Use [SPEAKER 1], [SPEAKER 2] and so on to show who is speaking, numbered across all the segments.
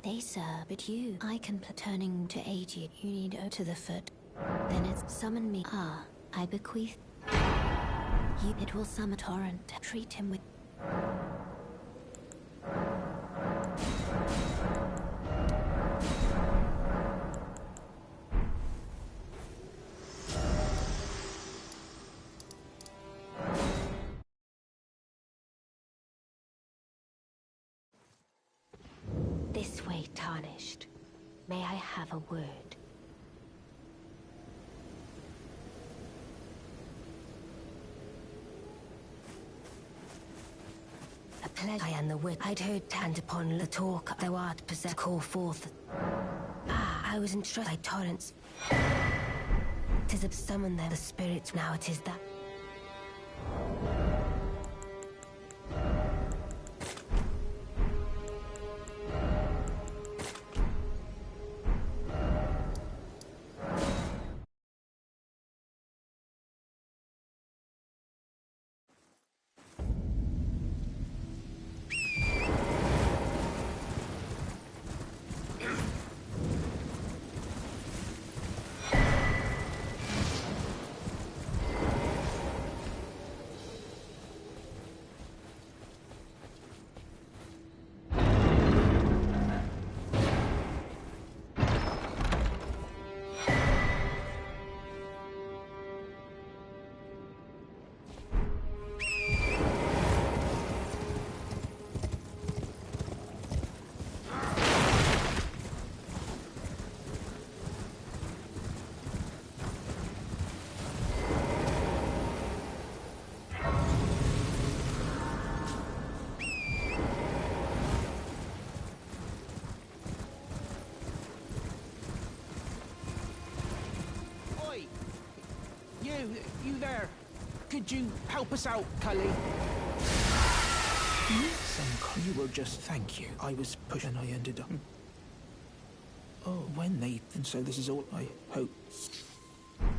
[SPEAKER 1] They, sir, but you, I can turning to aid you. You need to the foot. Then it's summon me. Ah, I bequeath you. It will summon torrent. Treat him with. This way, tarnished. May I have a word? A pleasure. I am the wit. I'd heard tanned upon the talk. Thou art possessed. Call forth. Ah, I was entrusted by torrents. 'Tis a summon there the spirits. Now it is that.
[SPEAKER 2] You there? Could you help us out, Cully? You were just thank you. I was pushed and I ended up. Oh, when they and so this is all I hope.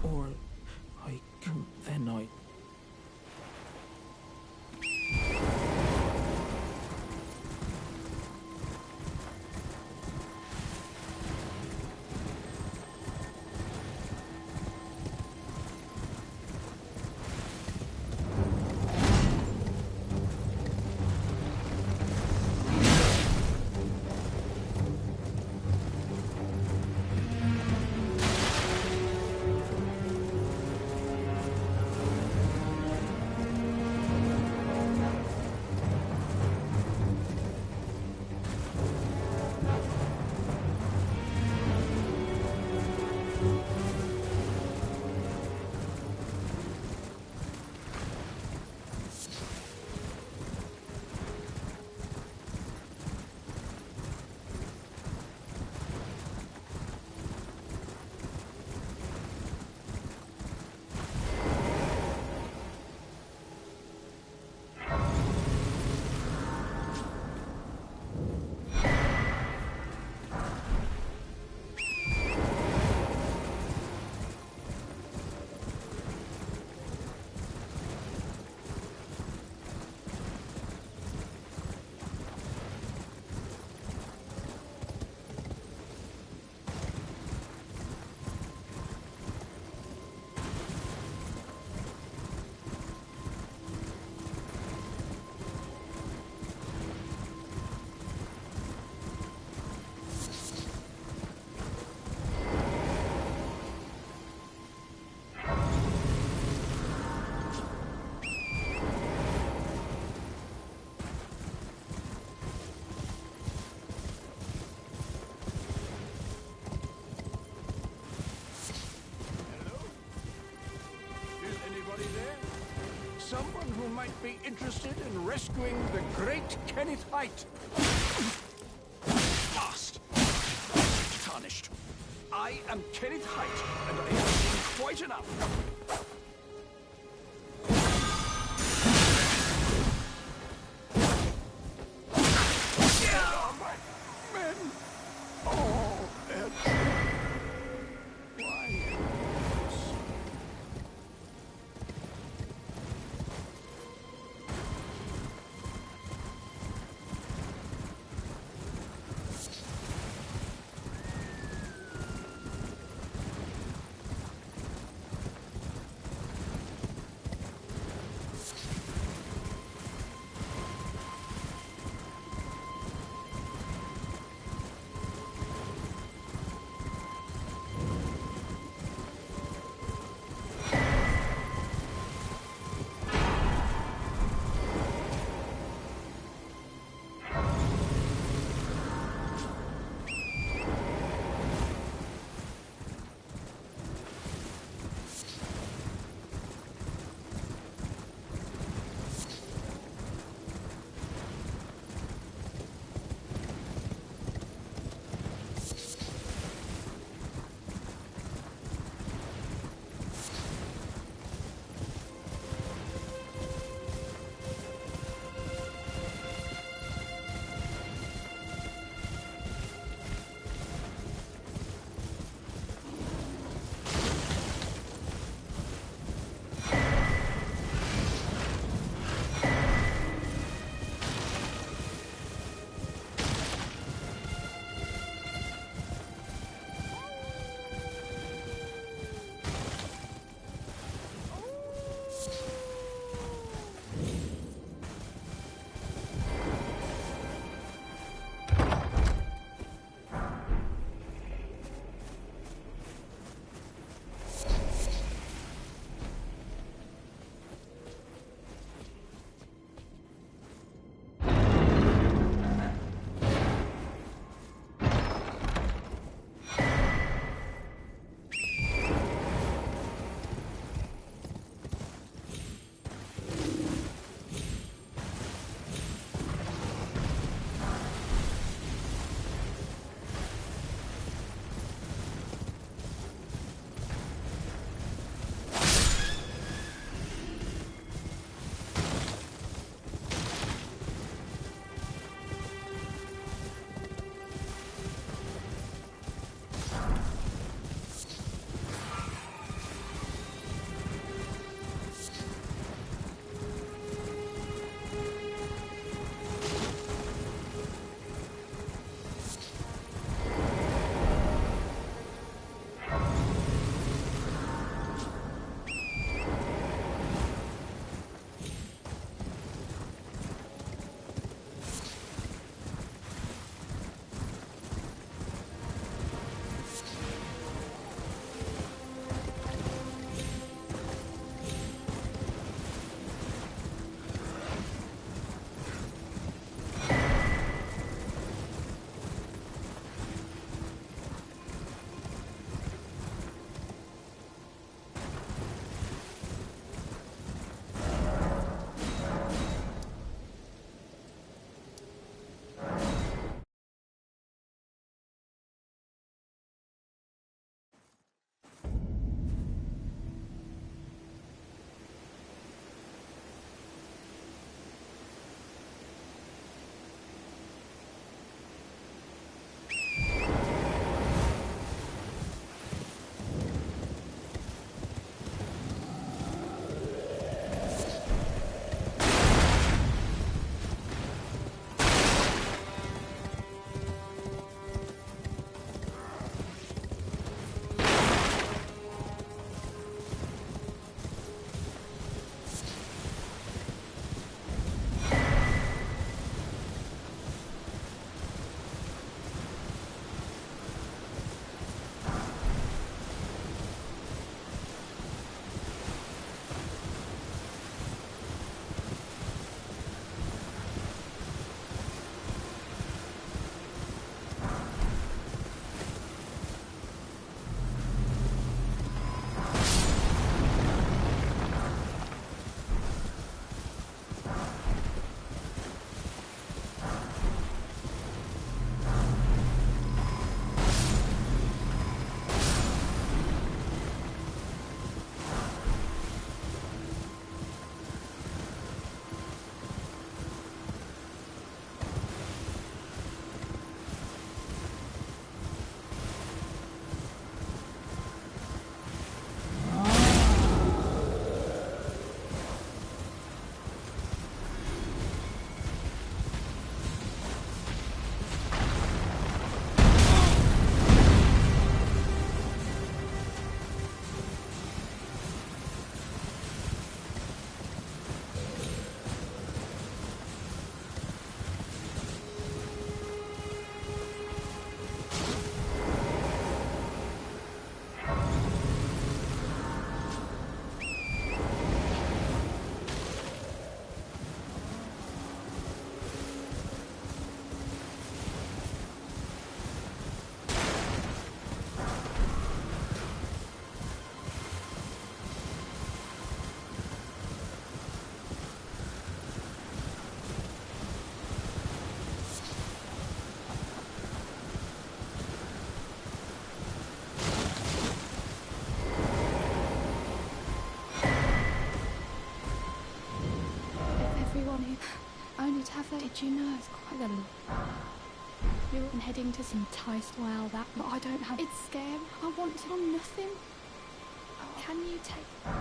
[SPEAKER 2] Or then I. Someone who might be interested in rescuing the great Kenneth Height. Fast! Tarnished. I am Kenneth Height, and I have seen quite enough.
[SPEAKER 3] Did you know it's quite a lot? You're heading to some enticed while that, but I don't have. It's scary. I want to know nothing. Can you take?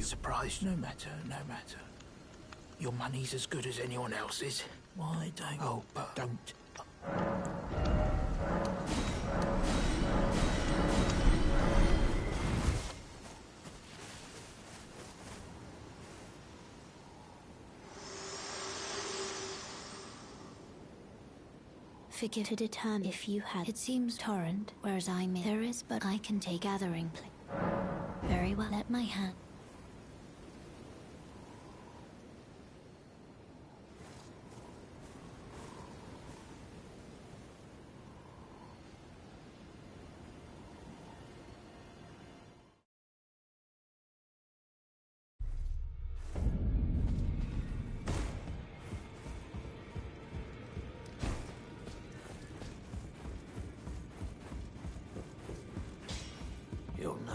[SPEAKER 2] Surprised? No matter, no matter. Your money's as good as anyone else's. Why don't... Oh, but don't.
[SPEAKER 1] Figure to determine if you had. It seems torrent, whereas there is, but I can take gathering place. Very well, let my hand.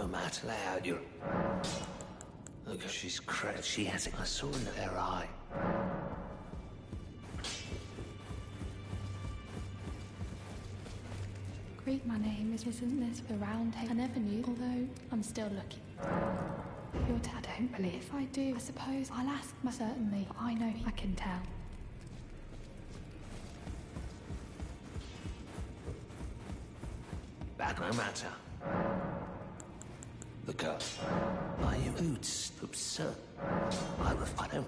[SPEAKER 4] matter. Lay out your... Look, she's crazy. She has a sword in her eye.
[SPEAKER 3] Great, my name isn't this the round table? I never knew, although I'm still looking. Your dad, I don't believe. If I do, I suppose I'll ask my certainly. I know I can tell.
[SPEAKER 4] That no matter. The girl. Are you oots? Absurd. I don't...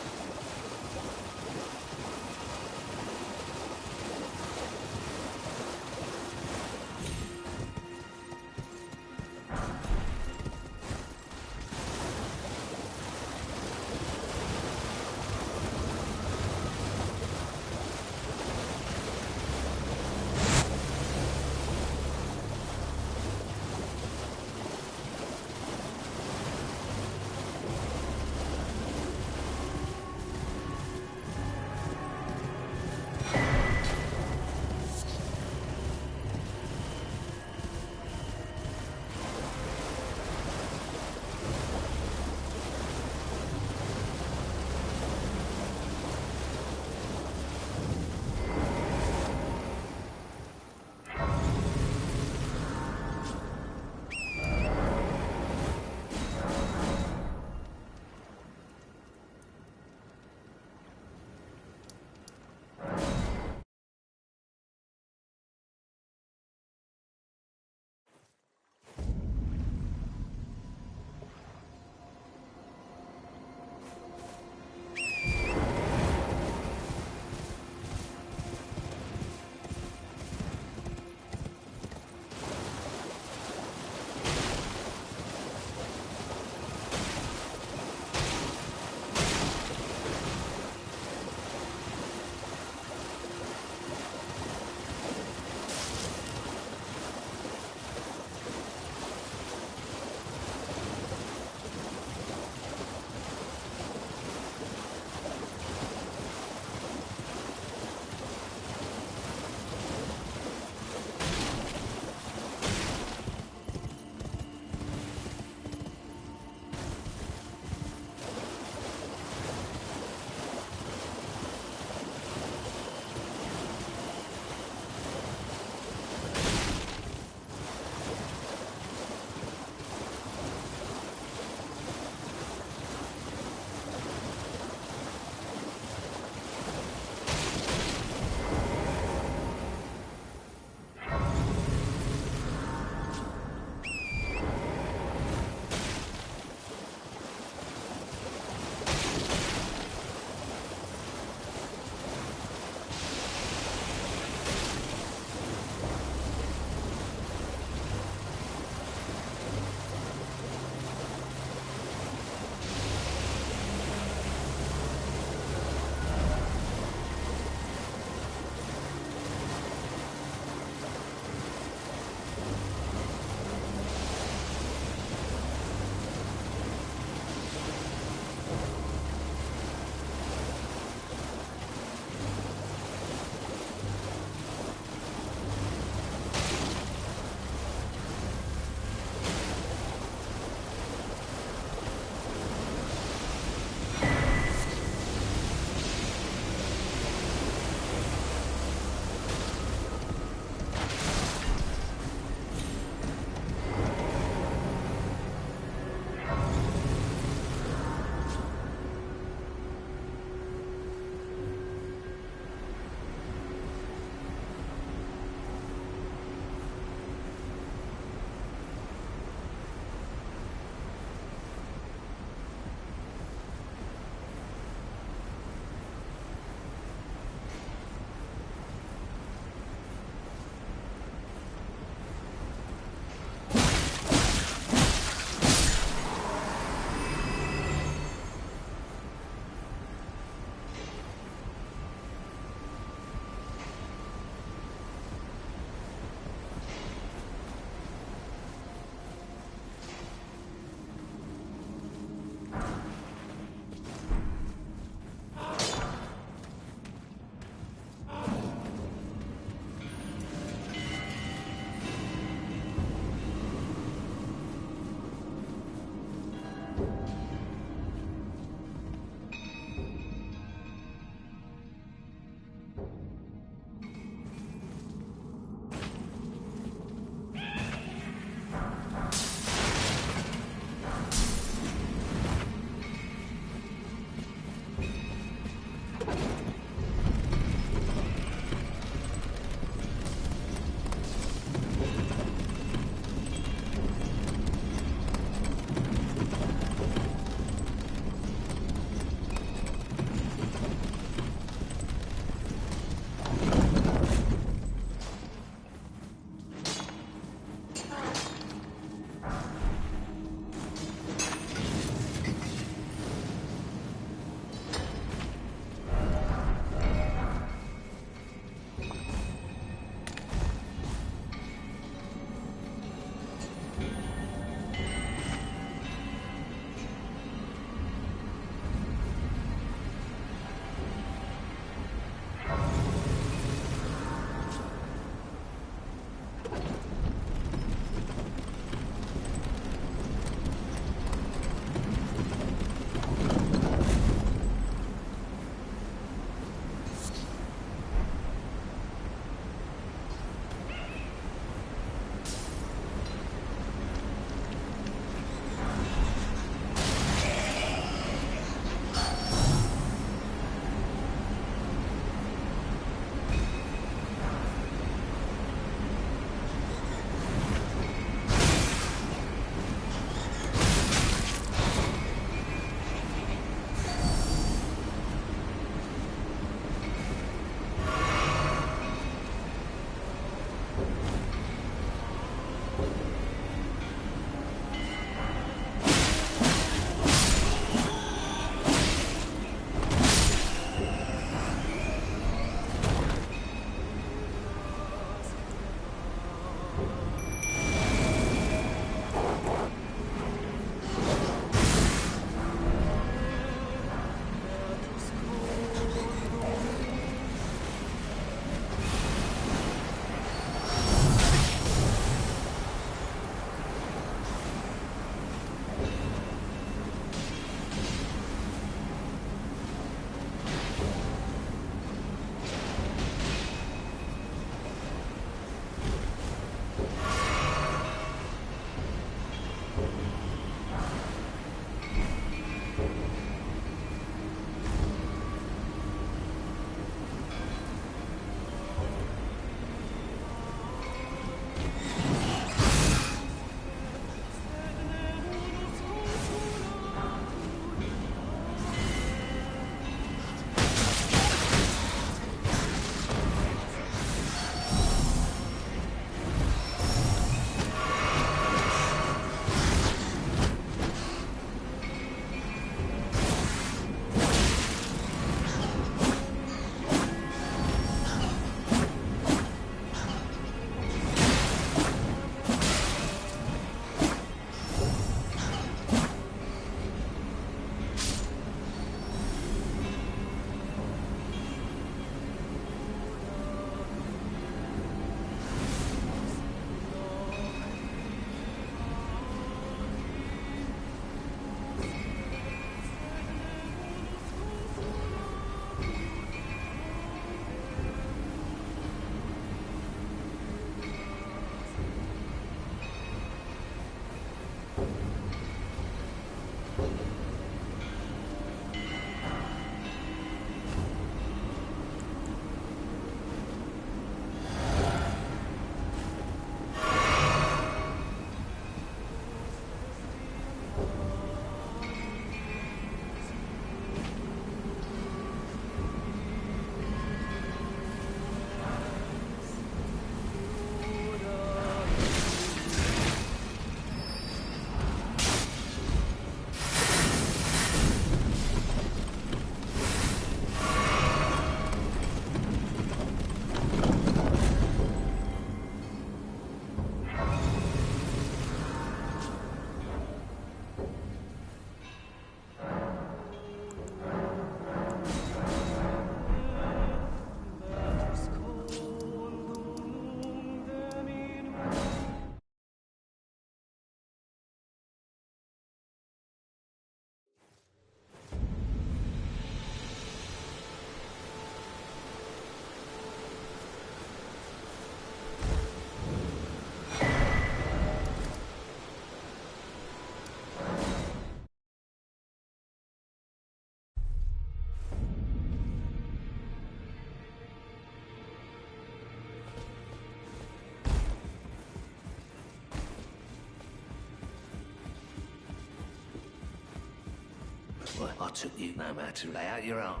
[SPEAKER 4] I took you no matter. Lay out your arm.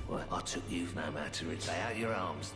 [SPEAKER 4] Well, I took you no matter. Lay out your arms.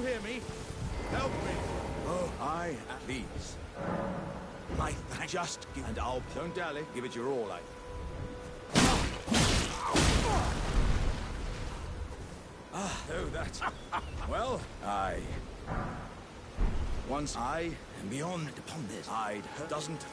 [SPEAKER 5] hear me? Help me!
[SPEAKER 6] Oh, aye, please. Just give, and I'll...
[SPEAKER 5] Don't dally.
[SPEAKER 6] Give it your all, oh, that... well, I... Once I am beyond upon this, I'd hurt doesn't...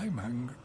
[SPEAKER 7] I'm angry.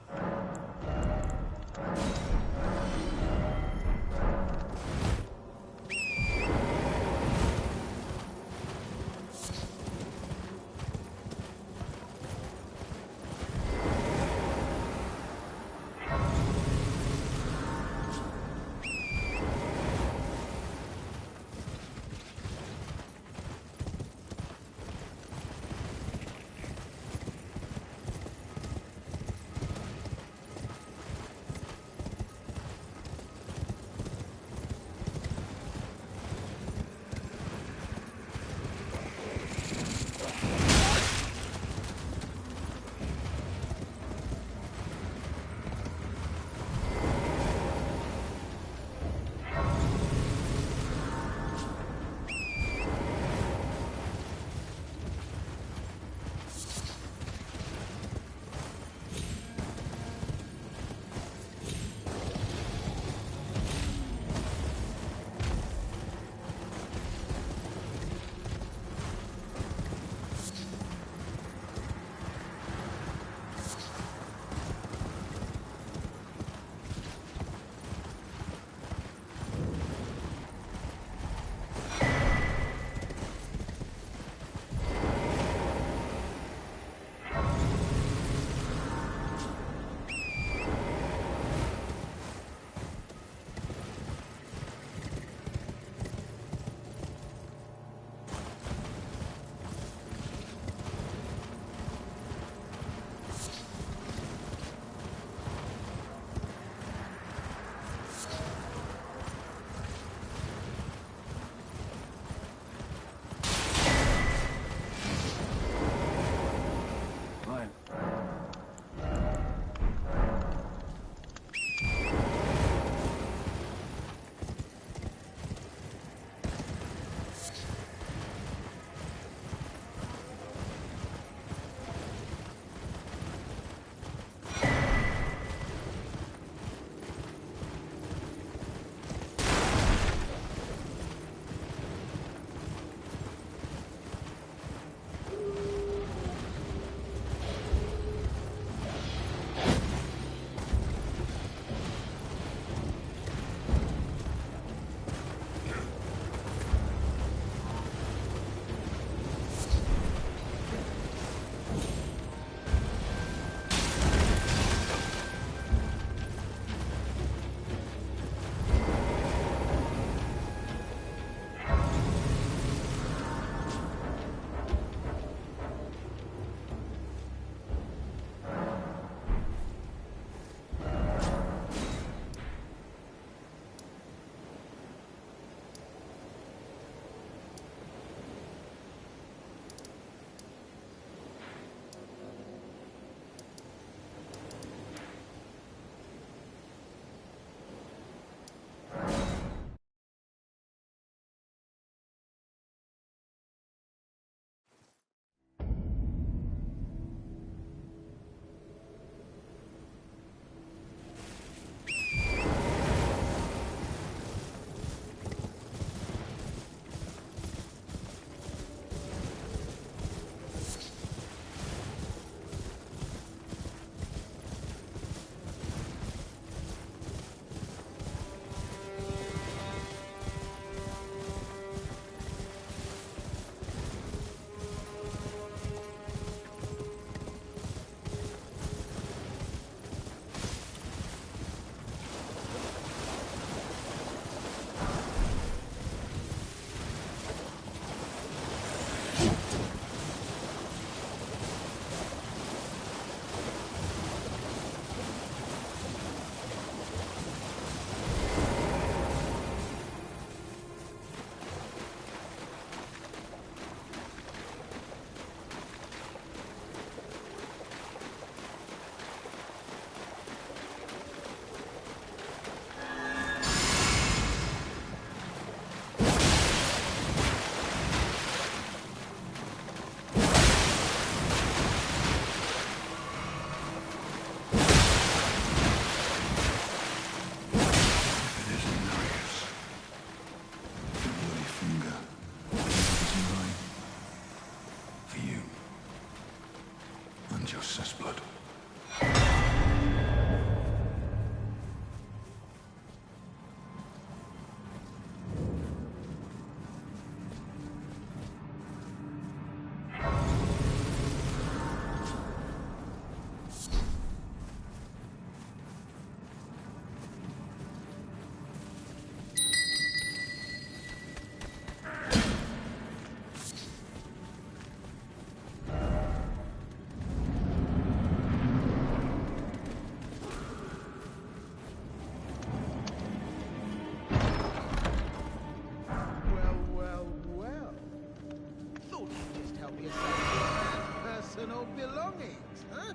[SPEAKER 5] belongings, huh?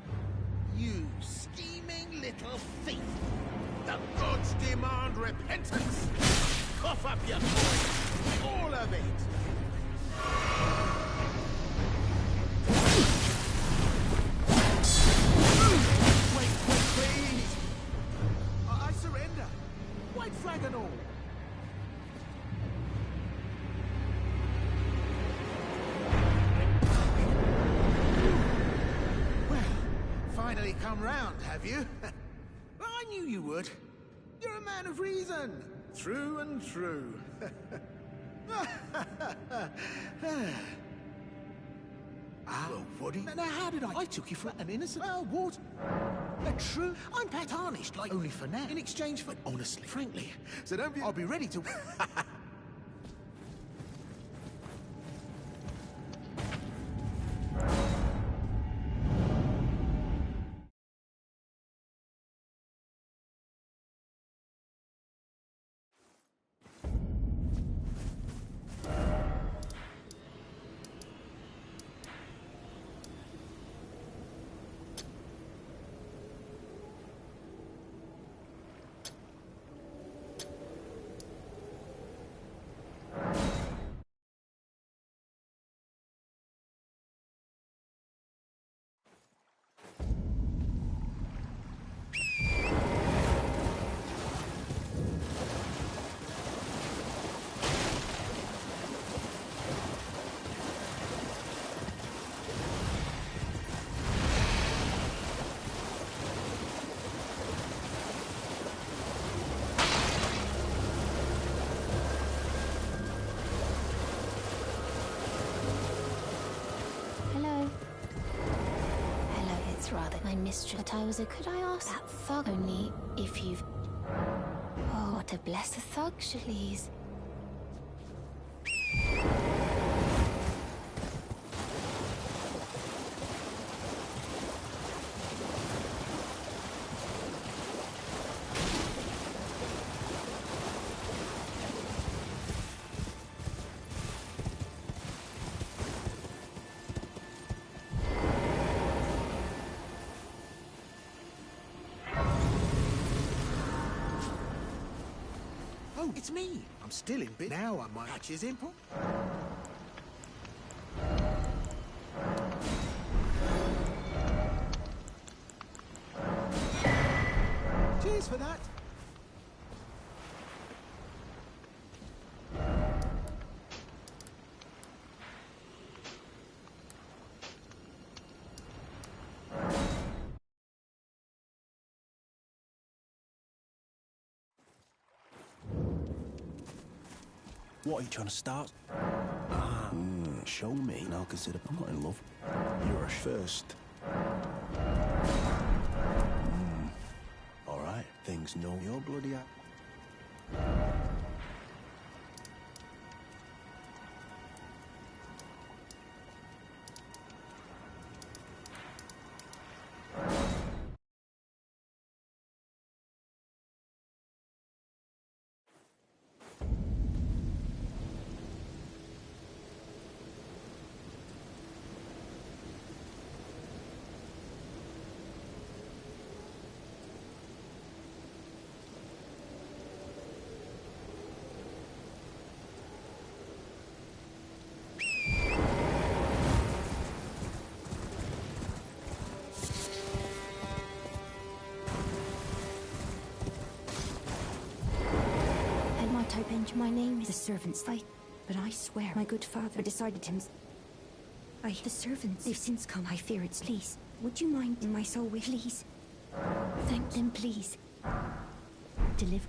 [SPEAKER 5] You scheming little thief! The gods demand repentance! Cough up your coins! All of it! Wait, please! I surrender! White flag and all! Well, finally come round, have you? I knew you would. You're a man of reason. Through and through. Well, Woody. Now, how did I took you for an innocent... Well, what? A true... I'm tarnished, like, only for now. In exchange for... Honestly, frankly. So don't be... I'll be ready to...
[SPEAKER 1] Rather, my mistress, but I was a... Could I ask that thug only if you've... Oh, to bless the thug, please.
[SPEAKER 5] Oh, it's me. I'm still in bit. Now I might catch his impulse. Cheers for that.
[SPEAKER 7] What are you trying to start? Show me and I'll consider. I'm not in love. You're a first. All right, things know you're bloody out.
[SPEAKER 1] My name is the servants fight, but I swear my good father decided him. The servants, they've since come. I fear it's please. Would you mind in my soul with please? Thank them, please. Deliver.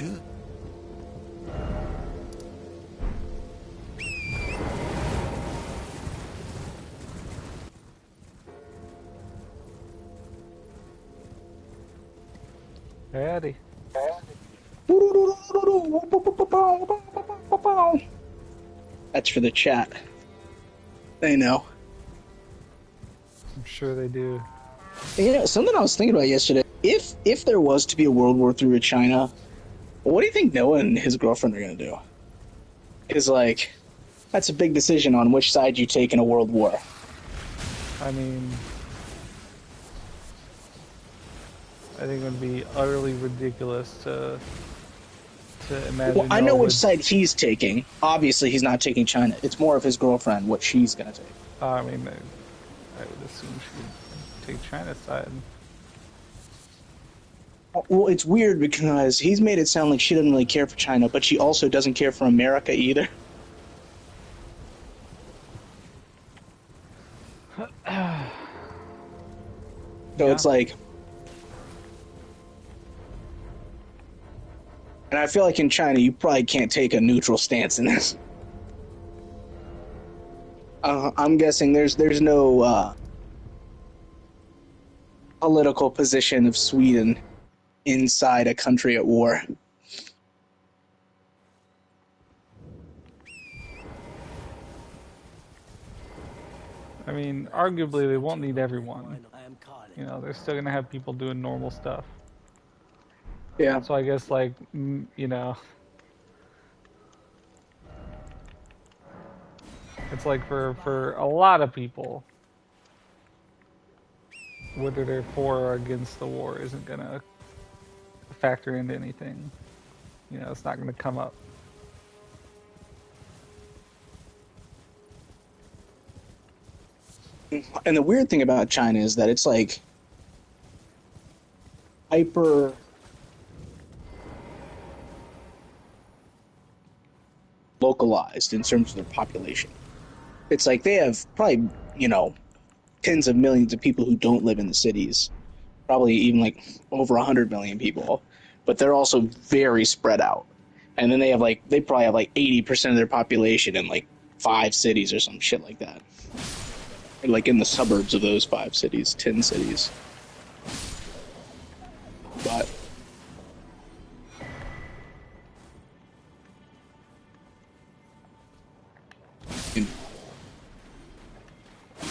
[SPEAKER 5] Roger.
[SPEAKER 8] Howdy.
[SPEAKER 9] That's for the chat. They know.
[SPEAKER 8] I'm sure they do.
[SPEAKER 9] You know, something I was thinking about yesterday. If there was to be a World War III with China, what do you think Noah and his girlfriend are gonna do? Because like, that's a big decision on which side you take in a world war.
[SPEAKER 8] I mean, I think it would be utterly ridiculous to imagine.
[SPEAKER 9] Well, I know
[SPEAKER 8] Noah
[SPEAKER 9] which side he's taking. Obviously, he's not taking China. It's more of his girlfriend, what she's gonna take.
[SPEAKER 8] I mean, I would assume she would take China's side.
[SPEAKER 9] Well, it's weird because he's made it sound like she doesn't really care for China, but she also doesn't care for America either. So it's like, and I feel like in China, you probably can't take a neutral stance in this. I'm guessing there's no political position of Sweden inside a country at war.
[SPEAKER 8] I mean, arguably they won't need everyone. You know, they're still gonna have people doing normal stuff.
[SPEAKER 9] Yeah.
[SPEAKER 8] So I guess like, you know, it's like for a lot of people, whether they're for or against the war isn't gonna factor into anything. You know, it's not gonna come up.
[SPEAKER 9] And the weird thing about China is that it's like hyper localized in terms of their population. It's like they have probably, you know, tens of millions of people who don't live in the cities, probably even like over 100 million people, but they're also very spread out. And then they probably have like 80% of their population in like 5 cities or some shit like that. Or like in the suburbs of those 5 cities, 10 cities. But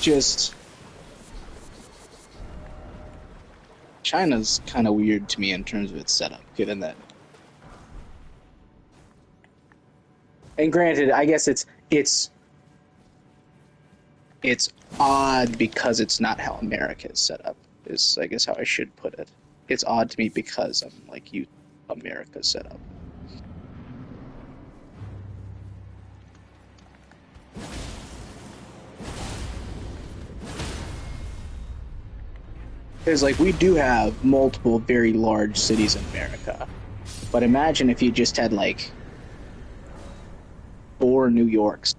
[SPEAKER 9] just China's kind of weird to me in terms of its setup, given that. And granted, I guess it's odd because it's not how America is set up. Is I guess how I should put it. It's odd to me because I'm like America's set up. Because like we do have multiple very large cities in America, but imagine if you just had like 4 New Yorks.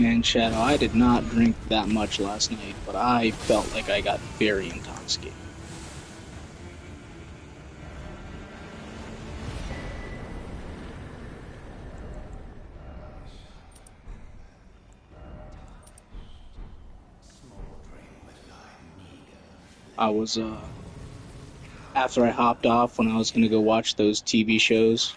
[SPEAKER 9] Man, Shadow, I did not drink that much last night, but I felt like I got very intoxicated. I was, after I hopped off when I was gonna go watch those TV shows,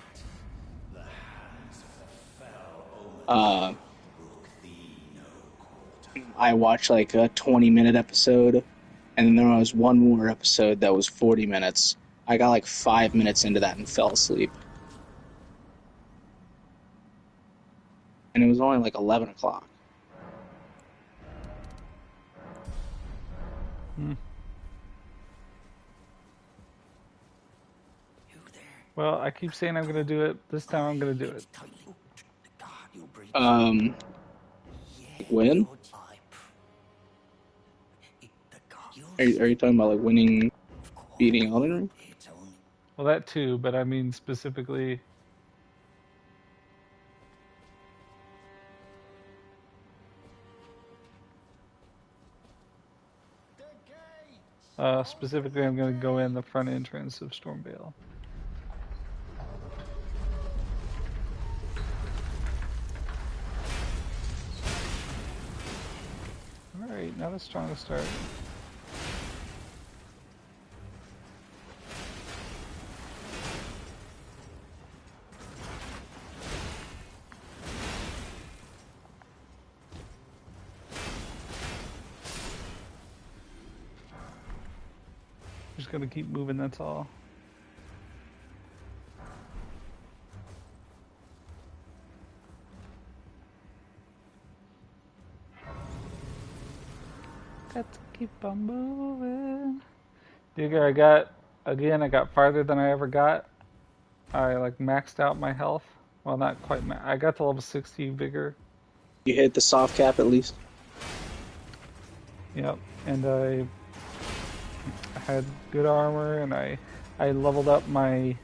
[SPEAKER 9] I watched like a 20-minute episode, and then there was one more episode that was 40 minutes. I got like 5 minutes into that and fell asleep. And it was only like 11 o'clock.
[SPEAKER 8] Well, I keep saying I'm gonna do it. This time I'm gonna do it.
[SPEAKER 9] Win? Are you talking about like winning, beating Elden Ring?
[SPEAKER 8] Well, that too, but I mean specifically. Specifically, I'm going to go in the front entrance of Stormvale. Alright, not as strong a start. Just gonna keep moving, that's all. Got to keep on moving. Digger, I got farther than I ever got. I like maxed out my health. Well, not quite. I got to level 60 vigor.
[SPEAKER 9] You hit the soft cap at least?
[SPEAKER 8] Yep, and I had good armor, and I leveled up my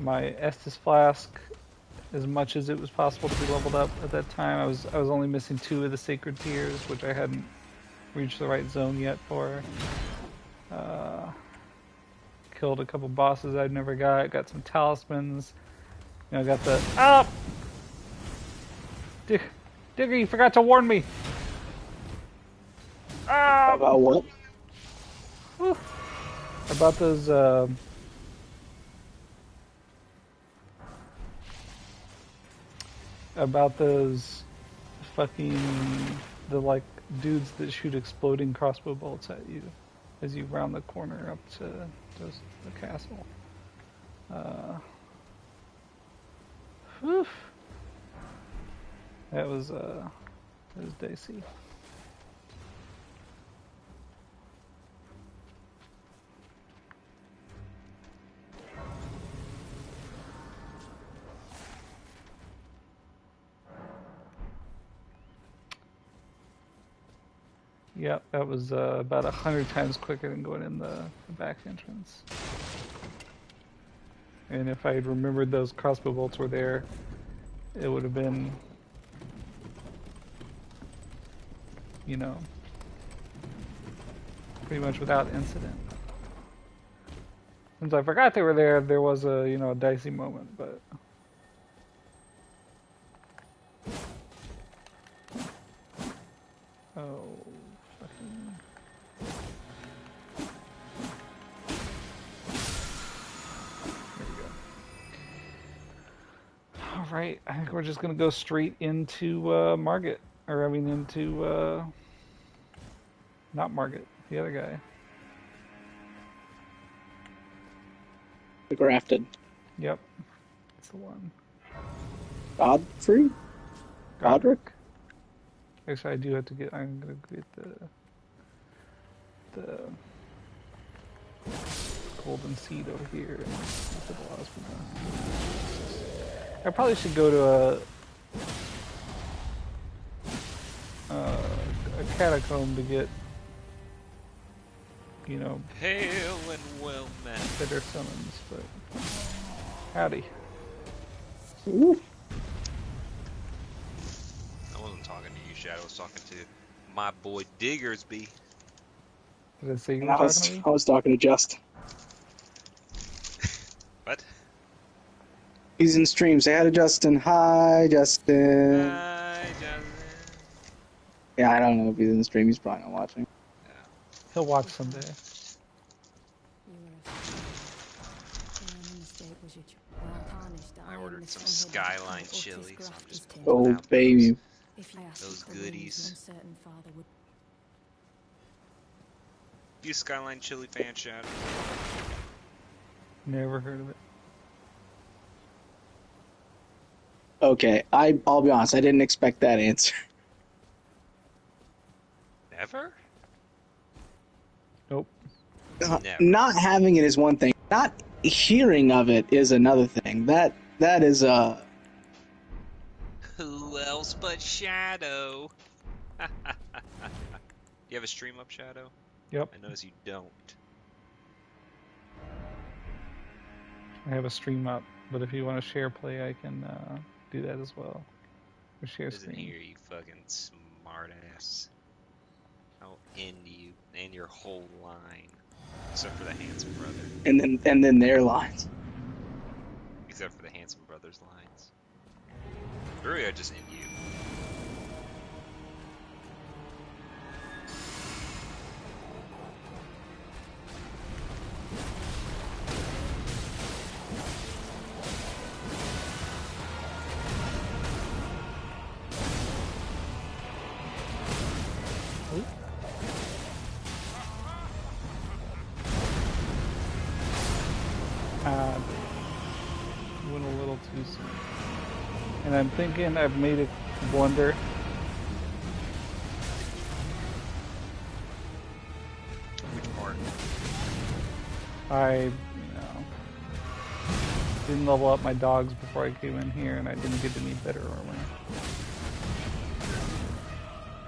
[SPEAKER 8] Estus flask as much as it was possible to be leveled up at that time. I was only missing 2 of the sacred tears, which I hadn't reached the right zone yet for. Killed a couple bosses I'd never got some talismans. You know, got the Digger, you forgot to warn me.
[SPEAKER 9] About what?
[SPEAKER 8] Whew. About those fucking the like dudes that shoot exploding crossbow bolts at you as you round the corner up to the castle. Whew. That was dicey. Yep, that was about 100 times quicker than going in the back entrance. And if I had remembered those crossbow bolts were there, it would have been, you know, pretty much without incident. Since I forgot they were there, there was a, you know, a dicey moment, but... Oh, fucking... There we go. Alright, I think we're just gonna go straight into, Margit. Or, I mean, into, not Margit, the other guy.
[SPEAKER 9] The Grafted.
[SPEAKER 8] Yep, that's the one.
[SPEAKER 9] Godfrey? Godric?
[SPEAKER 8] Actually, I do have to get. I'm gonna get the golden seed over here. I probably should go to a catacomb to get, you know,
[SPEAKER 10] hail and well met.
[SPEAKER 8] Better summons, but howdy.
[SPEAKER 9] Ooh.
[SPEAKER 10] Shadow. I was talking to my boy Diggersby.
[SPEAKER 8] Did I say you
[SPEAKER 9] And
[SPEAKER 8] were
[SPEAKER 9] I
[SPEAKER 8] talking to me?
[SPEAKER 9] was talking to Justin.
[SPEAKER 10] What?
[SPEAKER 9] He's in stream. Say hi to Justin. Hi, Justin.
[SPEAKER 10] Hi, Justin.
[SPEAKER 9] Yeah, I don't know if he's in the stream. He's probably not watching.
[SPEAKER 8] He'll watch someday.
[SPEAKER 10] I ordered some Skyline chili, so I'm just pulling
[SPEAKER 9] Oh,
[SPEAKER 10] out
[SPEAKER 9] baby.
[SPEAKER 10] those goodies. You a Skyline chili fan, Shadow?
[SPEAKER 8] Never heard of it.
[SPEAKER 9] Okay, I'll be honest. I didn't expect that answer.
[SPEAKER 10] Never?
[SPEAKER 8] Nope.
[SPEAKER 10] Never.
[SPEAKER 9] Not having it is one thing. Not hearing of it is another thing. That is
[SPEAKER 10] Who else but Shadow? You have a stream up, Shadow?
[SPEAKER 8] Yep.
[SPEAKER 10] I notice you don't.
[SPEAKER 8] I have a stream up, but if you want to share play, I can do that as well. Or share
[SPEAKER 10] Doesn't
[SPEAKER 8] screen.
[SPEAKER 10] hear you, fucking smartass. I'll end you and your whole line, except for the handsome brother.
[SPEAKER 9] and then their lines.
[SPEAKER 10] Except for the handsome brother's lines. Really, I just end you.
[SPEAKER 8] Went a little too soon. And I'm thinking I've made a blunder.
[SPEAKER 10] Which part?
[SPEAKER 8] I, didn't level up my dogs before I came in here, and I didn't get any better armor.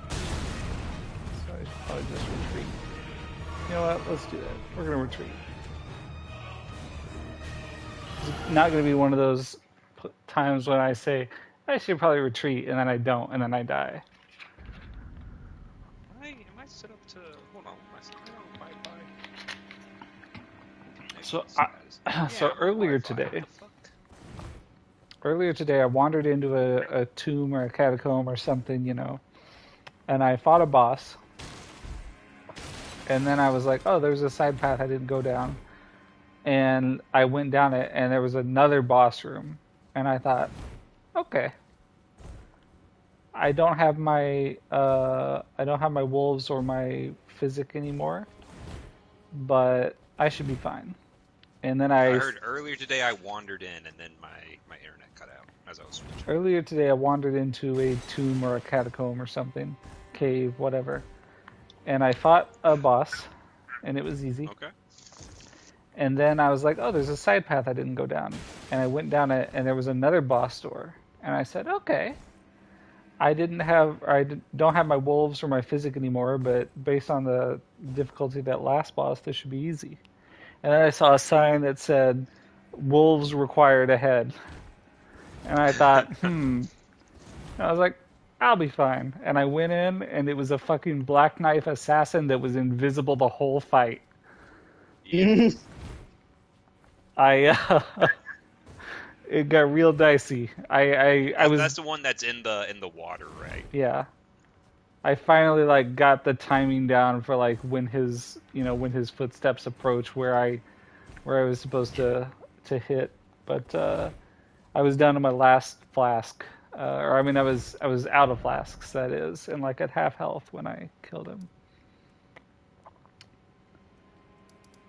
[SPEAKER 8] So I should probably just retreat. You know what? Let's do that. We're gonna retreat. It's not gonna be one of those times when I say I should probably retreat, and then I don't, and then I die.
[SPEAKER 10] Am I set up to... Hold on.
[SPEAKER 8] So, so earlier today, I wandered into a tomb or a catacomb or something, and I fought a boss. And then I was like, oh, there's a side path I didn't go down. And I went down it, and there was another boss room. And I thought, okay, I don't have my wolves or my physic anymore, but I should be fine. And then
[SPEAKER 10] I heard earlier today I wandered in, and then my internet cut out as I was switching.
[SPEAKER 8] Earlier today I wandered into a tomb or a catacomb or something, cave, whatever, and I fought a boss, and it was easy.
[SPEAKER 10] Okay.
[SPEAKER 8] And then I was like, oh, there's a side path I didn't go down. And I went down it, and there was another boss door. And I said, okay, I don't have my wolves or my physic anymore, but based on the difficulty of that last boss, this should be easy. And then I saw a sign that said, wolves required ahead. And I thought, And I was like, I'll be fine. And I went in, and it was a fucking Black Knife assassin that was invisible the whole fight.
[SPEAKER 10] Yeah.
[SPEAKER 8] It got real dicey.
[SPEAKER 10] That's the one that's in the water, right?
[SPEAKER 8] Yeah. I finally got the timing down for when his footsteps approach where I was supposed to hit, but I was down to my last flask, I was out of flasks, that is, and at half health when I killed him.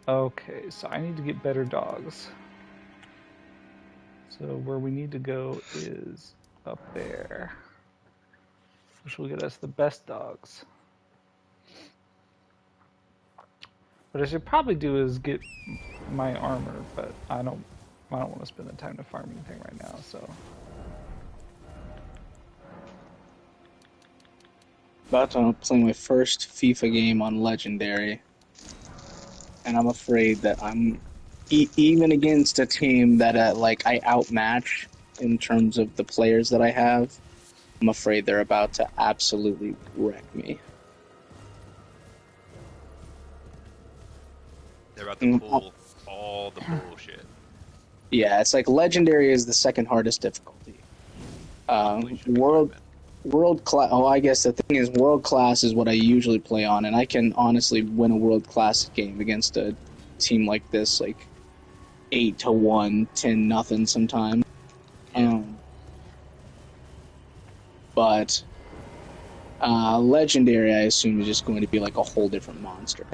[SPEAKER 8] Okay, so I need to get better dogs. So where we need to go is up there, which will get us the best dogs. What I should probably do is get my armor, but I don't want to spend the time to farm anything right now, so.
[SPEAKER 9] About to play my first FIFA game on Legendary, and I'm afraid that I'm even against a team that I outmatch in terms of the players that I have. I'm afraid they're about to absolutely wreck me.
[SPEAKER 10] They're about to pull all the bullshit.
[SPEAKER 9] Yeah, it's like Legendary is the second hardest difficulty. World class. Oh, I guess the thing is, world class is what I usually play on, and I can honestly win a world class game against a team like this, like 8-1, 10-0 sometimes.
[SPEAKER 10] Yeah.
[SPEAKER 9] But Legendary, I assume, is just going to be like a whole different monster.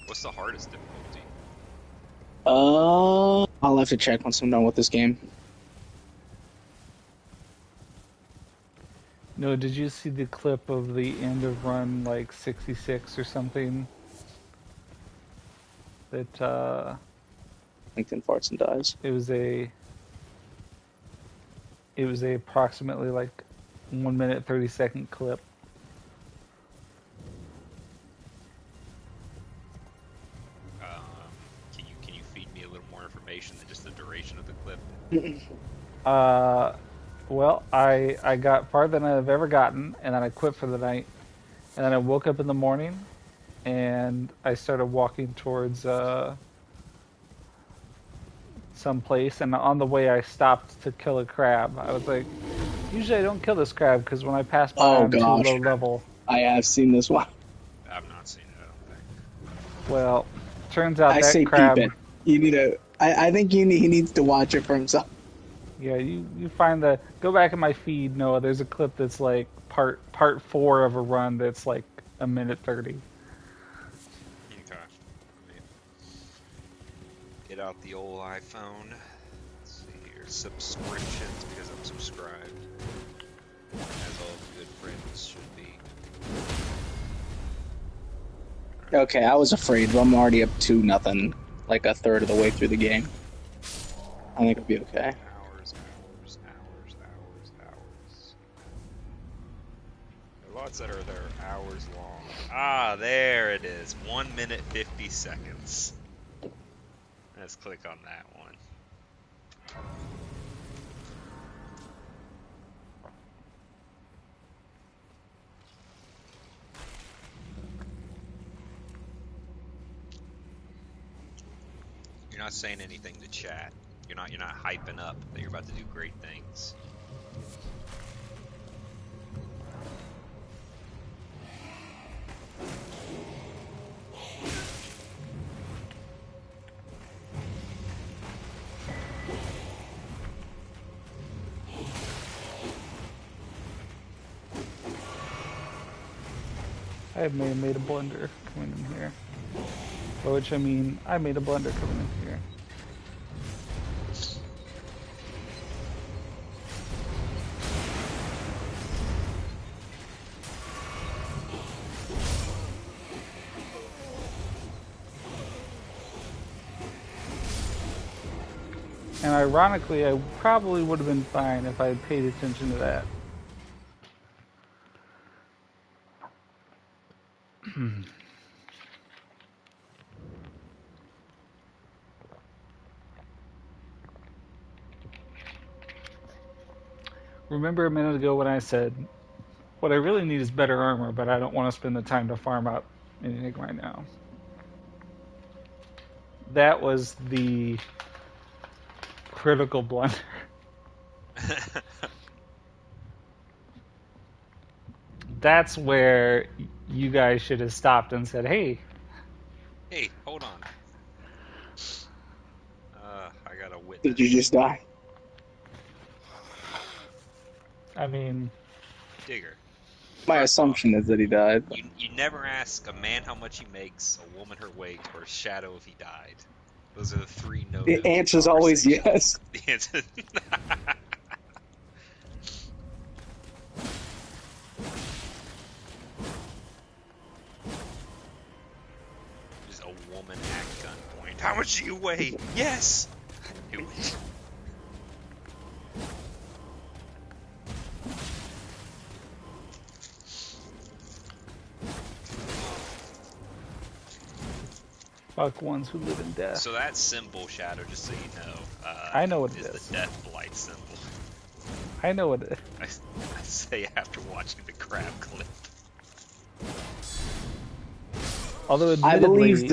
[SPEAKER 10] What's the hardest difficulty?
[SPEAKER 9] I'll have to check once I'm done with this game.
[SPEAKER 8] No, did you see the clip of the end of run like 66 or something? That
[SPEAKER 9] LinkedIn farts and dies.
[SPEAKER 8] It was a approximately like 1 minute 30-second clip.
[SPEAKER 10] Can you feed me a little more information than just the duration of the clip?
[SPEAKER 8] Well, I got farther than I've ever gotten, and then I quit for the night, and then I woke up in the morning, and I started walking towards some place, and on the way I stopped to kill a crab. I was like, usually I don't kill this crab because when I pass by I'm too low level.
[SPEAKER 9] I have seen this one.
[SPEAKER 10] I've not seen it, I don't think.
[SPEAKER 8] Well, turns out
[SPEAKER 9] I
[SPEAKER 8] that
[SPEAKER 9] say
[SPEAKER 8] crab.
[SPEAKER 9] peep it. You need to. I think he needs to watch it for himself.
[SPEAKER 8] Yeah, you find the go back in my feed, Noah. There's a clip that's like part 4 of a run that's like 1:30.
[SPEAKER 10] Okay. Get out the old iPhone. Let's see here. Subscriptions because I'm subscribed. As all good friends should be.
[SPEAKER 9] Okay, I was afraid, but I'm already up 2-0, like a third of the way through the game. I think it'll be okay.
[SPEAKER 10] Hours. There are lots that are hours long. Ah, there it is. 1 minute 50 seconds. Let's click on that one. You're not saying anything to chat. You're not hyping up that you're about to do great things.
[SPEAKER 8] I may have made a blunder coming in here. By which I mean, I made a blunder coming in here. And ironically, I probably would have been fine if I had paid attention to that. Remember a minute ago when I said, what I really need is better armor, but I don't want to spend the time to farm out anything right now. That was the critical blunder. That's where you guys should have stopped and said, hey.
[SPEAKER 10] Hey, hold on. I got a witness.
[SPEAKER 9] Did you just die?
[SPEAKER 8] I mean...
[SPEAKER 10] Digger.
[SPEAKER 9] My assumption is that he died.
[SPEAKER 10] You never ask a man how much he makes, a woman her weight, or a shadow if he died. Those are the 3 no-nos.
[SPEAKER 9] The answer's always yes.
[SPEAKER 10] The answer... Just a woman at gunpoint. How much do you weigh? Yes! I knew it.
[SPEAKER 8] Fuck ones who live in death.
[SPEAKER 10] So that symbol, Shadow, just so you know,
[SPEAKER 8] I know what it
[SPEAKER 10] is the Death Blight symbol.
[SPEAKER 8] I know what it is.
[SPEAKER 10] say after watching the crab clip.
[SPEAKER 8] Although
[SPEAKER 9] I believe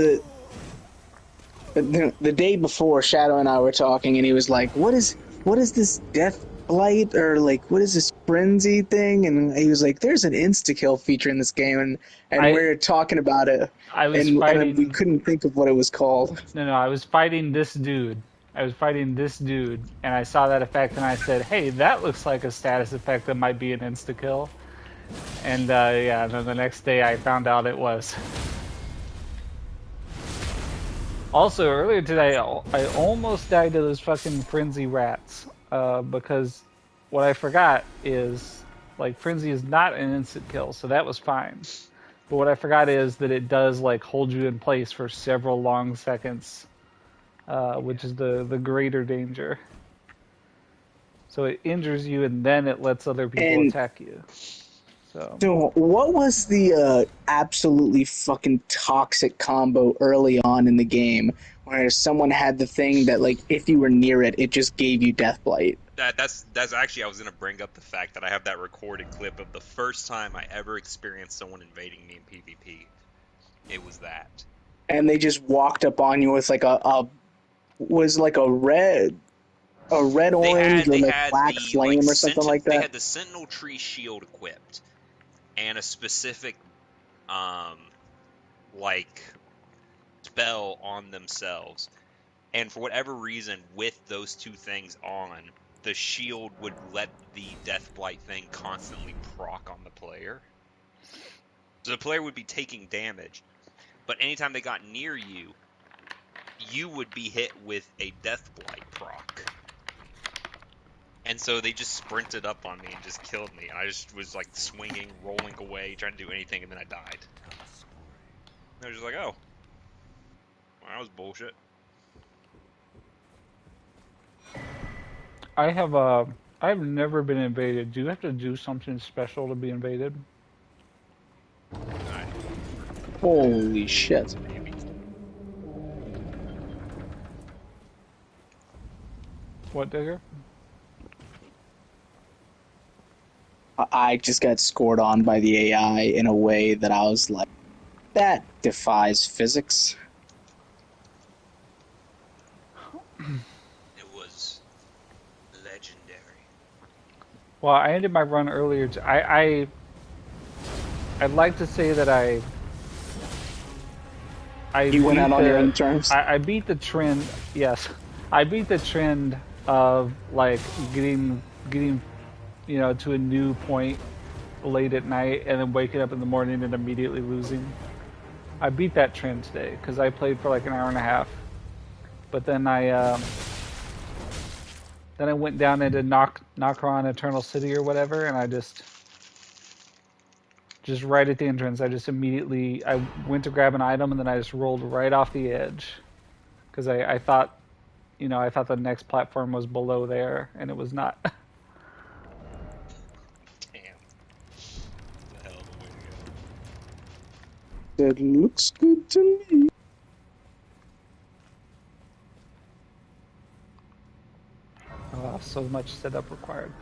[SPEAKER 8] admittedly,
[SPEAKER 9] the day before, Shadow and I were talking, and he was like, what is this death blight, or like, what is this frenzy thing? And he was like, there's an insta-kill feature in this game, and
[SPEAKER 8] I
[SPEAKER 9] we're talking about it,
[SPEAKER 8] I was
[SPEAKER 9] and we
[SPEAKER 8] fighting.
[SPEAKER 9] couldn't think of what it was called.
[SPEAKER 8] No, I was fighting this dude. And I saw that effect, and I said, "Hey, that looks like a status effect that might be an insta kill." And yeah, and then the next day I found out it was. Also, earlier today, I almost died to those fucking frenzy rats because what I forgot is like frenzy is not an instant kill, so that was fine. But what I forgot is that it does like hold you in place for several long seconds. Which is the greater danger. So it injures you, and then it lets other people
[SPEAKER 9] And
[SPEAKER 8] attack you. So
[SPEAKER 9] what was the absolutely fucking toxic combo early on in the game where someone had the thing that, like, if you were near it, it just gave you death blight?
[SPEAKER 10] That's actually, I was gonna bring up the fact that I have that recorded clip of the first time I ever experienced someone invading me in PvP. It was that.
[SPEAKER 9] And they just walked up on you with like a was like a red orange or
[SPEAKER 10] They
[SPEAKER 9] like
[SPEAKER 10] had
[SPEAKER 9] black
[SPEAKER 10] the
[SPEAKER 9] flame or something like
[SPEAKER 10] they
[SPEAKER 9] that.
[SPEAKER 10] had the Sentinel Tree shield equipped, and a specific like spell on themselves. And for whatever reason, with those two things on, the shield would let the Death Blight thing constantly proc on the player. So the player would be taking damage, but anytime they got near you, you would be hit with a Death Blight proc. And so they just sprinted up on me and just killed me. And I just was like swinging, rolling away, trying to do anything, and then I died. And I was just like, oh, well, that was bullshit.
[SPEAKER 8] I've never been invaded. Do you have to do something special to be invaded?
[SPEAKER 9] Holy shit.
[SPEAKER 8] What, Digger?
[SPEAKER 9] I just got scored on by the AI in a way that I was like, that defies physics.
[SPEAKER 10] It was legendary.
[SPEAKER 8] Well, I ended my run earlier. I'd like to say that
[SPEAKER 9] You went out on your own terms?
[SPEAKER 8] I beat the trend. Yes, I beat the trend of like getting to a new point late at night and then waking up in the morning and immediately losing. I beat that trend today because I played for like an hour and a half, but then I went down into Nokron Eternal City or whatever, and I just right at the entrance, I went to grab an item and then I just rolled right off the edge because I thought, I thought the next platform was below there, and it was not.
[SPEAKER 10] Damn. The hell of a way to go.
[SPEAKER 9] That looks good to me.
[SPEAKER 8] So much setup required.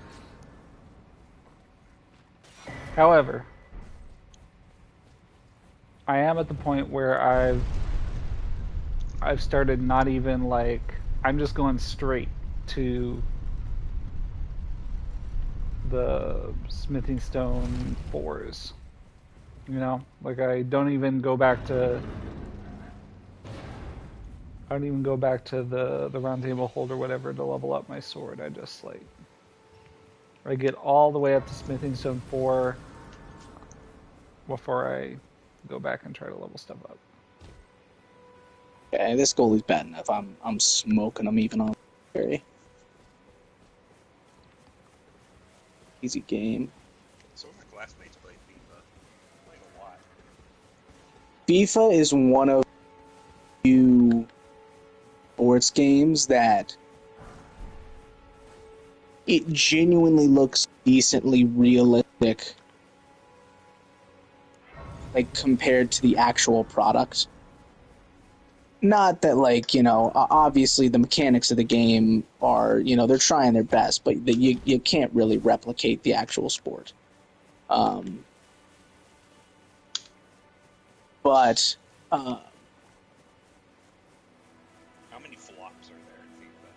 [SPEAKER 8] However, I am at the point where I've started not even like, I'm just going straight to the smithing stone 4s. Like I don't even go back to the round table hold or whatever to level up my sword. I just like, I get all the way up to smithing stone 4 before I go back and try to level stuff up.
[SPEAKER 9] Yeah, this goal is bad enough. I'm smoking them even on very easy game.
[SPEAKER 10] So my classmates played FIFA.
[SPEAKER 9] FIFA is one of few sports games that it genuinely looks decently realistic, like compared to the actual product. Not that, like, obviously the mechanics of the game are, they're trying their best, but you can't really replicate the actual sport. But
[SPEAKER 10] How many flops are there in FIFA?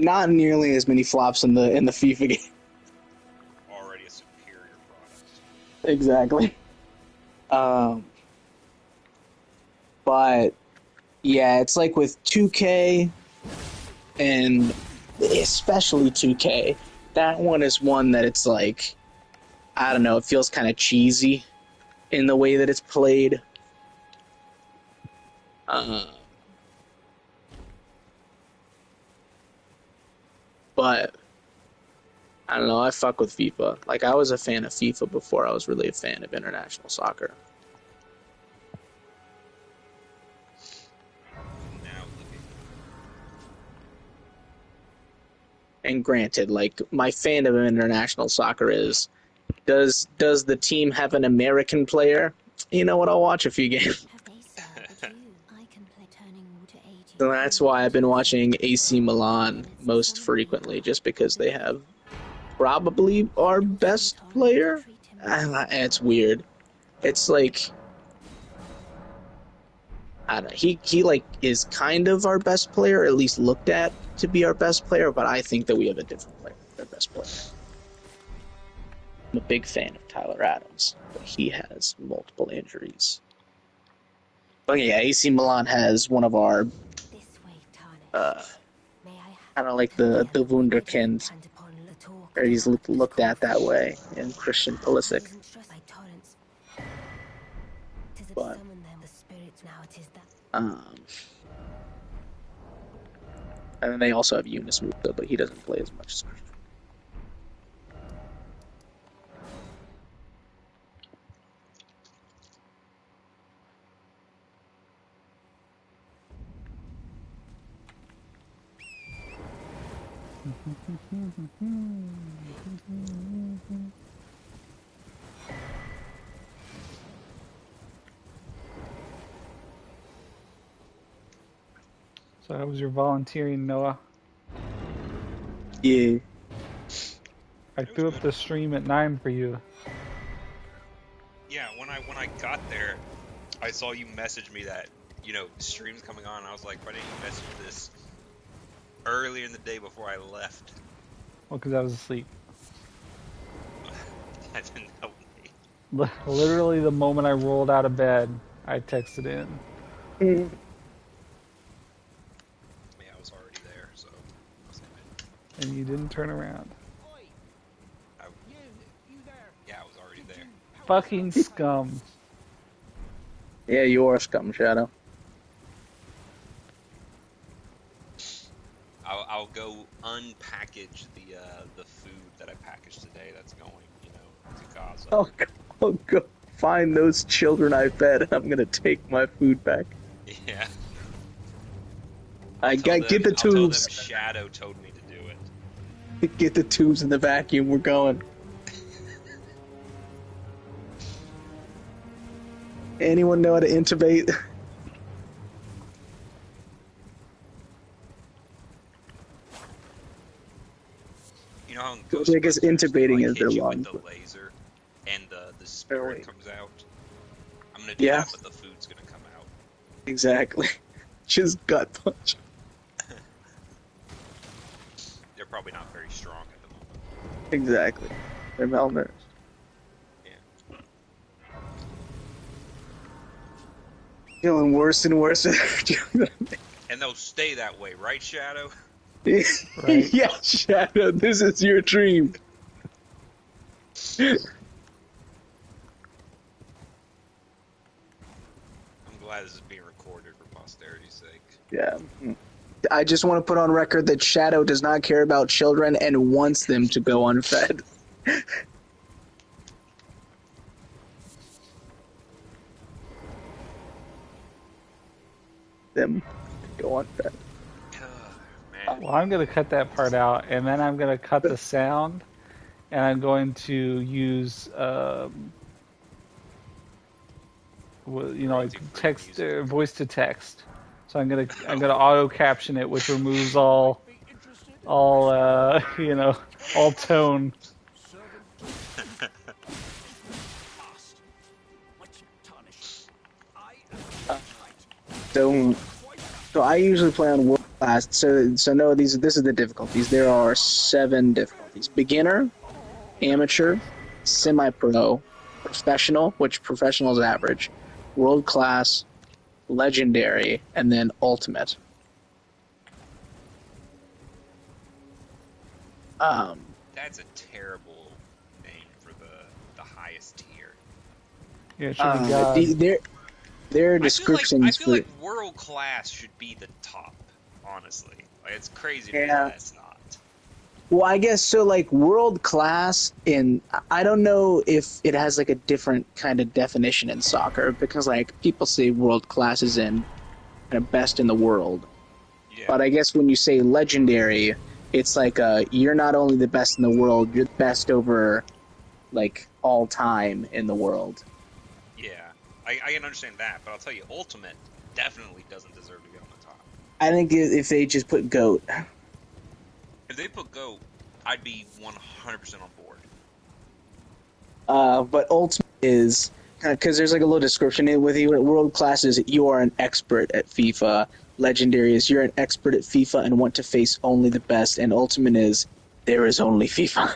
[SPEAKER 9] not nearly as many flops in the FIFA game.
[SPEAKER 10] Already a superior product.
[SPEAKER 9] Exactly. But yeah, it's like with 2K and especially 2K, that one is one that it's like, I don't know, it feels kind of cheesy in the way that it's played. But I don't know, I fuck with FIFA. Like, I was a fan of FIFA before I was really a fan of international soccer.
[SPEAKER 10] Now look at
[SPEAKER 9] And granted, like, my fandom of international soccer is, does the team have an American player? You know what, I'll watch a few games. So that's why I've been watching AC Milan most frequently, just because they have probably our best player. It's weird. It's like, I don't know. He like is kind of our best player, at least looked at to be our best player, but I think that we have a different player, our best player. I'm a big fan of Tyler Adams, but he has multiple injuries. But yeah, AC Milan has one of our kind of like the Wunderkind, or he's looked at that way, and Christian Pulisic. But and then they also have Yunus Musa, but he doesn't play as much as Christian.
[SPEAKER 8] So how was your volunteering, Noah?
[SPEAKER 9] Yeah.
[SPEAKER 8] I threw up the stream at 9 for you.
[SPEAKER 10] Yeah, when I got there, I saw you message me that, the stream's coming on. I was like, why didn't you message this earlier in the day before I left?
[SPEAKER 8] Well, because I was asleep.
[SPEAKER 10] That didn't help me.
[SPEAKER 8] Literally the moment I rolled out of bed, I texted in.
[SPEAKER 10] Yeah, I was already there, so I was good.
[SPEAKER 8] And you didn't turn around.
[SPEAKER 10] Yeah, I was already there.
[SPEAKER 8] Fucking scum.
[SPEAKER 9] Yeah, you are a scum, Shadow.
[SPEAKER 10] I'll go unpackage the food that I packaged today. That's going, to Gaza.
[SPEAKER 9] I'll go find those children I fed, and I'm gonna take my food back.
[SPEAKER 10] Yeah.
[SPEAKER 9] Get the tubes.
[SPEAKER 10] I'll tell them Shadow told me to do it.
[SPEAKER 9] Get the tubes in the vacuum. We're going. Anyone know how to intubate?
[SPEAKER 10] You know how in
[SPEAKER 9] I guess intubating is their
[SPEAKER 10] hit you
[SPEAKER 9] lungs.
[SPEAKER 10] with the laser and the spirit comes out? I'm gonna do that, but the food's gonna come out.
[SPEAKER 9] Exactly. Just gut punch.
[SPEAKER 10] They're probably not very strong at the moment.
[SPEAKER 9] Exactly. They're malnourished.
[SPEAKER 10] Yeah.
[SPEAKER 9] Feeling worse and worse.
[SPEAKER 10] And they'll stay that way, right, Shadow?
[SPEAKER 8] Right.
[SPEAKER 9] Yeah, Shadow, this is your dream.
[SPEAKER 10] I'm glad this is being recorded for posterity's sake.
[SPEAKER 9] Yeah. I just want to put on record that Shadow does not care about children and wants them to go unfed. Them to go unfed.
[SPEAKER 8] Well, I'm going to cut that part out, and then I'm going to cut the sound, and I'm going to use, like text, voice to text. So I'm gonna auto caption it, which removes all tone.
[SPEAKER 9] So, so I usually play on world class. So no, this is the difficulties. There are 7 difficulties: beginner, amateur, semi-pro, professional, which professional is average, world class, legendary, and then ultimate.
[SPEAKER 10] That's a terrible name for the highest tier.
[SPEAKER 8] Yeah, it should be God.
[SPEAKER 9] Their
[SPEAKER 10] I
[SPEAKER 9] descriptions
[SPEAKER 10] feel like world class should be the top. Honestly, like it's crazy to me that it's not.
[SPEAKER 9] Well, I guess so. Like world class I don't know if it has like a different kind of definition in soccer because like people say world class is in kind of best in the world. Yeah. But I guess when you say legendary, it's like you're not only the best in the world, you're the best over like all time in the world.
[SPEAKER 10] Yeah, I can understand that, but I'll tell you, ultimate definitely doesn't deserve to be on the top.
[SPEAKER 9] I think if they just put GOAT.
[SPEAKER 10] If they put GOAT, I'd be 100% on board.
[SPEAKER 9] But ultimate is because there's like a little description with you. World class is you are an expert at FIFA. Legendary is you're an expert at FIFA and want to face only the best. And ultimate is there is only FIFA.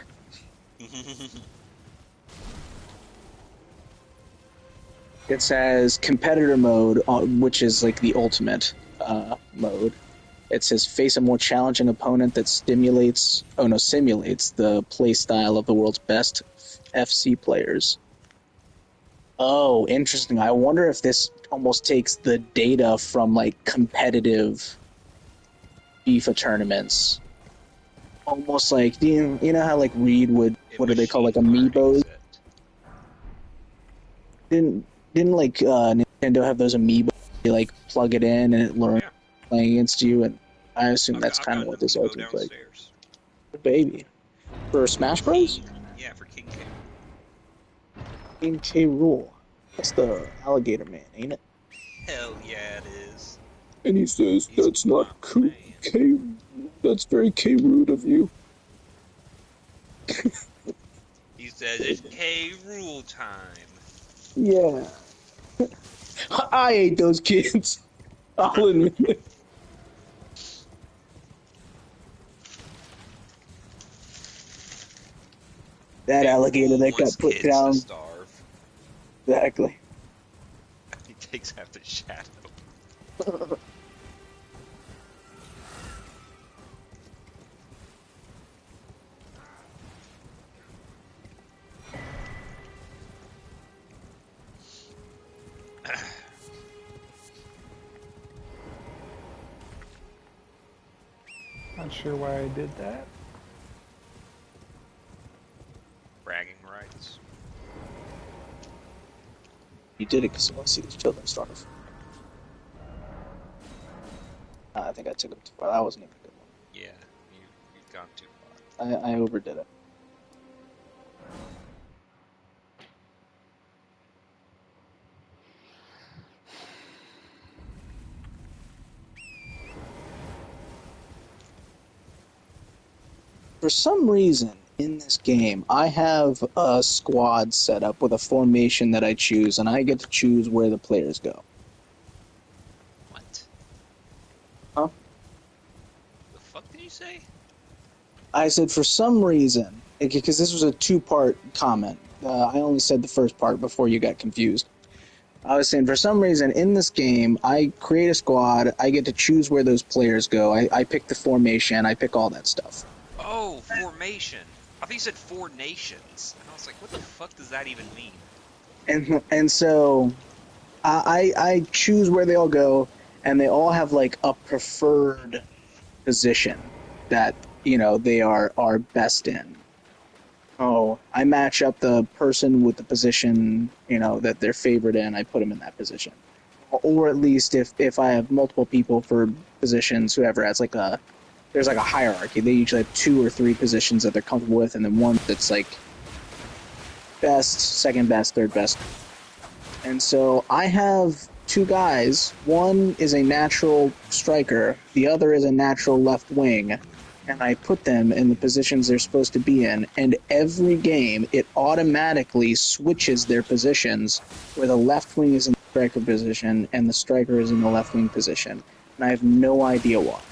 [SPEAKER 9] It says competitor mode, which is like the ultimate mode. It says face a more challenging opponent that simulates the play style of the world's best FC players. Oh, interesting. I wonder if this almost takes the data from like competitive FIFA tournaments. Almost like you know how like Reed would what do they call like amiibos? Didn't like Nintendo have those amiibos? You like plug it in and it learns playing against you, and I assume that's kind of what this ultimate's like. Baby, for Smash Bros.
[SPEAKER 10] Yeah, for King K.
[SPEAKER 9] King K. Rool. That's the alligator man, ain't it?
[SPEAKER 10] Hell yeah, it is.
[SPEAKER 2] And he says that's not cool. K. That's very K. rude of you.
[SPEAKER 10] He says it's K. Rool time.
[SPEAKER 9] Yeah. I ate those kids. I'll admit it. That alligator that got put down.
[SPEAKER 10] To starve.
[SPEAKER 9] Exactly.
[SPEAKER 10] He takes after Shadow.
[SPEAKER 8] Not sure why I did that.
[SPEAKER 10] Bragging rights.
[SPEAKER 9] You did it because you want to see these children starve. I think I took it too far. That wasn't even a good one.
[SPEAKER 10] Yeah, you've gone too far.
[SPEAKER 9] I overdid it. For some reason, in this game, I have a squad set up with a formation that I choose, and I get to choose where the players go.
[SPEAKER 10] What?
[SPEAKER 9] Huh?
[SPEAKER 10] The fuck did you say?
[SPEAKER 9] I said for some reason, because this was a 2-part comment. I only said the first part before you got confused. I was saying for some reason in this game, I create a squad, I get to choose where those players go. I pick the formation, I pick all that stuff.
[SPEAKER 10] Oh, formation. I think you said 4 nations. And I was like, what the fuck does that even mean?
[SPEAKER 9] And so I choose where they all go, and they all have like a preferred position that, you know, they are best in. Oh, I match up the person with the position, you know, that they're favored in, I put them in that position. Or at least if I have multiple people for positions, whoever has like there's like a hierarchy. They usually have 2 or 3 positions that they're comfortable with, and then one that's like best, second best, third best. And so I have 2 guys. One is a natural striker. The other is a natural left wing. And I put them in the positions they're supposed to be in. And every game, it automatically switches their positions where the left wing is in the striker position, and the striker is in the left wing position, and I have no idea why.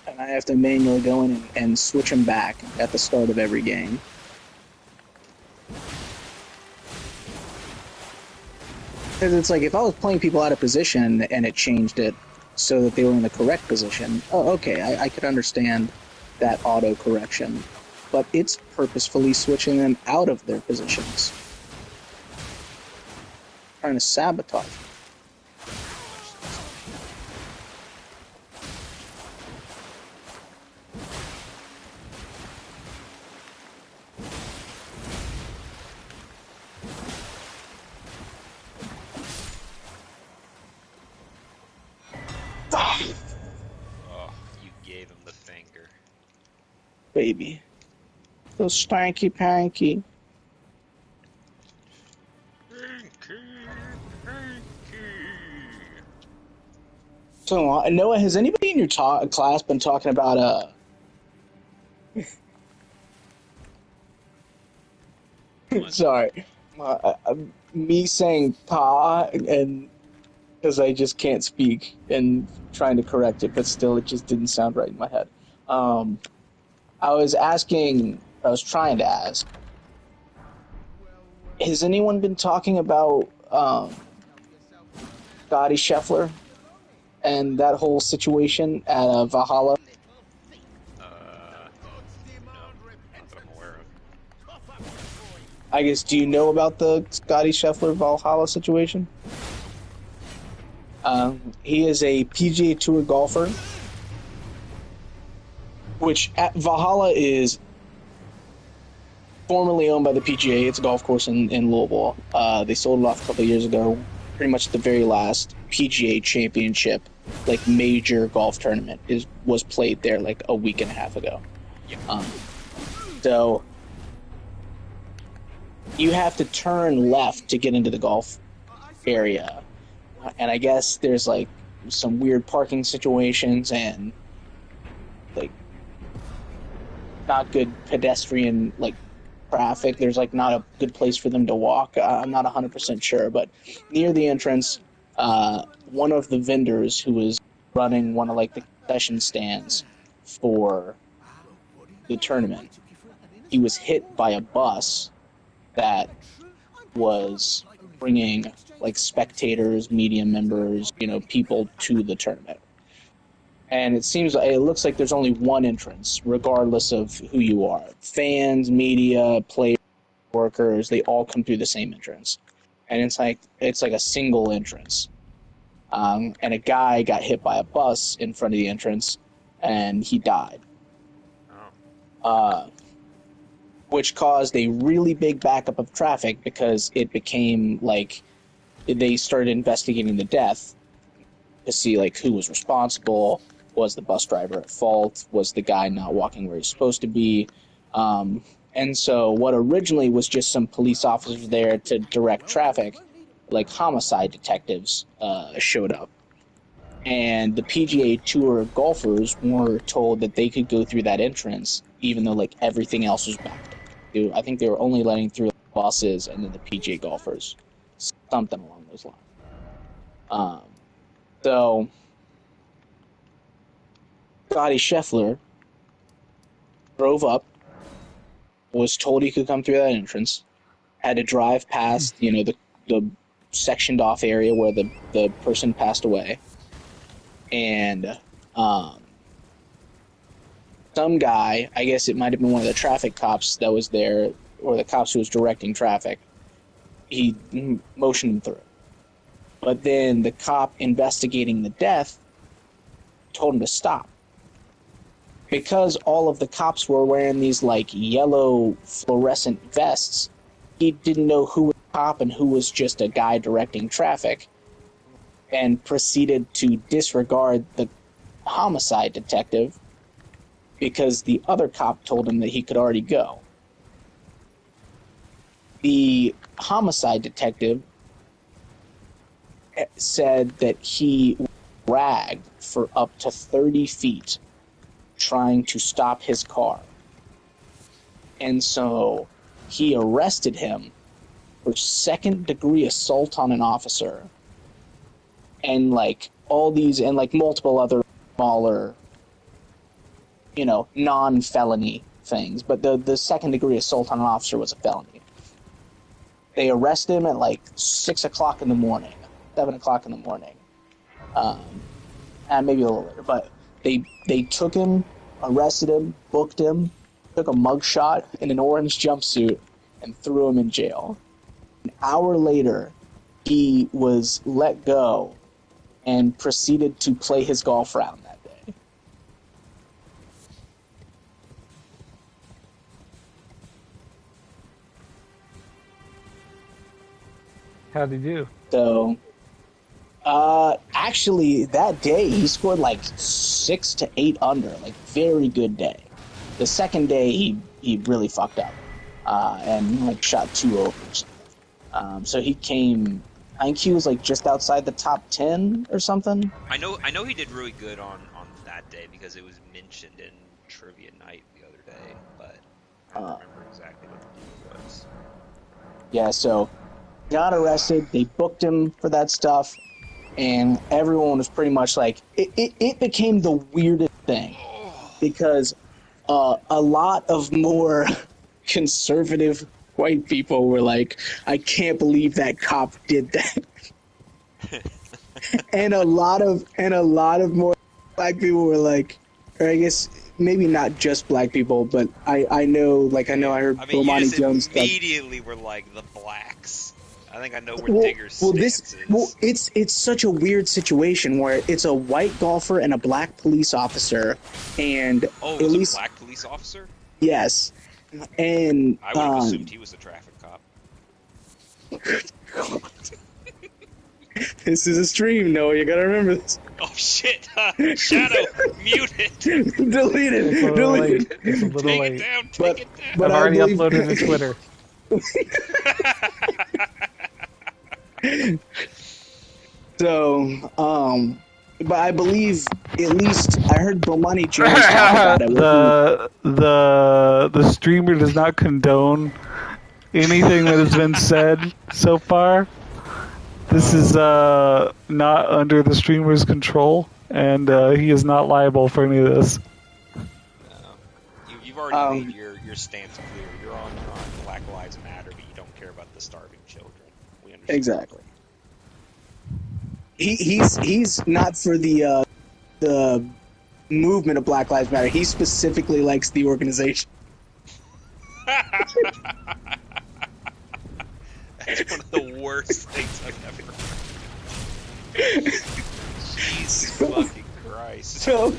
[SPEAKER 9] And I have to manually go in and switch them back at the start of every game. Because it's like, if I was playing people out of position and it changed it so that they were in the correct position, oh, okay, I could understand that auto correction. But it's purposefully switching them out of their positions. Trying to sabotage.
[SPEAKER 10] Oh, you gave him the finger.
[SPEAKER 9] Baby. So stanky panky. So, Noah, has anybody in your class been talking about, sorry, me saying pa, and because I just can't speak, and trying to correct it, but still it just didn't sound right in my head. I was trying to ask, has anyone been talking about Scotty Scheffler and that whole situation at Valhalla?
[SPEAKER 10] No, not that I'm aware of.
[SPEAKER 9] I guess, do you know about the Scotty Scheffler Valhalla situation? He is a PGA Tour golfer, which at Valhalla is formerly owned by the PGA. It's a golf course in Louisville. They sold it off a couple of years ago. Pretty much the very last PGA championship, like major golf tournament, was played there like a week and a half ago. So you have to turn left to get into the golf area, and I guess there's like some weird parking situations and like not good pedestrian like traffic. There's like not a good place for them to walk. I'm not 100% sure, but near the entrance, one of the vendors who was running one of like the concession stands for the tournament, he was hit by a bus that was bringing like spectators, media members, people to the tournament. And it looks like there's only one entrance, regardless of who you are. Fans, media, players, workers, they all come through the same entrance. And it's like a single entrance. And a guy got hit by a bus in front of the entrance, and he died. Which caused a really big backup of traffic because it became like they started investigating the death to see like who was responsible. Was the bus driver at fault? Was the guy not walking where he's supposed to be? And so what originally was just some police officers there to direct traffic, like homicide detectives, showed up. And the PGA Tour golfers were told that they could go through that entrance, even though like everything else was backed up. I think they were only letting through buses and then the PGA golfers, something along those lines. So Scotty Scheffler drove up, was told he could come through that entrance, had to drive past, the sectioned off area where the person passed away, and some guy, I guess it might have been one of the traffic cops that was there, or the cops who was directing traffic, he motioned him through. But then the cop investigating the death told him to stop. Because all of the cops were wearing these like yellow fluorescent vests, he didn't know who was a cop and who was just a guy directing traffic, and proceeded to disregard the homicide detective because the other cop told him that he could already go. The homicide detective said that he dragged for up to 30 feet trying to stop his car. And so he arrested him for second-degree assault on an officer, and like all these, and like multiple other smaller, non-felony things. But the second-degree assault on an officer was a felony. They arrested him at like 6 o'clock in the morning, 7 o'clock in the morning, and maybe a little later. But they took him, arrested him, booked him, took a mugshot in an orange jumpsuit, and threw him in jail. An hour later, he was let go and proceeded to play his golf round that day.
[SPEAKER 8] How'd he do?
[SPEAKER 9] So, actually, that day, he scored like 6 to 8 under, like, very good day. The second day, he really fucked up, and, like, shot 2 overs. So he came, I think he was, like, just outside the top 10 or something.
[SPEAKER 10] I know he did really good on that day because it was mentioned in Trivia Night the other day, but I don't remember exactly what the deal was.
[SPEAKER 9] Yeah, so got arrested, they booked him for that stuff, and everyone was pretty much like, it became the weirdest thing, because a lot of more conservative white people were like, I can't believe that cop did that. and a lot of more black people were like, or I guess maybe not just black people, but I know I heard Bomani Jones
[SPEAKER 10] immediately were like the blacks. I think I know where Digger's stance is.
[SPEAKER 9] It's such a weird situation where it's a white golfer and a black police officer, and
[SPEAKER 10] it was a black police officer?
[SPEAKER 9] Yes. And
[SPEAKER 10] I would have assumed he was a traffic cop.
[SPEAKER 9] This is a stream, Noah. You gotta remember this.
[SPEAKER 10] Oh shit! Shadow, mute it.
[SPEAKER 9] Delete it.
[SPEAKER 8] It's a little late.
[SPEAKER 10] Take it down. Take it down.
[SPEAKER 8] But I've already uploaded it to Twitter.
[SPEAKER 9] So, but I believe at least I heard Bomani Jones talk about it.
[SPEAKER 8] The streamer does not condone anything that has been said so far. This is not under the streamer's control, and he is not liable for any of this.
[SPEAKER 10] You've already made your stance clear. You're on Black Lives Matter, but you don't care about the starving children. We understand.
[SPEAKER 9] Exactly. He's not for the movement of Black Lives Matter. He specifically likes the organization.
[SPEAKER 10] That's one of the worst things I've ever heard. Jesus fucking Christ.
[SPEAKER 9] So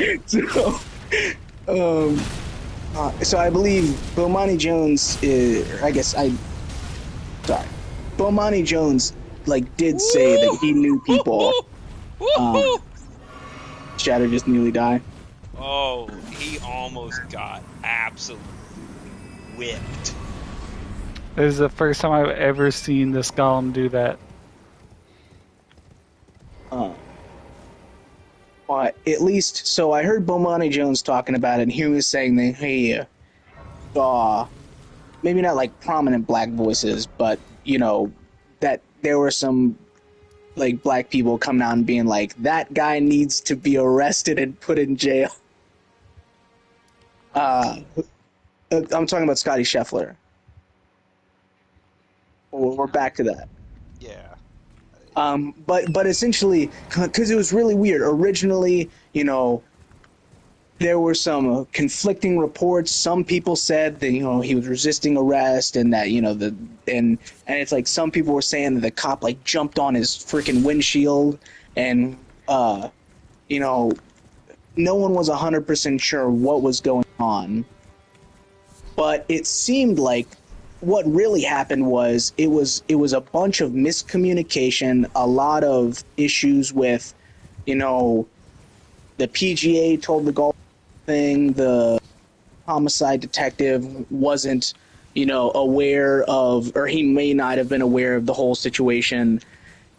[SPEAKER 9] I believe Bomani Jones Bomani Jones did say that he knew people. Shadow just nearly died.
[SPEAKER 10] Oh, he almost got absolutely whipped.
[SPEAKER 8] This is the first time I've ever seen this golem do that.
[SPEAKER 9] Well, at least, so I heard Bomani Jones talking about it, and he was saying that he saw, maybe not like prominent black voices, but, that there were some, black people coming out and being like, that guy needs to be arrested and put in jail. I'm talking about Scotty Scheffler. We're back to that.
[SPEAKER 10] Yeah.
[SPEAKER 9] But essentially, because it was really weird. Originally, there were some conflicting reports. Some people said that he was resisting arrest, and that and it's like some people were saying that the cop jumped on his freaking windshield, and no one was 100% sure what was going on. But it seemed like what really happened was it was a bunch of miscommunication, a lot of issues with, the PGA told the golf thing, the homicide detective wasn't, aware of, or he may not have been aware of the whole situation.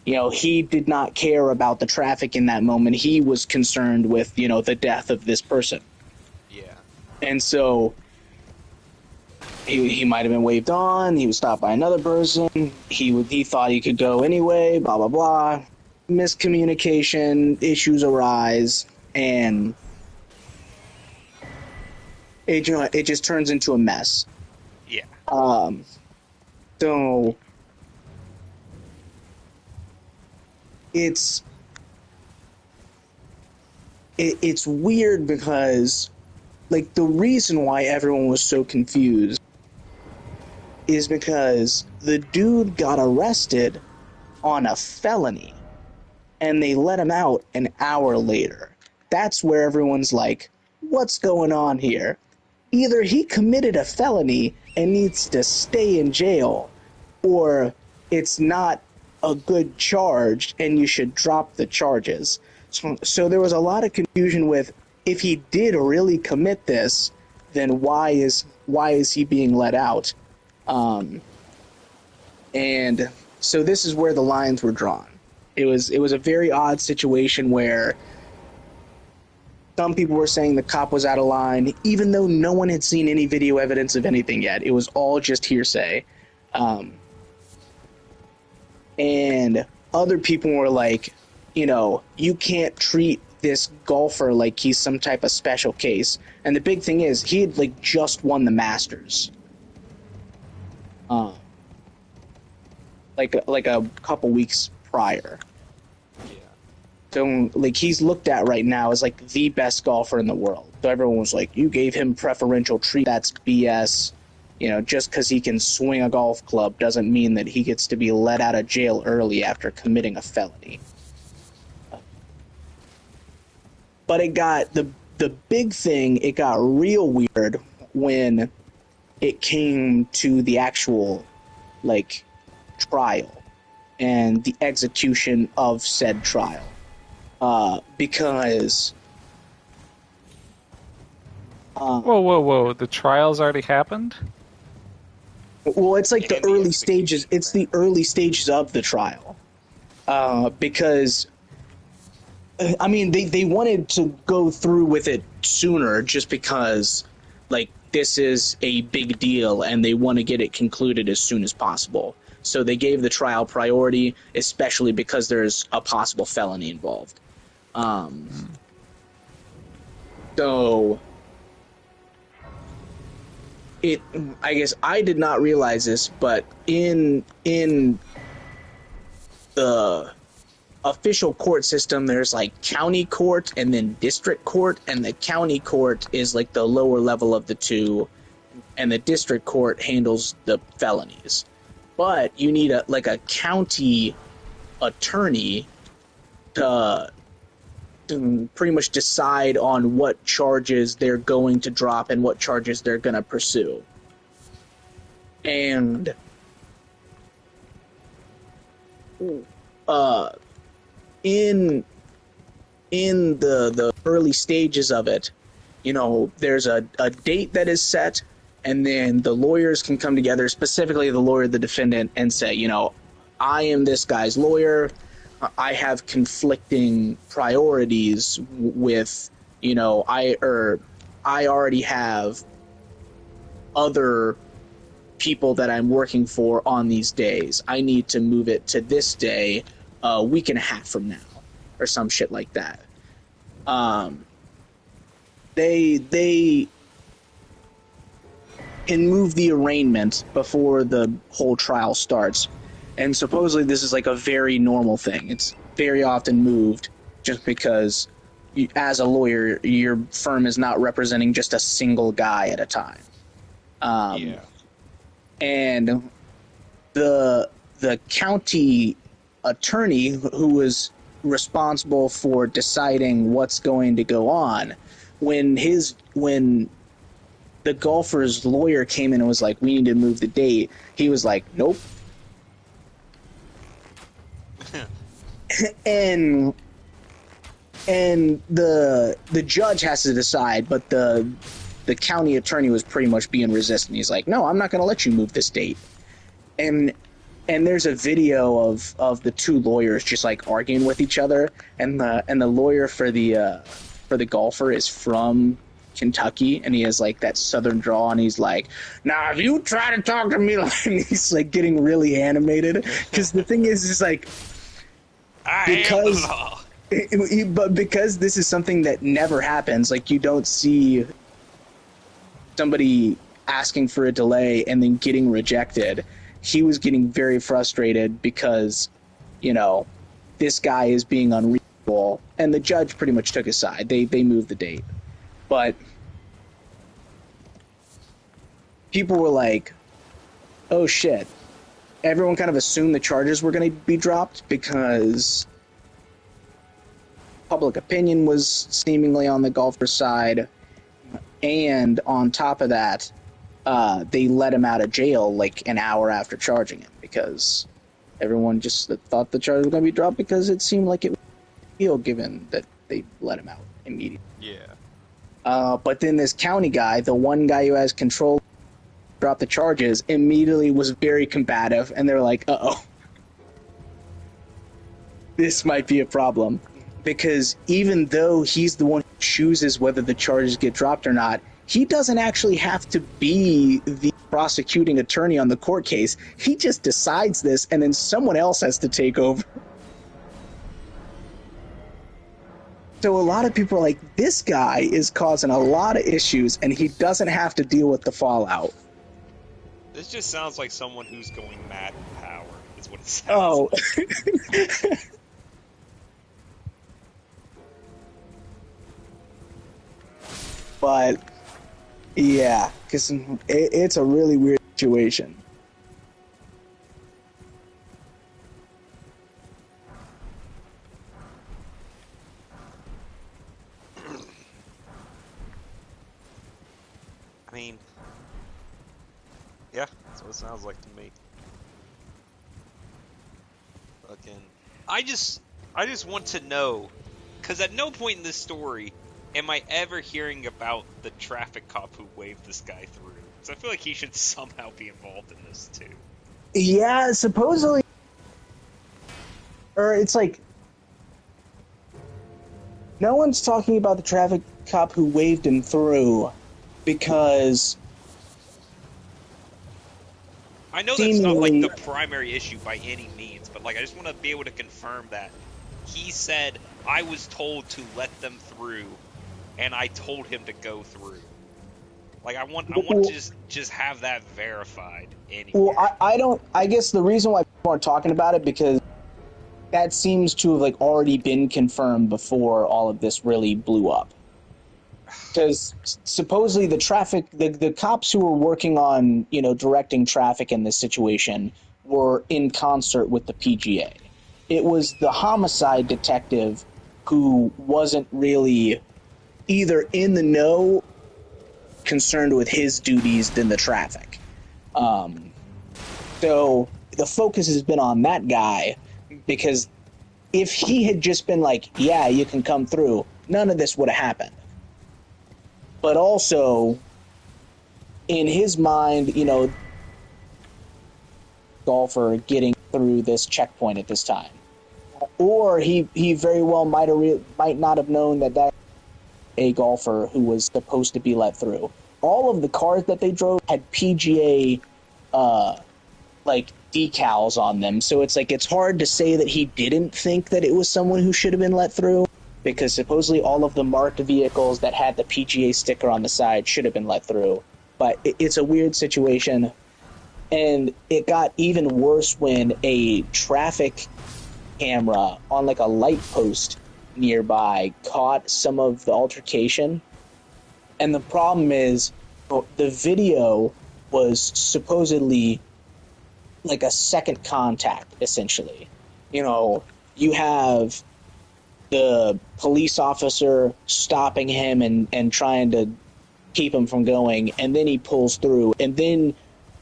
[SPEAKER 9] He did not care about the traffic in that moment. He was concerned with, the death of this person.
[SPEAKER 10] Yeah.
[SPEAKER 9] And so he might have been waved on. He was stopped by another person. He thought he could go anyway. Blah blah blah. Miscommunication issues arise, and it just turns into a mess.
[SPEAKER 10] Yeah.
[SPEAKER 9] So it's weird because, like, the reason why everyone was so confused is because the dude got arrested on a felony and they let him out an hour later. That's where everyone's like, what's going on here? Either he committed a felony and needs to stay in jail, or it's not a good charge and you should drop the charges. So there was a lot of confusion with, if he did really commit this, then why is he being let out? And so this is where the lines were drawn. It was a very odd situation where some people were saying the cop was out of line, even though no one had seen any video evidence of anything yet. It was all just hearsay. And other people were like, you can't treat this golfer like he's some type of special case. And the big thing is, he had just won the Masters. Like a couple weeks prior.
[SPEAKER 10] Yeah.
[SPEAKER 9] So he's looked at right now as the best golfer in the world. So everyone was like, you gave him preferential treatment. That's BS. Just because he can swing a golf club doesn't mean that he gets to be let out of jail early after committing a felony. But it got the big thing. It got real weird when it came to the actual trial and the execution of said trial, because
[SPEAKER 8] whoa! The trial's already happened?
[SPEAKER 9] Well, it's the early stages. It's the early stages of the trial, because. I mean, they wanted to go through with it sooner just because, this is a big deal and they want to get it concluded as soon as possible. So they gave the trial priority, especially because there's a possible felony involved. So, I guess I did not realize this, but in the official court system, there's county court and then district court, and the county court is the lower level of the two, and the district court handles the felonies. But you need a county attorney to pretty much decide on what charges they're going to drop and what charges they're going to pursue. And in the early stages of it, there's a date that is set, and then the lawyers can come together, specifically the lawyer, the defendant, and say, I am this guy's lawyer. I have conflicting priorities with, I already have other people that I'm working for on these days. I need to move it to this day a week and a half from now, or some shit like that. They can move the arraignment before the whole trial starts, and supposedly this is a very normal thing. It's very often moved just because, as a lawyer, your firm is not representing just a single guy at a time. And the county attorney who was responsible for deciding what's going to go on, when the golfer's lawyer came in and was like, we need to move the date, he was like, nope. and the judge has to decide, but the county attorney was pretty much being resistant. He's like, no, I'm not going to let you move this date. And there's a video of the two lawyers just arguing with each other, and the lawyer for the golfer is from Kentucky, and he has like that southern drawl, and he's like, "Now, if you try to talk to me," like, and he's like getting really animated. Because the thing is like, but because this is something that never happens, like you don't see somebody asking for a delay and then getting rejected. He was getting very frustrated because, you know, this guy is being unreasonable, and the judge pretty much took his side. They moved the date. But people were like, oh shit. Everyone kind of assumed the charges were going to be dropped because public opinion was seemingly on the golfer's side. And on top of that, they let him out of jail like an hour after charging him because everyone just thought the charge was going to be dropped because it seemed like it was a deal given that they let him out immediately.
[SPEAKER 10] Yeah.
[SPEAKER 9] But then this county guy, the one guy who has control, dropped the charges, immediately was very combative, and they're like, uh-oh. This might be a problem. Because even though he's the one who chooses whether the charges get dropped or not, he doesn't actually have to be the prosecuting attorney on the court case. He just decides this, and then someone else has to take over. So a lot of people are like, this guy is causing a lot of issues, and he doesn't have to deal with the fallout.
[SPEAKER 10] This just sounds like someone who's going mad with power, is what it sounds like.
[SPEAKER 9] But, yeah, because it's a really weird situation.
[SPEAKER 10] I mean, yeah, that's what it sounds like to me. Fucking, I just want to know, because at no point in this story am I ever hearing about the traffic cop who waved this guy through. So I feel like he should somehow be involved in this too.
[SPEAKER 9] Yeah, supposedly, or it's like, no one's talking about the traffic cop who waved him through. Because
[SPEAKER 10] I know that's not like the primary issue by any means, but like I just want to be able to confirm that he said I was told to let them through, and I told him to go through. Like I want to just have that verified anywhere.
[SPEAKER 9] Well, I don't. I guess the reason why people aren't talking about it because that seems to have like already been confirmed before all of this really blew up. Because supposedly the cops who were working on, you know, directing traffic in this situation were in concert with the PGA. It was the homicide detective who wasn't really either in the know, concerned with his duties than the traffic. So the focus has been on that guy because if he had just been like, yeah, you can come through, none of this would have happened. But also, in his mind, you know, golfer getting through this checkpoint at this time. Or he very well might not have known that a golfer who was supposed to be let through. All of the cars that they drove had PGA, like, decals on them. So it's like, it's hard to say that he didn't think that it was someone who should have been let through. Because supposedly all of the marked vehicles that had the PGA sticker on the side should have been let through. But it's a weird situation. And it got even worse when a traffic camera on like a light post nearby caught some of the altercation. And the problem is the video was supposedly like a second contact, essentially. You know, you have the police officer stopping him and trying to keep him from going, and then he pulls through,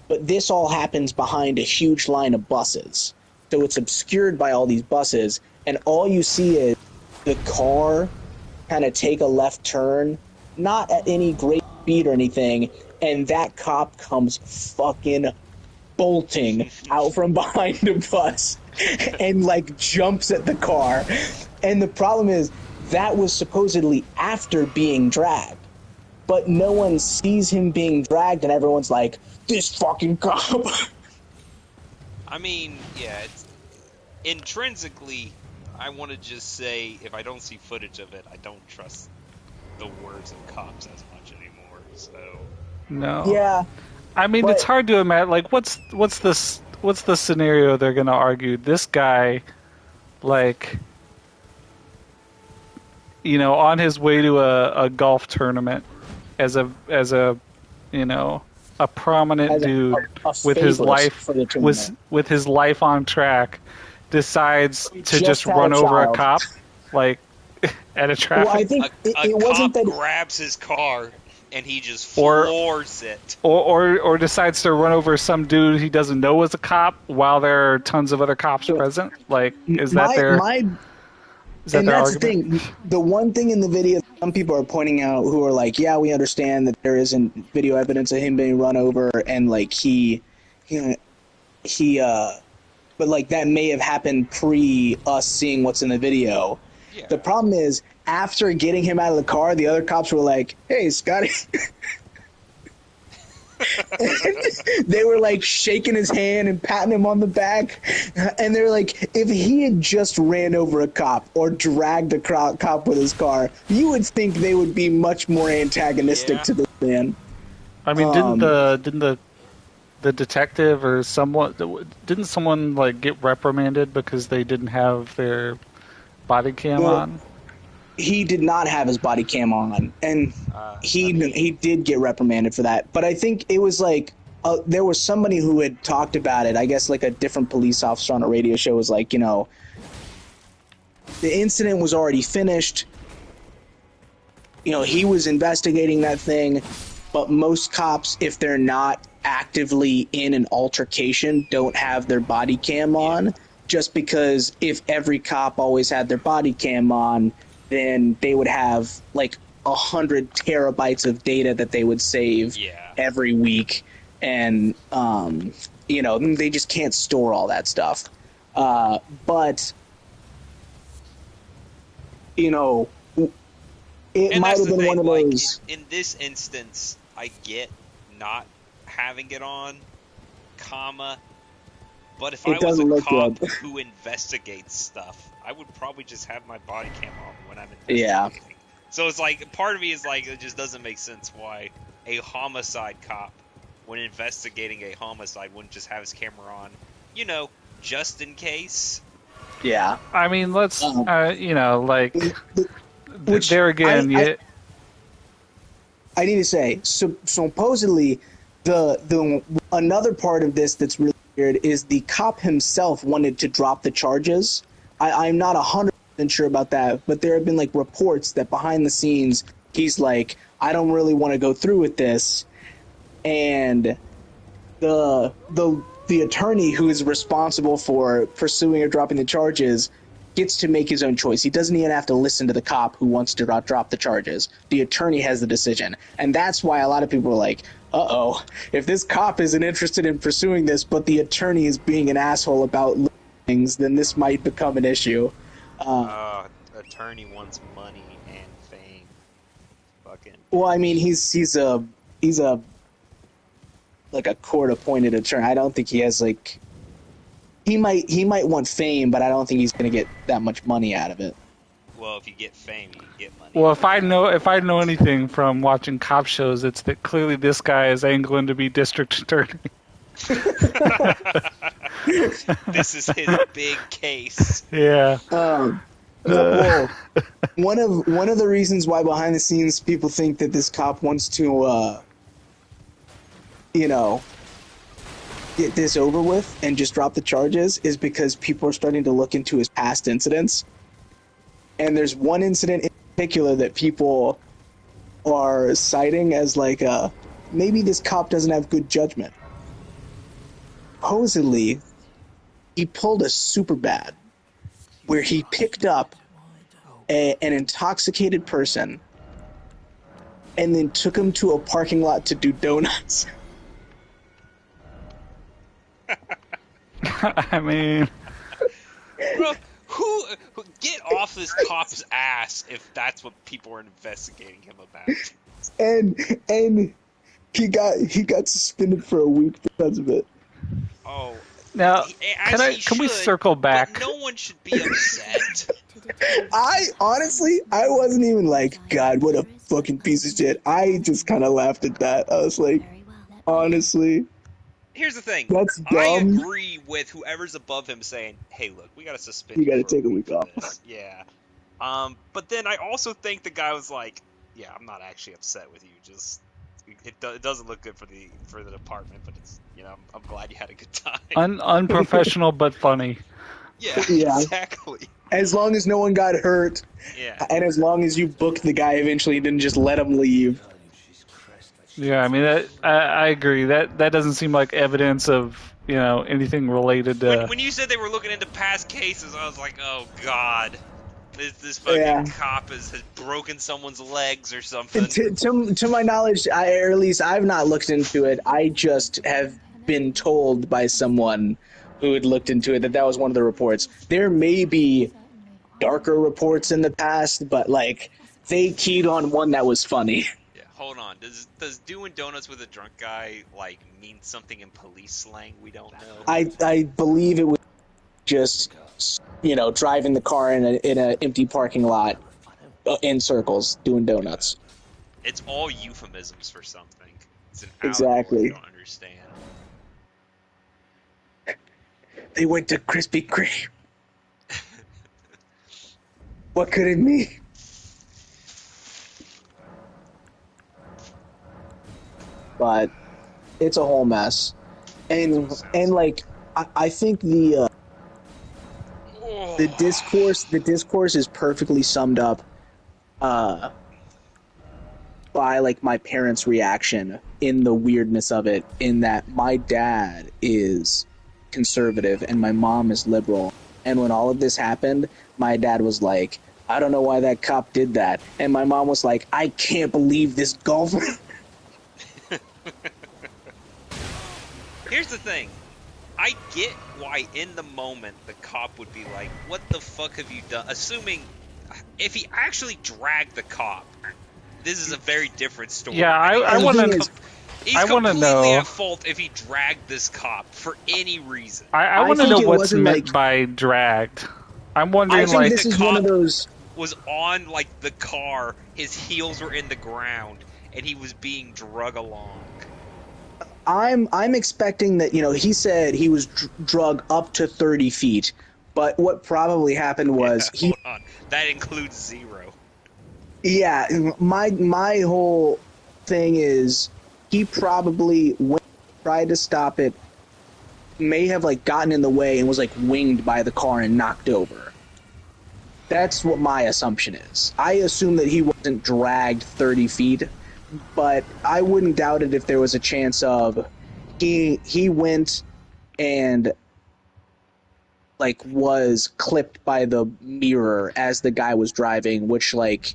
[SPEAKER 9] but this all happens behind a huge line of buses, so it's obscured by all these buses, and all you see is the car kind of take a left turn, not at any great speed or anything, and that cop comes fucking bolting out from behind the bus and like jumps at the car. And the problem is that was supposedly after being dragged. but no one sees him being dragged, and everyone's like, this fucking cop.
[SPEAKER 10] I mean, yeah, it's intrinsically, I want to just say, if I don't see footage of it, I don't trust the words of cops as much anymore. So
[SPEAKER 8] No.
[SPEAKER 9] Yeah.
[SPEAKER 8] I mean, it's hard to imagine. Like, what's the scenario they're gonna argue? This guy, like, you know, on his way to a golf tournament as a you know, a prominent dude with his life with his life on track, decides to just run over a cop, like at a traffic.
[SPEAKER 9] Well, I think it wasn't
[SPEAKER 10] cop
[SPEAKER 9] that
[SPEAKER 10] grabs his car and he just floors it.
[SPEAKER 8] Or decides to run over some dude he doesn't know is a cop while there are tons of other cops present. Like, is that their
[SPEAKER 9] and that's the thing. The one thing in the video some people are pointing out who are like, yeah, we understand that there isn't video evidence of him being run over, and like he but like that may have happened pre us seeing what's in the video. Yeah. The problem is, after getting him out of the car, the other cops were like, hey, Scotty. They were like shaking his hand and patting him on the back. And they're like, if he had just ran over a cop or dragged a cop with his car, you would think they would be much more antagonistic to this man.
[SPEAKER 8] I mean, didn't the detective or didn't someone like get reprimanded because they didn't have their body cam on?
[SPEAKER 9] He did not have his body cam on, and he did get reprimanded for that. But I think it was like there was somebody who had talked about it. I guess like a different police officer on a radio show was like, you know, the incident was already finished. You know, he was investigating that thing, but most cops, if they're not actively in an altercation, don't have their body cam on. Just because if every cop always had their body cam on, then they would have like 100 terabytes of data that they would save every week. And, you know, they just can't store all that stuff. But, you know, it might have been one of those.
[SPEAKER 10] In this instance, I get not having it on, but if I was a cop who investigates stuff, I would probably just have my body cam on when I'm investigating.
[SPEAKER 9] Yeah.
[SPEAKER 10] So it's like, part of me is like, it just doesn't make sense why a homicide cop, when investigating a homicide, wouldn't just have his camera on, you know, just in case.
[SPEAKER 9] Yeah.
[SPEAKER 8] I mean, let's, you know, like, there again,
[SPEAKER 9] I need to say, supposedly, the another part of this that's really weird is the cop himself wanted to drop the charges. I'm not 100% sure about that, but there have been like reports that behind the scenes he's like, I don't really want to go through with this, and the attorney who is responsible for pursuing or dropping the charges gets to make his own choice. He doesn't even have to listen to the cop who wants to drop the charges. The attorney has the decision, and that's why a lot of people are like, uh-oh, if this cop isn't interested in pursuing this, but the attorney is being an asshole about things, then this might become an issue.
[SPEAKER 10] Attorney wants money and fame. Fucking.
[SPEAKER 9] Well, I mean, he's a like a court-appointed attorney. I don't think he has like. He might want fame, but I don't think he's going to get that much money out of it.
[SPEAKER 10] Well, if you get fame, you get money.
[SPEAKER 8] Well, if I know anything from watching cop shows, it's that clearly this guy is angling to be district attorney.
[SPEAKER 10] This is his big case.
[SPEAKER 8] Yeah.
[SPEAKER 9] Well, one of the reasons why behind the scenes people think that this cop wants to, you know, get this over with and just drop the charges is because people are starting to look into his past incidents. And there's one incident in particular that people are citing as like, maybe this cop doesn't have good judgment. Supposedly, he pulled a super bad where he picked up an intoxicated person and then took him to a parking lot to do donuts.
[SPEAKER 8] I mean,
[SPEAKER 10] bro, who get off this cop's ass if that's what people are investigating him about?
[SPEAKER 9] and he got suspended for a week because of it.
[SPEAKER 10] Oh,
[SPEAKER 8] Now,
[SPEAKER 10] as he
[SPEAKER 8] can we
[SPEAKER 10] should,
[SPEAKER 8] circle back?
[SPEAKER 10] But no one should be upset.
[SPEAKER 9] I honestly, I wasn't even like, God, what a fucking piece of shit. I just kind of laughed at that. I was like, honestly,
[SPEAKER 10] Here's the thing.
[SPEAKER 9] that's
[SPEAKER 10] I
[SPEAKER 9] dumb.
[SPEAKER 10] agree with whoever's above him saying, "Hey, look, we gotta suspend
[SPEAKER 9] You
[SPEAKER 10] you
[SPEAKER 9] gotta
[SPEAKER 10] for
[SPEAKER 9] take a week
[SPEAKER 10] for
[SPEAKER 9] off.
[SPEAKER 10] this." Yeah. But then I also think the guy was like, "Yeah, I'm not actually upset with you. Just it doesn't look good for the department, but it's I'm glad you had a good time."
[SPEAKER 8] Unprofessional but funny.
[SPEAKER 10] Yeah,
[SPEAKER 9] Yeah.
[SPEAKER 10] exactly.
[SPEAKER 9] As long as no one got hurt,
[SPEAKER 10] Yeah.
[SPEAKER 9] and as long as you booked the guy eventually, didn't just let him leave.
[SPEAKER 8] Yeah, I mean, I agree. That doesn't seem like evidence of anything related to.
[SPEAKER 10] When you said they were looking into past cases, I was like, "Oh God, this fucking
[SPEAKER 9] Yeah.
[SPEAKER 10] cop has broken someone's legs or something."
[SPEAKER 9] To my knowledge, or at least I've not looked into it. I just have been told by someone who had looked into it that was one of the reports. There may be darker reports in the past, but like they keyed on one that was funny.
[SPEAKER 10] Yeah, hold on. Does doing donuts with a drunk guy like mean something in police slang we don't know?
[SPEAKER 9] I believe it was just driving the car in an empty parking lot in circles doing donuts.
[SPEAKER 10] It's all euphemisms for something. It's an
[SPEAKER 9] Exactly.
[SPEAKER 10] allegory you don't understand.
[SPEAKER 9] They went to Krispy Kreme. What could it mean? But it's a whole mess, and like I think the discourse is perfectly summed up by like my parents' reaction in the weirdness of it, in that my dad is conservative and my mom is liberal, and when all of this happened, my dad was like, I don't know why that cop did that, and my mom was like, I can't believe this golfer.
[SPEAKER 10] Here's the thing. I get why in the moment the cop would be like, what the fuck have you done? Assuming if he actually dragged the cop, this is a very different story.
[SPEAKER 8] Yeah, I want to.
[SPEAKER 10] He's
[SPEAKER 8] I want to
[SPEAKER 10] completely
[SPEAKER 8] know.
[SPEAKER 10] at fault if he dragged this cop for any reason.
[SPEAKER 8] I want to know
[SPEAKER 9] it
[SPEAKER 8] what's
[SPEAKER 9] wasn't
[SPEAKER 8] meant
[SPEAKER 9] like-
[SPEAKER 8] by dragged. I'm wondering,
[SPEAKER 9] I think
[SPEAKER 8] like,
[SPEAKER 9] this is one of those.
[SPEAKER 10] Was on like the car, his heels were in the ground, and he was being drug along.
[SPEAKER 9] I'm expecting that, he said he was drug up to 30 feet, but what probably happened was
[SPEAKER 10] Hold on. That includes 0.
[SPEAKER 9] Yeah, my whole thing is he probably tried to stop it, may have like gotten in the way and was like winged by the car and knocked over. That's what my assumption is. I assume that he wasn't dragged 30 feet, but I wouldn't doubt it if there was a chance of he went and like was clipped by the mirror as the guy was driving, which like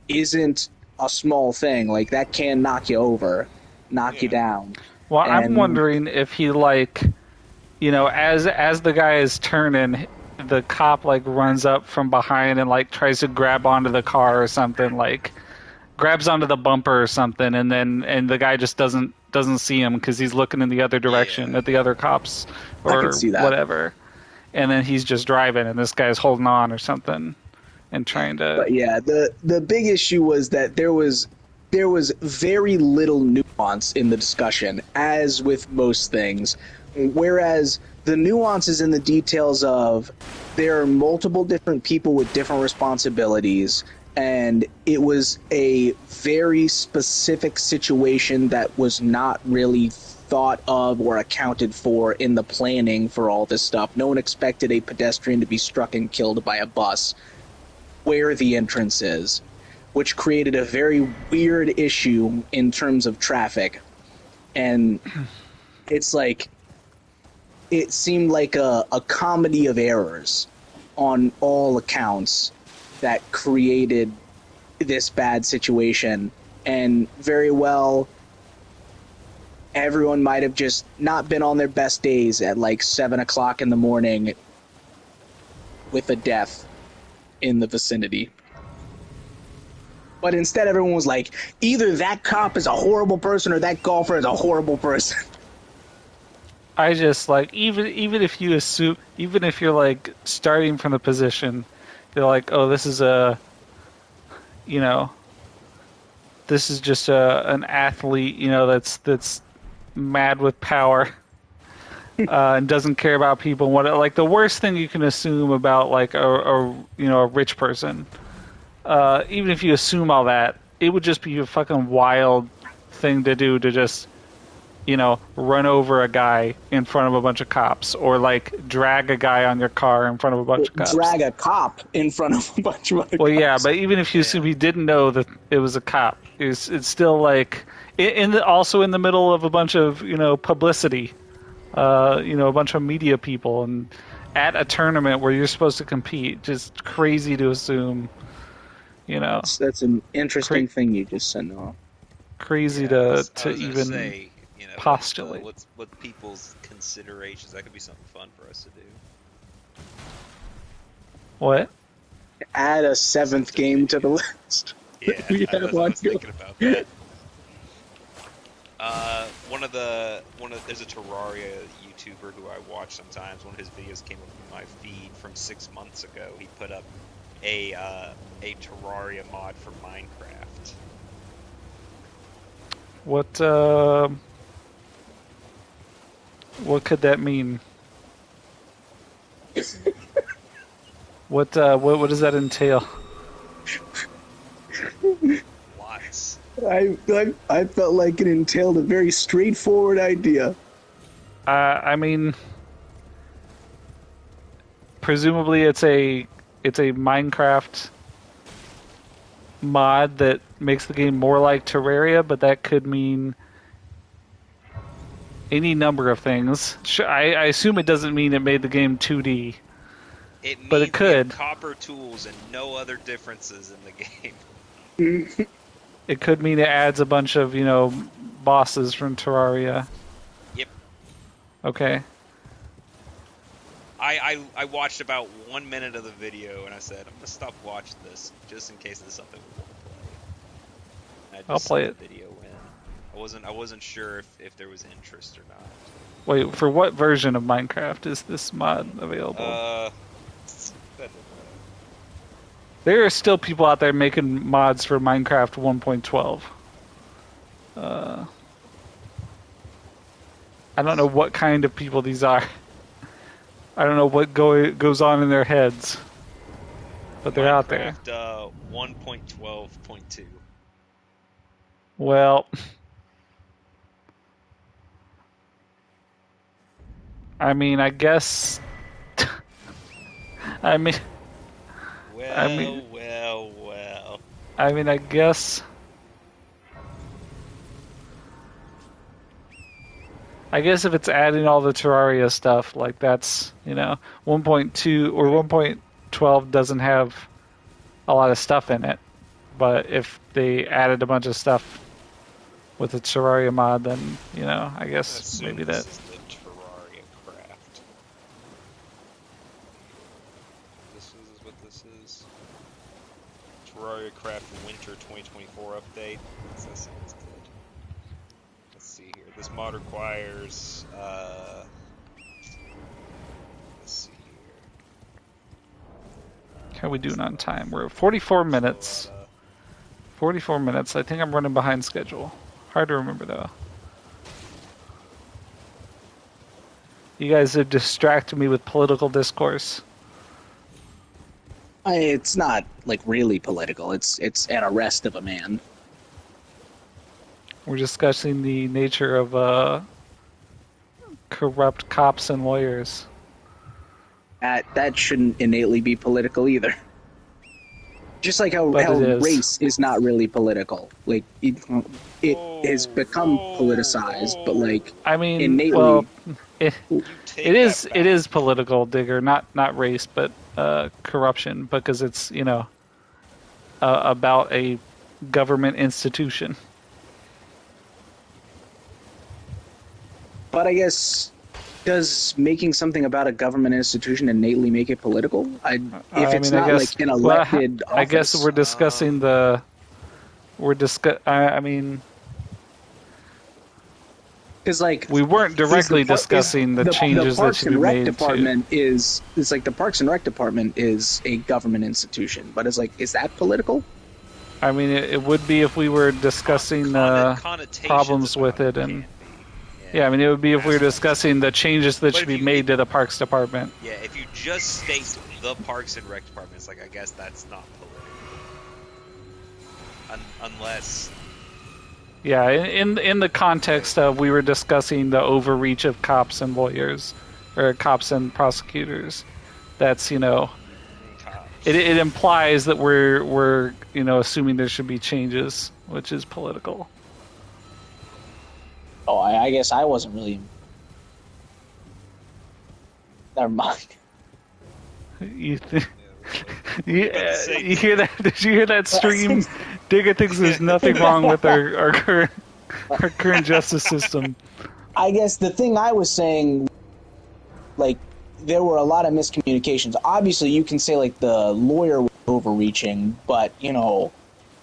[SPEAKER 9] isn't a small thing. Like that can knock you over, knock you down.
[SPEAKER 8] Well, I'm wondering if he like, as the guy is turning, the cop like runs up from behind and like tries to grab onto the car or something, like grabs onto the bumper or something, and the guy just doesn't see him because he's looking in the other direction at the other cops or whatever, and then he's just driving and this guy's holding on or something and trying to.
[SPEAKER 9] But yeah, the big issue was that there was very little nuance in the discussion, as with most things, whereas the nuances in the details of there are multiple different people with different responsibilities, and it was a very specific situation that was not really thought of or accounted for in the planning for all this stuff. No one expected a pedestrian to be struck and killed by a bus where the entrance is, which created a very weird issue in terms of traffic. And it's like, it seemed like a comedy of errors on all accounts that created this bad situation. And very well, everyone might have just not been on their best days at like 7 o'clock in the morning with a death in the vicinity. But instead, everyone was like, either that cop is a horrible person or that golfer is a horrible person.
[SPEAKER 8] I just like even if you assume, even if you're like starting from the position, you're like, oh, this is this is just an athlete, that's mad with power and doesn't care about people. What like the worst thing you can assume about like a rich person, even if you assume all that, it would just be a fucking wild thing to do to just run over a guy in front of a bunch of cops, or like drag a guy on your car in front of a bunch of cops.
[SPEAKER 9] Drag a cop in front of a bunch of other
[SPEAKER 8] Well,
[SPEAKER 9] cops.
[SPEAKER 8] yeah, but even if you assume he didn't know that it was a cop, it's still like also in the middle of a bunch of publicity, a bunch of media people, and at a tournament where you're supposed to compete. Just crazy to assume.
[SPEAKER 9] That's an interesting thing you just said, Noah.
[SPEAKER 8] Crazy to even postulate.
[SPEAKER 10] What people's considerations? That could be something fun for us to do.
[SPEAKER 8] What?
[SPEAKER 9] Add a 7th game to the list.
[SPEAKER 10] Yeah, I was thinking about that. There's a Terraria YouTuber who I watch sometimes. One of his videos came up in my feed from 6 months ago. He put up a Terraria mod for Minecraft.
[SPEAKER 8] What could that mean? What does that entail?
[SPEAKER 10] Lots.
[SPEAKER 9] I felt like it entailed a very straightforward idea.
[SPEAKER 8] I mean, presumably it's a Minecraft mod that makes the game more like Terraria, but that could mean any number of things. I assume it doesn't mean it made the game 2D. But it could.
[SPEAKER 10] Copper tools and no other differences in the game.
[SPEAKER 8] It could mean it adds a bunch of, bosses from Terraria.
[SPEAKER 10] Yep.
[SPEAKER 8] Okay.
[SPEAKER 10] I watched about 1 minute of the video and I said, I'm gonna stop watching this just in case there's something we want to play. And I
[SPEAKER 8] I'll
[SPEAKER 10] just
[SPEAKER 8] play
[SPEAKER 10] sent
[SPEAKER 8] it.
[SPEAKER 10] the video in. I wasn't sure if there was interest or not.
[SPEAKER 8] Wait, for what version of Minecraft is this mod available? There are still people out there making mods for Minecraft 1.12. I don't know what kind of people these are. I don't know what goes on in their heads. But they're out there.
[SPEAKER 10] 1.12.2.
[SPEAKER 8] Well, I mean, I guess. I mean, I guess. I guess if it's adding all the Terraria stuff, like that's 1.2 or 1.12 doesn't have a lot of stuff in it, but if they added a bunch of stuff with the Terraria mod, then I guess maybe that.
[SPEAKER 10] This is the Terraria Craft. This is what this is. Terraria Craft Winter 2024 update. That sounds good. Let's see here. This mod requires. Let's see here.
[SPEAKER 8] How are we doing on time? We're at 44 minutes. 44 minutes. I think I'm running behind schedule. Hard to remember though. You guys have distracted me with political discourse.
[SPEAKER 9] It's not like really political. It's an arrest of a man.
[SPEAKER 8] We're discussing the nature of corrupt cops and lawyers.
[SPEAKER 9] That shouldn't innately be political either. Just like how race is not really political. Like it has become politicized, but like
[SPEAKER 8] I mean,
[SPEAKER 9] innately,
[SPEAKER 8] well, it is political, Digger. Not race, but corruption, because it's about a government institution.
[SPEAKER 9] But I guess, does making something about a government institution innately make it political? If it's not like an elected office.
[SPEAKER 8] I guess we're discussing the were I mean,
[SPEAKER 9] because like
[SPEAKER 8] we weren't directly discussing the changes that should be made.
[SPEAKER 9] It's like the Parks and Rec department is a government institution, but it's like, is that political?
[SPEAKER 8] I mean, it would be if we were discussing problems with it, and yeah, I mean, it would be if we were discussing the changes that should be made to the Parks department.
[SPEAKER 10] Yeah, if you just state the Parks and Rec department, it's like, I guess that's not political, unless.
[SPEAKER 8] Yeah, in the context of we were discussing the overreach of cops and lawyers, or cops and prosecutors, that's, you know, it implies that we're you know, assuming there should be changes, which is political.
[SPEAKER 9] Oh, I guess I wasn't really. Never mind.
[SPEAKER 8] You hear that? Did you hear that stream? Digga thinks there's nothing wrong with our current justice system.
[SPEAKER 9] I guess the thing I was saying, like, there were a lot of miscommunications. Obviously, you can say, like, the lawyer was overreaching, but, you know,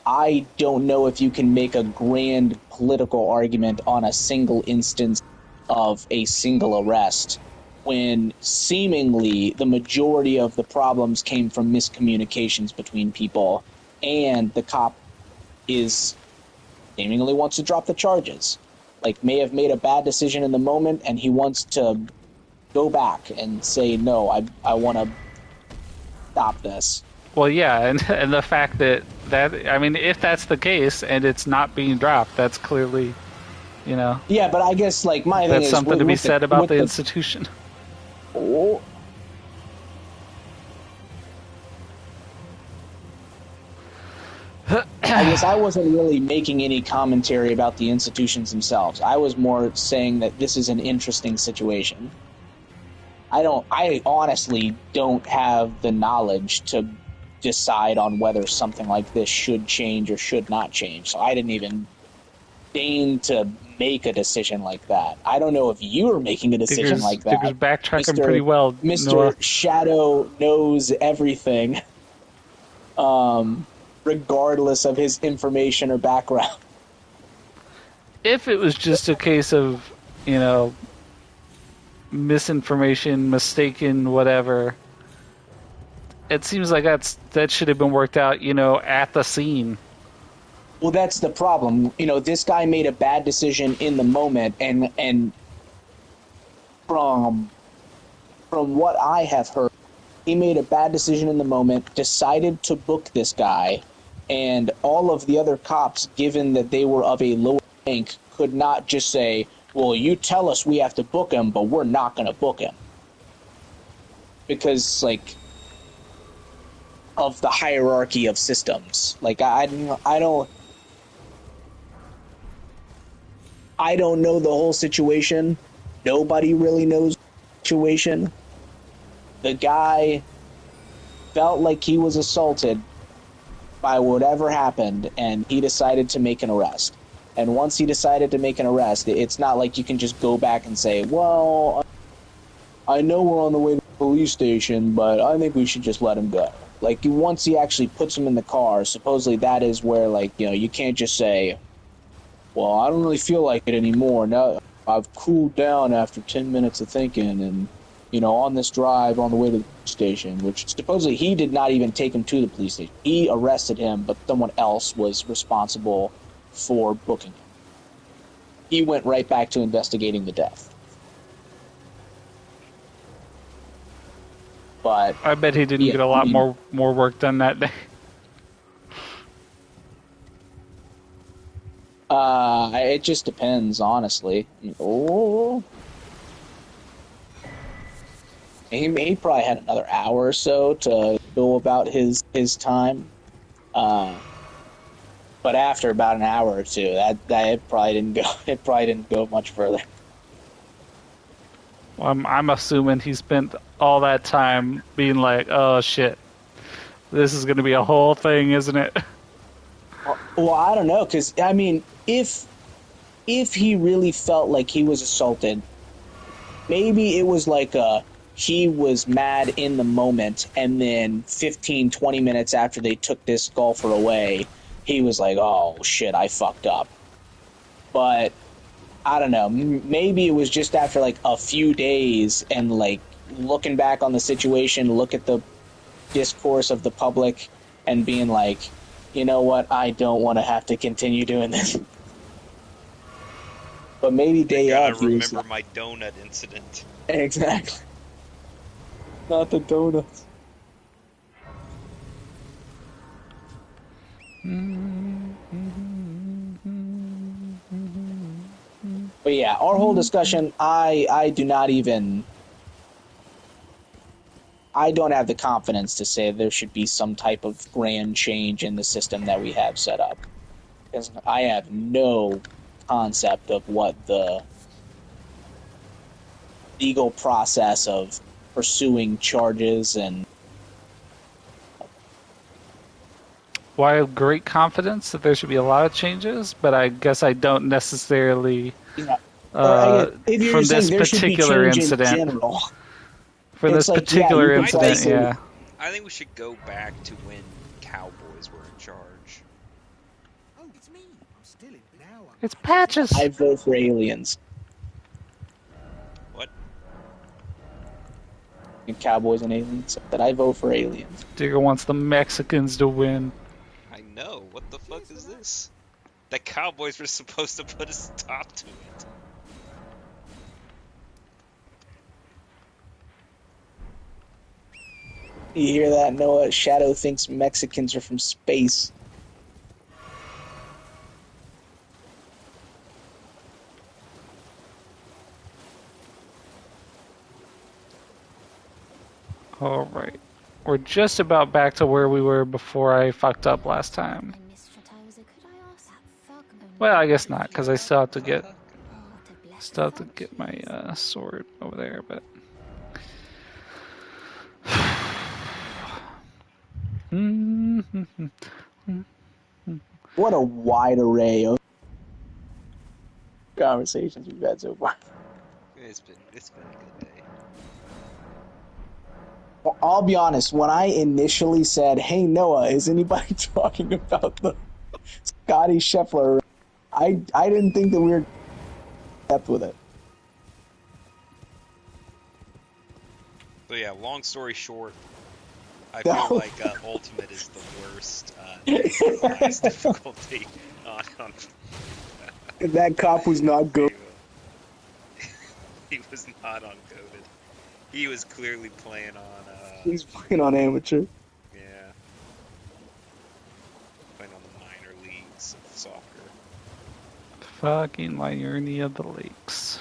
[SPEAKER 9] I don't know if you can make a grand political argument on a single instance of a single arrest when seemingly the majority of the problems came from miscommunications between people, and the cop seemingly wants to drop the charges. Like, may have made a bad decision in the moment, and he wants to go back and say, no, I want to stop this.
[SPEAKER 8] Well, yeah, and the fact that I mean, if that's the case and it's not being dropped, that's clearly, you know.
[SPEAKER 9] Yeah, but I guess, like, my thing is...
[SPEAKER 8] That's something to be said about the institution.
[SPEAKER 9] Oh. I guess I wasn't really making any commentary about the institutions themselves. I was more saying that this is an interesting situation. I honestly don't have the knowledge to decide on whether something like this should change or should not change. So I didn't even deign to make a decision like that. I don't know if you were making a decision like that.
[SPEAKER 8] Digger's backtracking pretty well.
[SPEAKER 9] Mr.
[SPEAKER 8] Noah.
[SPEAKER 9] Shadow knows everything, regardless of his information or background.
[SPEAKER 8] If it was just a case of, you know, misinformation, mistaken, whatever, it seems like that should have been worked out, you know, at the scene.
[SPEAKER 9] Well, that's the problem. You know, this guy made a bad decision in the moment, and from what I have heard, he made a bad decision in the moment, decided to book this guy, and all of the other cops, given that they were of a lower rank, could not just say, well, you tell us we have to book him, but we're not going to book him. Because, like, of the hierarchy of systems. Like, I don't know the whole situation. Nobody really knows the situation. The guy felt like he was assaulted by whatever happened, and he decided to make an arrest. And once he decided to make an arrest, it's not like you can just go back and say, well, I know we're on the way to the police station, but I think we should just let him go. Like, once he actually puts him in the car, supposedly that is where, like, you know, you can't just say, well, I don't really feel like it anymore. Now I've cooled down after 10 minutes of thinking, and, you know, on this drive on the way to the police station, which supposedly he did not even take him to the police station. He arrested him, but someone else was responsible for booking him. He went right back to investigating the death. But
[SPEAKER 8] I bet he didn't get a lot more work done that day.
[SPEAKER 9] It just depends, honestly. Oh, he probably had another hour or so to go about his time. But after about an hour or two, that it probably didn't go. It probably didn't go much further.
[SPEAKER 8] Well, I'm assuming he spent all that time being like, "Oh shit, this is going to be a whole thing, isn't it?"
[SPEAKER 9] Well, I don't know, because I mean, if he really felt like he was assaulted, maybe it was like he was mad in the moment, and then 15, 20 minutes after they took this golfer away, he was like, oh, shit, I fucked up. But, I don't know, maybe it was just after, like, a few days and, like, looking back on the situation, look at the discourse of the public and being like, you know what, I don't want to have to continue doing this. But maybe day
[SPEAKER 10] I
[SPEAKER 9] of,
[SPEAKER 10] remember my donut incident.
[SPEAKER 9] Exactly. Not the donuts. But yeah, our whole discussion, I do not even... I don't have the confidence to say there should be some type of grand change in the system that we have set up. Because I have no concept of what the legal process of pursuing charges and...
[SPEAKER 8] Well, I have great confidence that there should be a lot of changes, but I guess I don't necessarily...
[SPEAKER 9] if you're
[SPEAKER 8] from
[SPEAKER 9] saying
[SPEAKER 8] this
[SPEAKER 9] there should be
[SPEAKER 8] particular
[SPEAKER 9] change
[SPEAKER 8] incident.
[SPEAKER 9] in general...
[SPEAKER 8] For this
[SPEAKER 9] like,
[SPEAKER 8] particular
[SPEAKER 9] you
[SPEAKER 8] incident, yeah.
[SPEAKER 10] I think we should go back to when cowboys were in charge.
[SPEAKER 5] Oh, it's me. I'm still in now.
[SPEAKER 8] It's Patches.
[SPEAKER 9] I vote for aliens.
[SPEAKER 10] What?
[SPEAKER 9] Cowboys and aliens. That I vote for aliens.
[SPEAKER 8] Digger wants the Mexicans to win.
[SPEAKER 10] I know. What the fuck is this? The cowboys were supposed to put a stop to it.
[SPEAKER 9] You hear that, Noah? Shadow thinks Mexicans are from space.
[SPEAKER 8] Alright. We're just about back to where we were before I fucked up last time. Well, I guess not, because I still have to get my sword over there, but...
[SPEAKER 9] What a wide array of conversations we've had so far.
[SPEAKER 10] It's been a good day.
[SPEAKER 9] Well, I'll be honest, when I initially said, hey Noah, is anybody talking about the Scotty Scheffler? I didn't think that we were depth with it.
[SPEAKER 10] So yeah, long story short, I feel like Ultimate is the worst difficulty on
[SPEAKER 9] That cop was not good.
[SPEAKER 10] He was not on goated. He was clearly playing on
[SPEAKER 9] He's playing on amateur.
[SPEAKER 10] Yeah. Playing on the minor leagues of soccer.
[SPEAKER 8] Fucking Liurnia of the Lakes.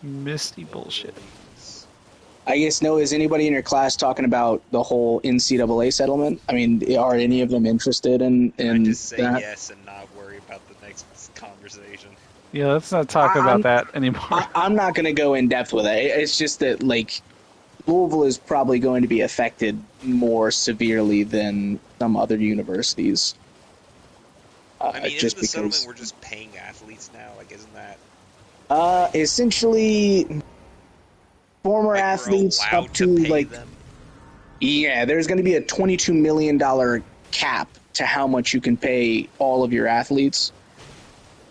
[SPEAKER 8] Misty bullshit.
[SPEAKER 9] I guess, Noah, is anybody in your class talking about the whole NCAA settlement? I mean, are any of them interested in
[SPEAKER 10] I just say
[SPEAKER 9] that?
[SPEAKER 10] yes and not worry about the next conversation.
[SPEAKER 8] Yeah, let's not talk about that anymore.
[SPEAKER 9] I'm not going to go in depth with it. It's just that, like, Louisville is probably going to be affected more severely than some other universities.
[SPEAKER 10] I mean,
[SPEAKER 9] just
[SPEAKER 10] isn't the settlement
[SPEAKER 9] because
[SPEAKER 10] we're just paying athletes now? Like, isn't that...
[SPEAKER 9] essentially, former athletes up to, like...
[SPEAKER 10] them?
[SPEAKER 9] Yeah, there's going to be a $22 million cap to how much you can pay all of your athletes.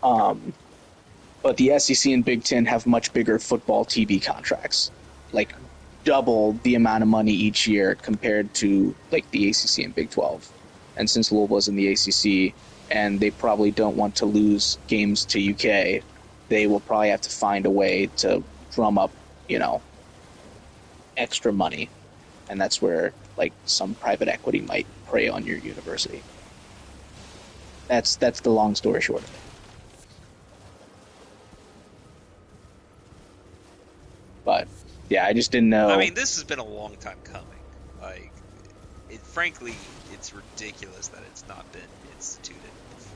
[SPEAKER 9] But the SEC and Big Ten have much bigger football TV contracts. Like, double the amount of money each year compared to, like, the ACC and Big 12. And since Louisville is in the ACC, and they probably don't want to lose games to UK, they will probably have to find a way to drum up, extra money. And that's where, like, some private equity might prey on your university. That's the long story short of it. But, yeah, I just didn't know.
[SPEAKER 10] I mean, this has been a long time coming. Like, frankly, it's ridiculous that it's not been instituted before.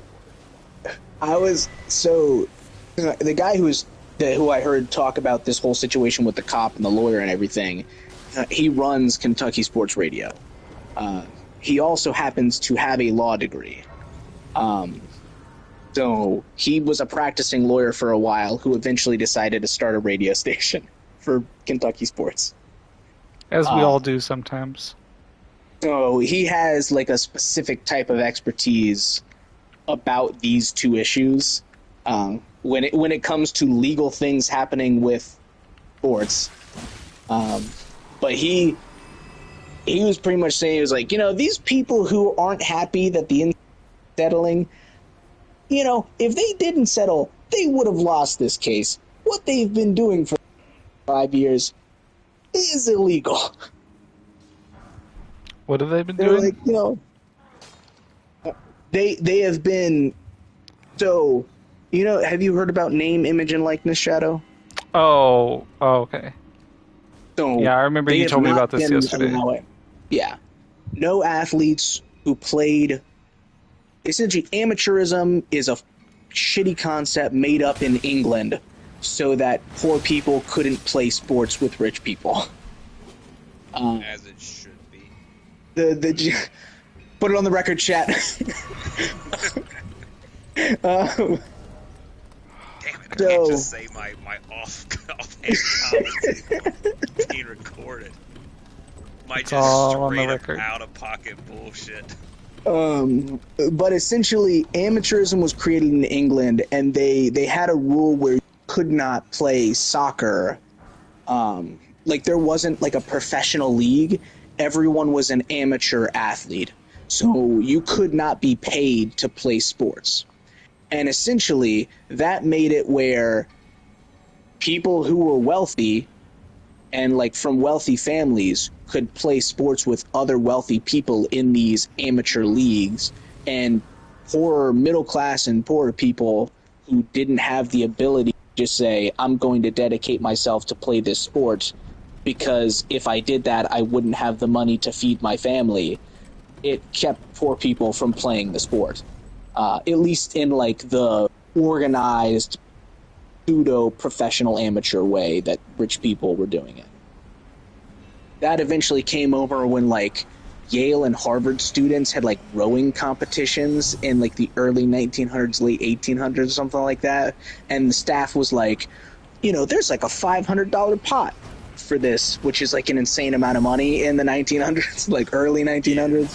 [SPEAKER 9] The guy who I heard talk about this whole situation with the cop and the lawyer and everything, he runs Kentucky Sports Radio. He also happens to have a law degree. So he was a practicing lawyer for a while who eventually decided to start a radio station for Kentucky sports.
[SPEAKER 8] As we all do sometimes.
[SPEAKER 9] So he has like a specific type of expertise about these two issues. When it comes to legal things happening with sports, but he was pretty much saying, he was like, these people who aren't happy that the settling, if they didn't settle, they would have lost this case. What they've been doing for 5 years is illegal.
[SPEAKER 8] What have they been
[SPEAKER 9] They're
[SPEAKER 8] doing?
[SPEAKER 9] like, they have been, so, have you heard about name, image, and likeness, Shadow?
[SPEAKER 8] Oh, okay.
[SPEAKER 9] So
[SPEAKER 8] yeah, I remember you told me about this yesterday.
[SPEAKER 9] Yeah. No athletes who played. Essentially, amateurism is a shitty concept made up in England so that poor people couldn't play sports with rich people.
[SPEAKER 10] As it should be.
[SPEAKER 9] Put it on the record, chat.
[SPEAKER 10] Damn it, I can't just say my offhand comments anymore. It's being recorded. My just straight up out-of-pocket bullshit.
[SPEAKER 9] But essentially, amateurism was created in England, and they had a rule where you could not play soccer. Like, there wasn't, like, a professional league. Everyone was an amateur athlete. So you could not be paid to play sports. And essentially, that made it where people who were wealthy and, like, from wealthy families could play sports with other wealthy people in these amateur leagues, and poorer middle class and poorer people who didn't have the ability to just say, I'm going to dedicate myself to play this sport because if I did that, I wouldn't have the money to feed my family. It kept poor people from playing the sport, at least in like the organized pseudo professional amateur way that rich people were doing it. That eventually came over when like Yale and Harvard students had like rowing competitions in like the early 1900s, late 1800s, something like that. And the staff was like, there's like a $500 pot for this, which is like an insane amount of money in the 1900s, like early 1900s.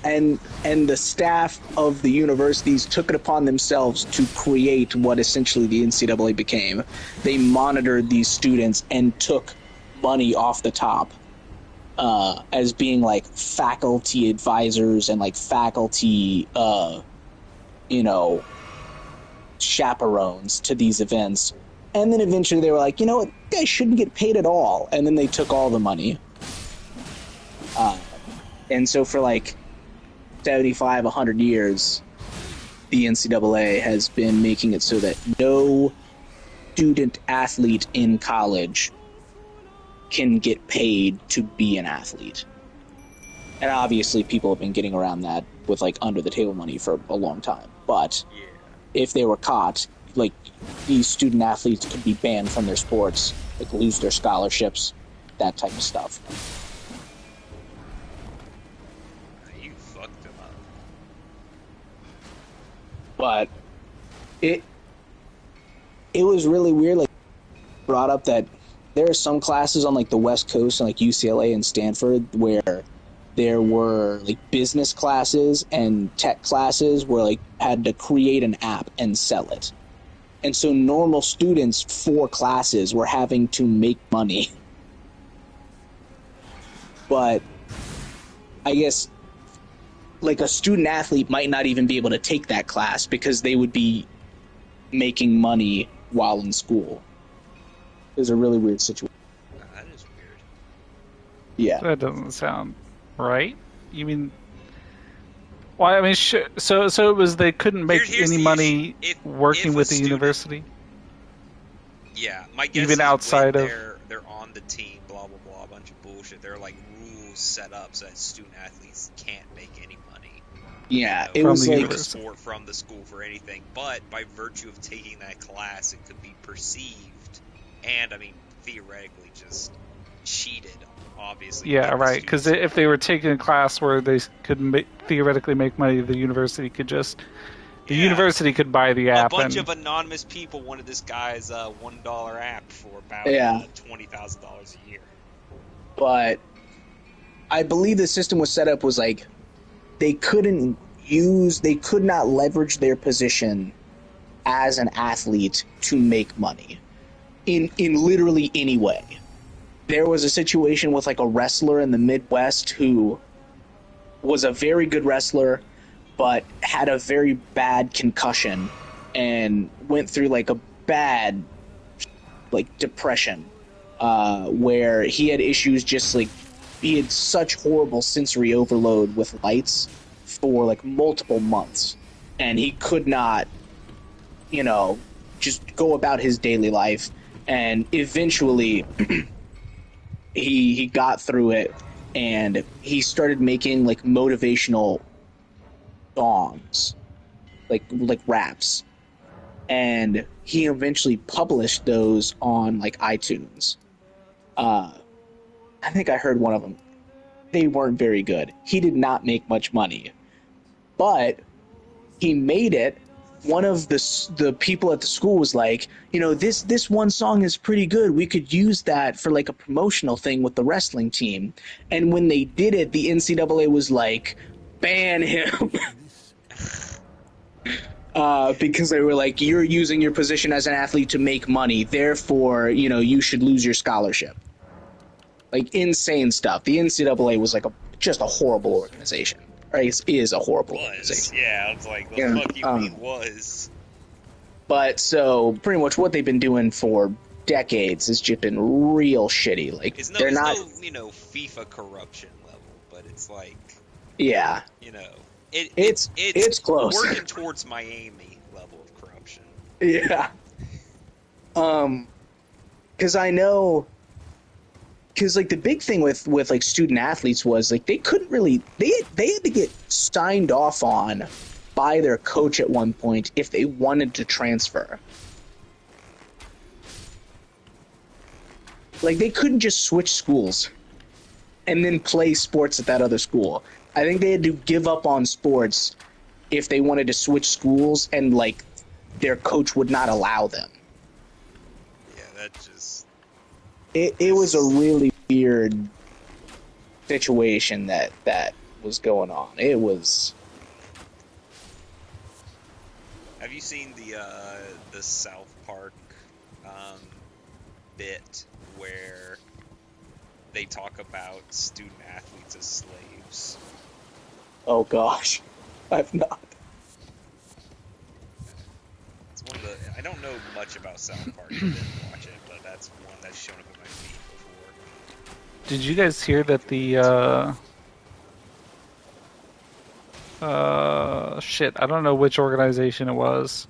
[SPEAKER 9] And the staff of the universities took it upon themselves to create what essentially the NCAA became. They monitored these students and took money off the top as being like faculty advisors and like faculty chaperones to these events. And then eventually they were like, what, guys shouldn't get paid at all. And then they took all the money. And so for like 75, 100 years, the NCAA has been making it so that no student athlete in college can get paid to be an athlete. And obviously people have been getting around that with like under the table money for a long time. But if they were caught, like these student athletes could be banned from their sports, like lose their scholarships, that type of stuff.
[SPEAKER 10] You fucked them up.
[SPEAKER 9] But it was really weird, like brought up that there are some classes on like the West Coast and like UCLA and Stanford where there were like business classes and tech classes where like had to create an app and sell it. And so normal students for classes were having to make money. But I guess like a student athlete might not even be able to take that class because they would be making money while in school. It was a really weird situation.
[SPEAKER 10] That is weird.
[SPEAKER 9] Yeah.
[SPEAKER 8] That doesn't sound right. You mean... Well, I mean, so it was they couldn't make any money working with the university?
[SPEAKER 10] Yeah, my guess
[SPEAKER 8] even
[SPEAKER 10] is
[SPEAKER 8] outside
[SPEAKER 10] when
[SPEAKER 8] of...
[SPEAKER 10] they're on the team, blah, blah, blah, a bunch of bullshit. There are, like, rules set up so that student-athletes can't make any money.
[SPEAKER 9] Yeah,
[SPEAKER 10] it
[SPEAKER 9] was
[SPEAKER 10] like
[SPEAKER 9] the
[SPEAKER 10] sport from the school for anything. But by virtue of taking that class, it could be perceived, and, I mean, theoretically just cheated, obviously.
[SPEAKER 8] Yeah, right, because if they were taking a class where they could theoretically make money, the university could just... The university could buy the app.
[SPEAKER 10] A bunch of anonymous people wanted this guy's $1 app for about $20,000 a year.
[SPEAKER 9] But I believe the system was set up was like they could not leverage their position as an athlete to make money in literally any way. There was a situation with like a wrestler in the Midwest who was a very good wrestler, but had a very bad concussion and went through like a bad like depression, where he had issues just like he had such horrible sensory overload with lights for like multiple months, and he could not, just go about his daily life. And eventually, he got through it, and he started making like motivational songs, like raps, and he eventually published those on like iTunes. I think I heard one of them. They weren't very good. He did not make much money, but he made it. One of the people at the school was like, this one song is pretty good. We could use that for like a promotional thing with the wrestling team. And when they did it, the NCAA was like, ban him. Because they were like, you're using your position as an athlete to make money, therefore, you should lose your scholarship. Like, insane stuff. The NCAA was like just a horrible organization. Right? It is a horrible organization.
[SPEAKER 10] Yeah, it's like, the fuck you mean was?
[SPEAKER 9] But so, pretty much what they've been doing for decades has just been real shitty. Like, they're not...
[SPEAKER 10] no, FIFA corruption level, but it's like...
[SPEAKER 9] Yeah.
[SPEAKER 10] It's
[SPEAKER 9] close.
[SPEAKER 10] Working towards Miami level of corruption.
[SPEAKER 9] Yeah. Because I know... Because like the big thing with like student athletes was like they couldn't really they had to get signed off on by their coach at one point if they wanted to transfer. Like they couldn't just switch schools and then play sports at that other school. I think they had to give up on sports if they wanted to switch schools, and like their coach would not allow them.
[SPEAKER 10] Yeah, that just...
[SPEAKER 9] It was a really weird situation that was going on. It was...
[SPEAKER 10] Have you seen the South Park bit where they talk about student athletes as slaves?
[SPEAKER 9] Oh gosh, I've not.
[SPEAKER 10] It's one of the... I don't know much about South Park. I didn't watch it, but that's one that's shown up in my feed before.
[SPEAKER 8] Did you guys hear that the shit, I don't know which organization it was.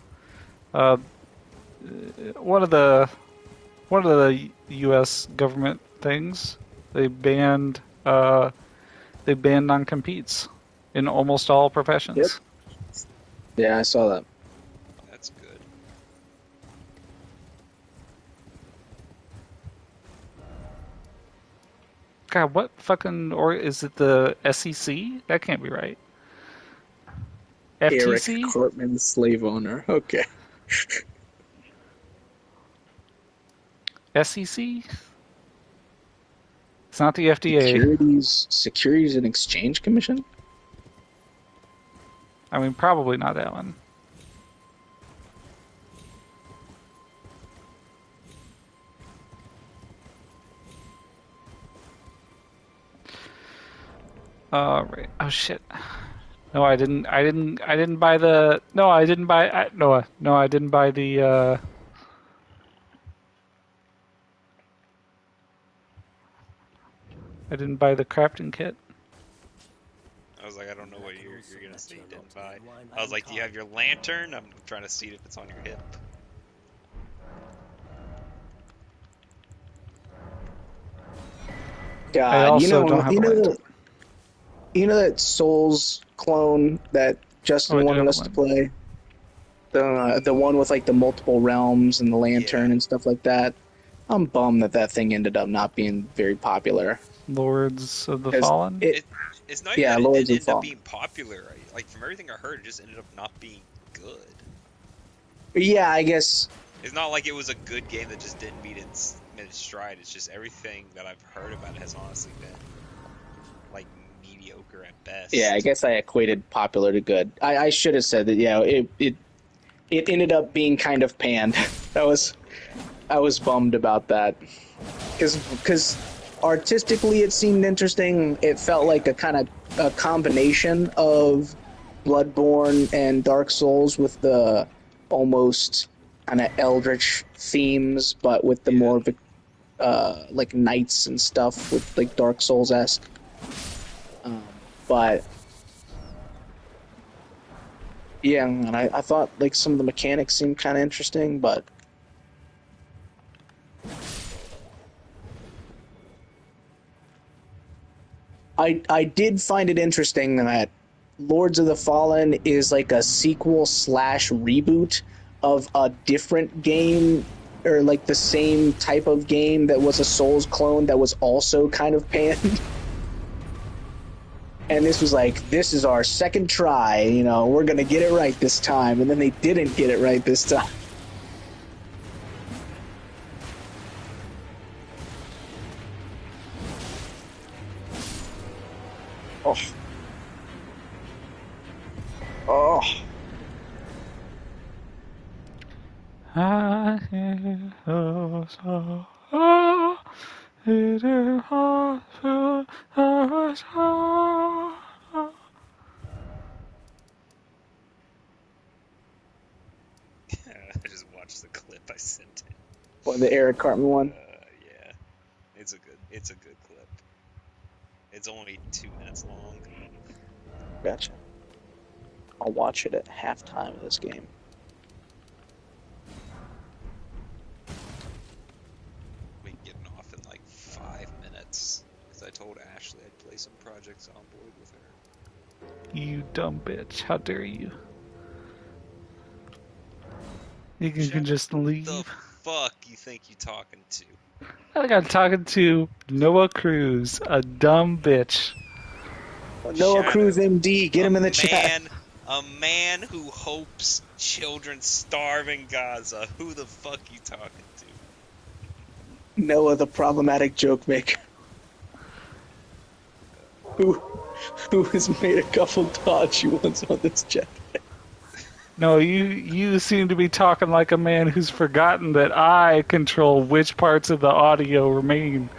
[SPEAKER 8] One of the U.S. government things. They banned non-competes in almost all professions.
[SPEAKER 9] Yep. Yeah, I saw that.
[SPEAKER 10] That's good.
[SPEAKER 8] God, what fucking... Or is it the SEC? That can't be right. FTC?
[SPEAKER 9] Eric Cortman, slave owner. Okay.
[SPEAKER 8] SEC? It's not the FDA.
[SPEAKER 9] Securities and Exchange Commission?
[SPEAKER 8] I mean, probably not that one. Right. Oh shit. No, I didn't buy the. No, I didn't buy. I didn't buy the. I didn't buy the crafting kit.
[SPEAKER 10] I was like, I don't know what you're gonna say you didn't buy. I was like, do you have your lantern? I'm trying to see if it's on your hip.
[SPEAKER 9] God,
[SPEAKER 8] I also don't have a lantern.
[SPEAKER 9] You know that Souls clone that Justin wanted us to play? The one with like the multiple realms and the lantern and stuff like that? I'm bummed that thing ended up not being very popular.
[SPEAKER 8] Lords of the Fallen?
[SPEAKER 10] It's not even that it ended up being popular. Like, from everything I heard, it just ended up not being good.
[SPEAKER 9] Yeah, I guess...
[SPEAKER 10] It's not like it was a good game that just didn't meet its stride. It's just everything that I've heard about it has honestly been like mediocre at best.
[SPEAKER 9] Yeah, I guess I equated popular to good. I should have said that. Yeah, it ended up being kind of panned. I was bummed about that because artistically it seemed interesting. It felt like a kind of a combination of Bloodborne and Dark Souls with the almost kind of eldritch themes, but with the more like knights and stuff with like Dark Souls-esque. But yeah, and I thought like some of the mechanics seemed kind of interesting, but I did find it interesting that Lords of the Fallen is like a sequel / reboot of a different game, or like the same type of game that was a Souls clone that was also kind of panned. And this was like, this is our second try, you know, we're gonna get it right this time, and then they didn't get it right this time. Oh. Oh.
[SPEAKER 8] I
[SPEAKER 10] just watched the clip I sent it.
[SPEAKER 9] What, the Eric Cartman one?
[SPEAKER 10] Yeah, it's a good clip. It's only 2 minutes long.
[SPEAKER 9] Gotcha. I'll watch it at halftime of this game.
[SPEAKER 10] We getting off in like 5 minutes because I told Ashley I'd play some projects on board with her.
[SPEAKER 8] You dumb bitch! How dare you? You can just leave.
[SPEAKER 10] The fuck you think you talking to?
[SPEAKER 8] I think I'm talking to Noah Cruz, a dumb bitch.
[SPEAKER 9] Noah Cruz, MD, get him in the chat.
[SPEAKER 10] A man who hopes children starve in Gaza. Who the fuck you talking to?
[SPEAKER 9] Noah, the problematic joke maker. Who has made a couple dodgy ones on this chat.
[SPEAKER 8] No, you seem to be talking like a man who's forgotten that I control which parts of the audio remain.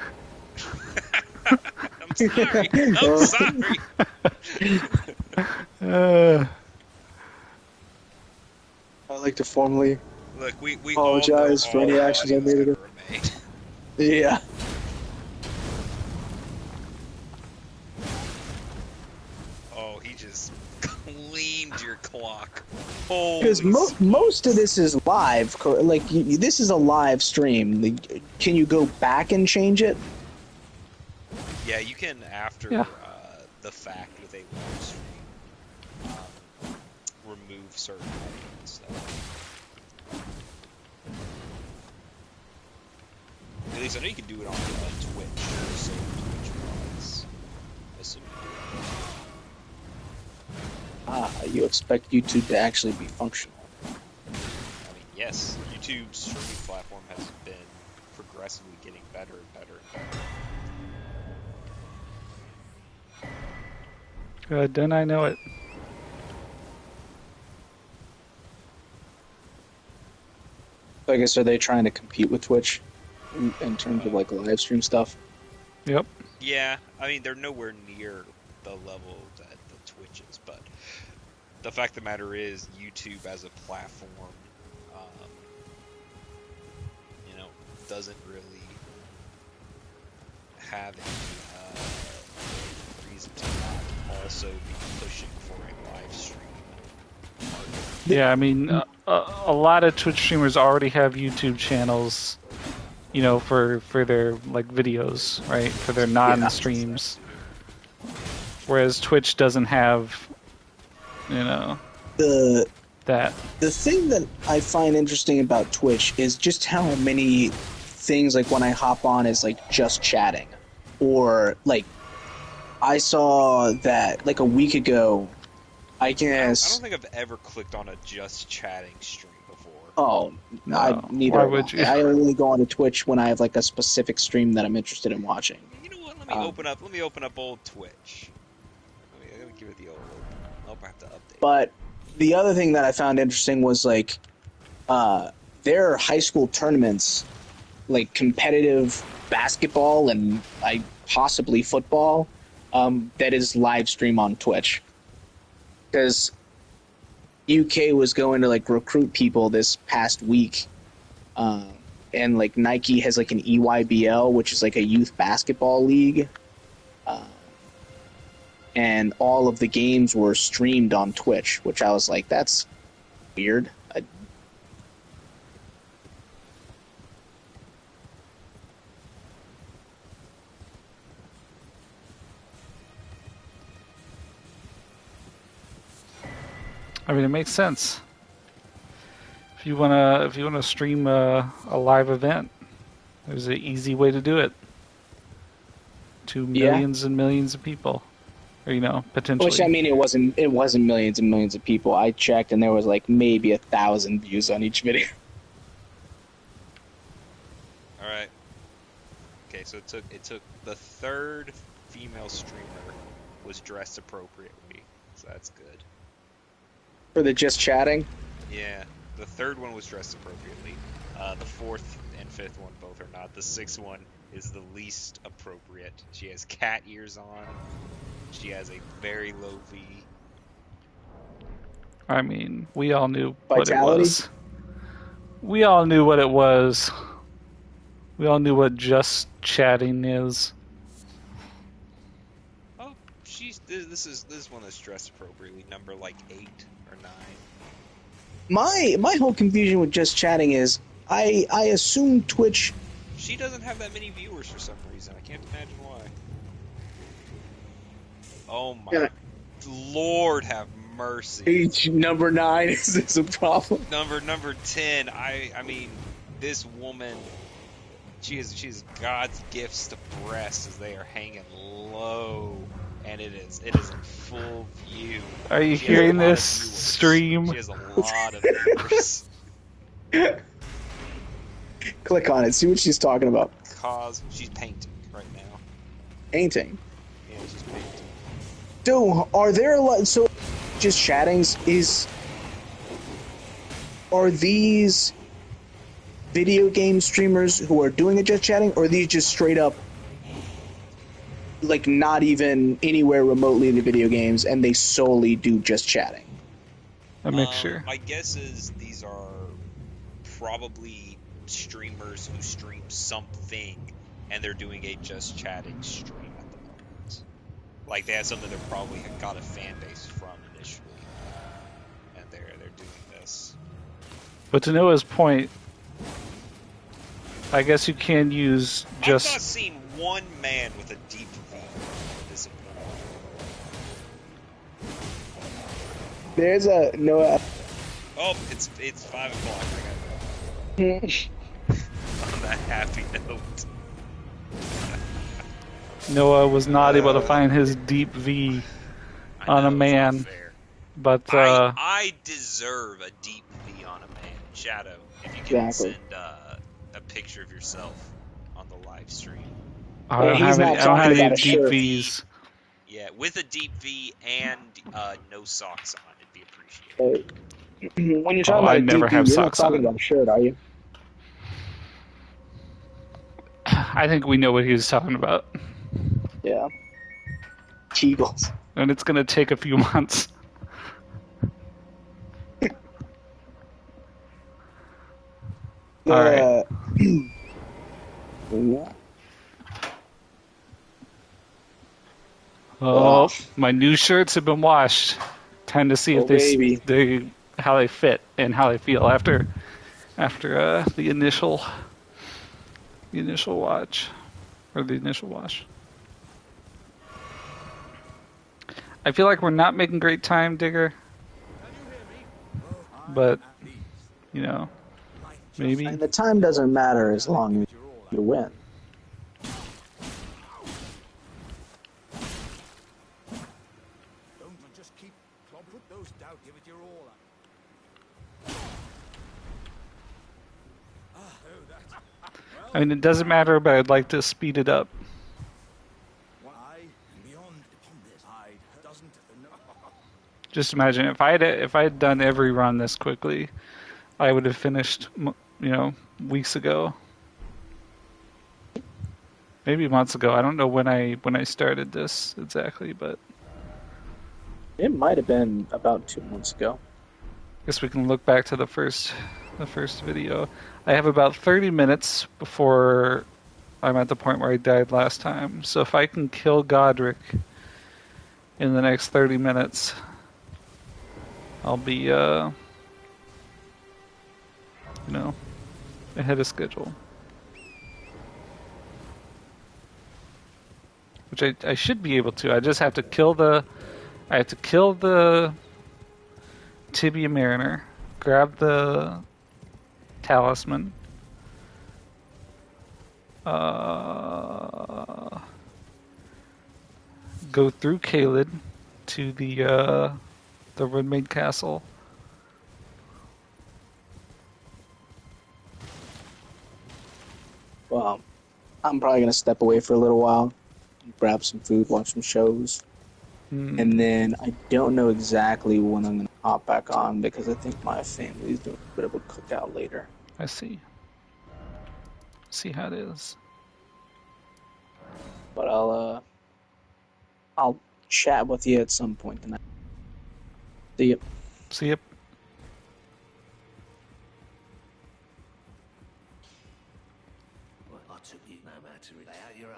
[SPEAKER 10] I'm sorry. I'm sorry.
[SPEAKER 9] I'd like to formally
[SPEAKER 10] we
[SPEAKER 9] apologize for any actions I made. Yeah.
[SPEAKER 10] Oh, he just cleaned your clock.
[SPEAKER 9] Because most of this is live. Like, this is a live stream. Can you go back and change it?
[SPEAKER 10] Yeah, you can after the fact with a live stream remove certain audio and stuff. At least I know you can do it on Twitch. So Twitch was assuming.
[SPEAKER 9] You expect YouTube to actually be functional.
[SPEAKER 10] I mean, yes, YouTube's streaming platform has been progressively getting better and better and better.
[SPEAKER 8] Good, then I know it.
[SPEAKER 9] I guess, are they trying to compete with Twitch in terms of like live stream stuff?
[SPEAKER 8] Yep.
[SPEAKER 10] Yeah, I mean, they're nowhere near the level that the Twitch is, but the fact of the matter is, YouTube as a platform, doesn't really have any reason to not also be pushing for a live stream.
[SPEAKER 8] Yeah, I mean, a lot of Twitch streamers already have YouTube channels, for their like videos, right? For their non-streams. Whereas Twitch doesn't have,
[SPEAKER 9] The
[SPEAKER 8] that.
[SPEAKER 9] thing that I find interesting about Twitch is just how many things, like when I hop on, is like just chatting, or like I saw that like a week ago. I guess
[SPEAKER 10] I don't think I've ever clicked on a just chatting stream before.
[SPEAKER 9] Oh, neither.
[SPEAKER 8] Why would you?
[SPEAKER 9] I only go onto Twitch when I have like a specific stream that I'm interested in watching.
[SPEAKER 10] You know what? Let me open up. Let me open up old Twitch. Let me give it the old open. Nope, I have to update.
[SPEAKER 9] But the other thing that I found interesting was like, their high school tournaments, like competitive basketball and possibly football, that is live stream on Twitch. Because UK was going to like recruit people this past week, and like Nike has like an EYBL, which is like a youth basketball league, and all of the games were streamed on Twitch, which I was like, that's weird.
[SPEAKER 8] I mean, it makes sense. If you wanna stream a live event, there's an easy way to do it. To millions and millions of people, or potentially.
[SPEAKER 9] Which, I mean, it wasn't millions and millions of people. I checked, and there was like maybe 1,000 views on each video.
[SPEAKER 10] All right. Okay, so it took the third female streamer was dressed appropriately, so that's good.
[SPEAKER 9] For the just chatting?
[SPEAKER 10] Yeah, the third one was dressed appropriately. The fourth and fifth one both are not. The sixth one is the least appropriate. She has cat ears on. She has a very low V.
[SPEAKER 8] I mean, we all knew
[SPEAKER 9] Vitality?
[SPEAKER 8] what it was. We all knew what it was. We all knew what just chatting is.
[SPEAKER 10] Oh, this is one that's dressed appropriately. Number like 8 or 9.
[SPEAKER 9] My whole confusion with just chatting is I assume Twitch.
[SPEAKER 10] She doesn't have that many viewers for some reason. I can't imagine why. Oh my Lord, have mercy.
[SPEAKER 9] Number 9 is this a problem?
[SPEAKER 10] Number 10. I mean, this woman. She has God's gifts to breasts as they are hanging low, and it is in full view.
[SPEAKER 8] Are you hearing this stream?
[SPEAKER 10] She has a lot of viewers.
[SPEAKER 9] Click on it. See what she's talking about.
[SPEAKER 10] She's painting right now.
[SPEAKER 9] Painting.
[SPEAKER 10] Yeah, she's painting.
[SPEAKER 9] Dude, are there so just chattings are these video game streamers who are doing a just chatting, or are these just straight up like not even anywhere remotely into video games and they solely do just chatting?
[SPEAKER 8] A mixture.
[SPEAKER 10] My guess is these are probably streamers who stream something and they're doing a just chatting stream at the moment. Like they have something they probably got a fan base from initially, and they're doing this.
[SPEAKER 8] But to Noah's point, I guess you can use just.
[SPEAKER 10] I've not seen one man with a deep V visible.
[SPEAKER 9] There's a Noah.
[SPEAKER 10] Oh, it's 5 o'clock. On that happy note.
[SPEAKER 8] Noah was not able to find his deep V on a man, but
[SPEAKER 10] I deserve a deep V on a man. Shadow, if you can send a picture of yourself on the live stream.
[SPEAKER 8] I don't have any deep V's.
[SPEAKER 10] Yeah, with a deep V and no socks on, it'd be appreciated.
[SPEAKER 9] When you're talking about
[SPEAKER 8] I never have
[SPEAKER 9] you're
[SPEAKER 8] socks
[SPEAKER 9] not talking
[SPEAKER 8] on.
[SPEAKER 9] about a shirt, are you?
[SPEAKER 8] I think we know what he was talking about.
[SPEAKER 9] Yeah. Kegels.
[SPEAKER 8] And it's going to take a few months. All right. Oh, my new shirts have been washed. Time to see if they how they fit and how they feel after the initial watch or the initial wash. I feel like we're not making great time, Digger. But maybe.
[SPEAKER 9] And the time doesn't matter as long as you win.
[SPEAKER 8] I mean, it doesn't matter, but I'd like to speed it up. Just imagine if I had done every run this quickly, I would have finished, weeks ago. Maybe months ago. I don't know when I started this exactly, but
[SPEAKER 9] It might have been about 2 months ago.
[SPEAKER 8] I guess we can look back to the first video. I have about 30 minutes before I'm at the point where I died last time. So if I can kill Godric in the next 30 minutes, I'll be ahead of schedule. Which I should be able to. I just have to kill the Tibia Mariner, grab the talisman, go through Caelid to the Redmaid Castle.
[SPEAKER 9] Well, I'm probably gonna step away for a little while, grab some food, watch some shows, and then I don't know exactly when I'm gonna hop back on because I think my family's doing a bit of a cookout later.
[SPEAKER 8] I see. See how it is.
[SPEAKER 9] But I'll chat with you at some point tonight. See ya.
[SPEAKER 8] See ya.
[SPEAKER 4] Well, I took you no matter. Lay out your own.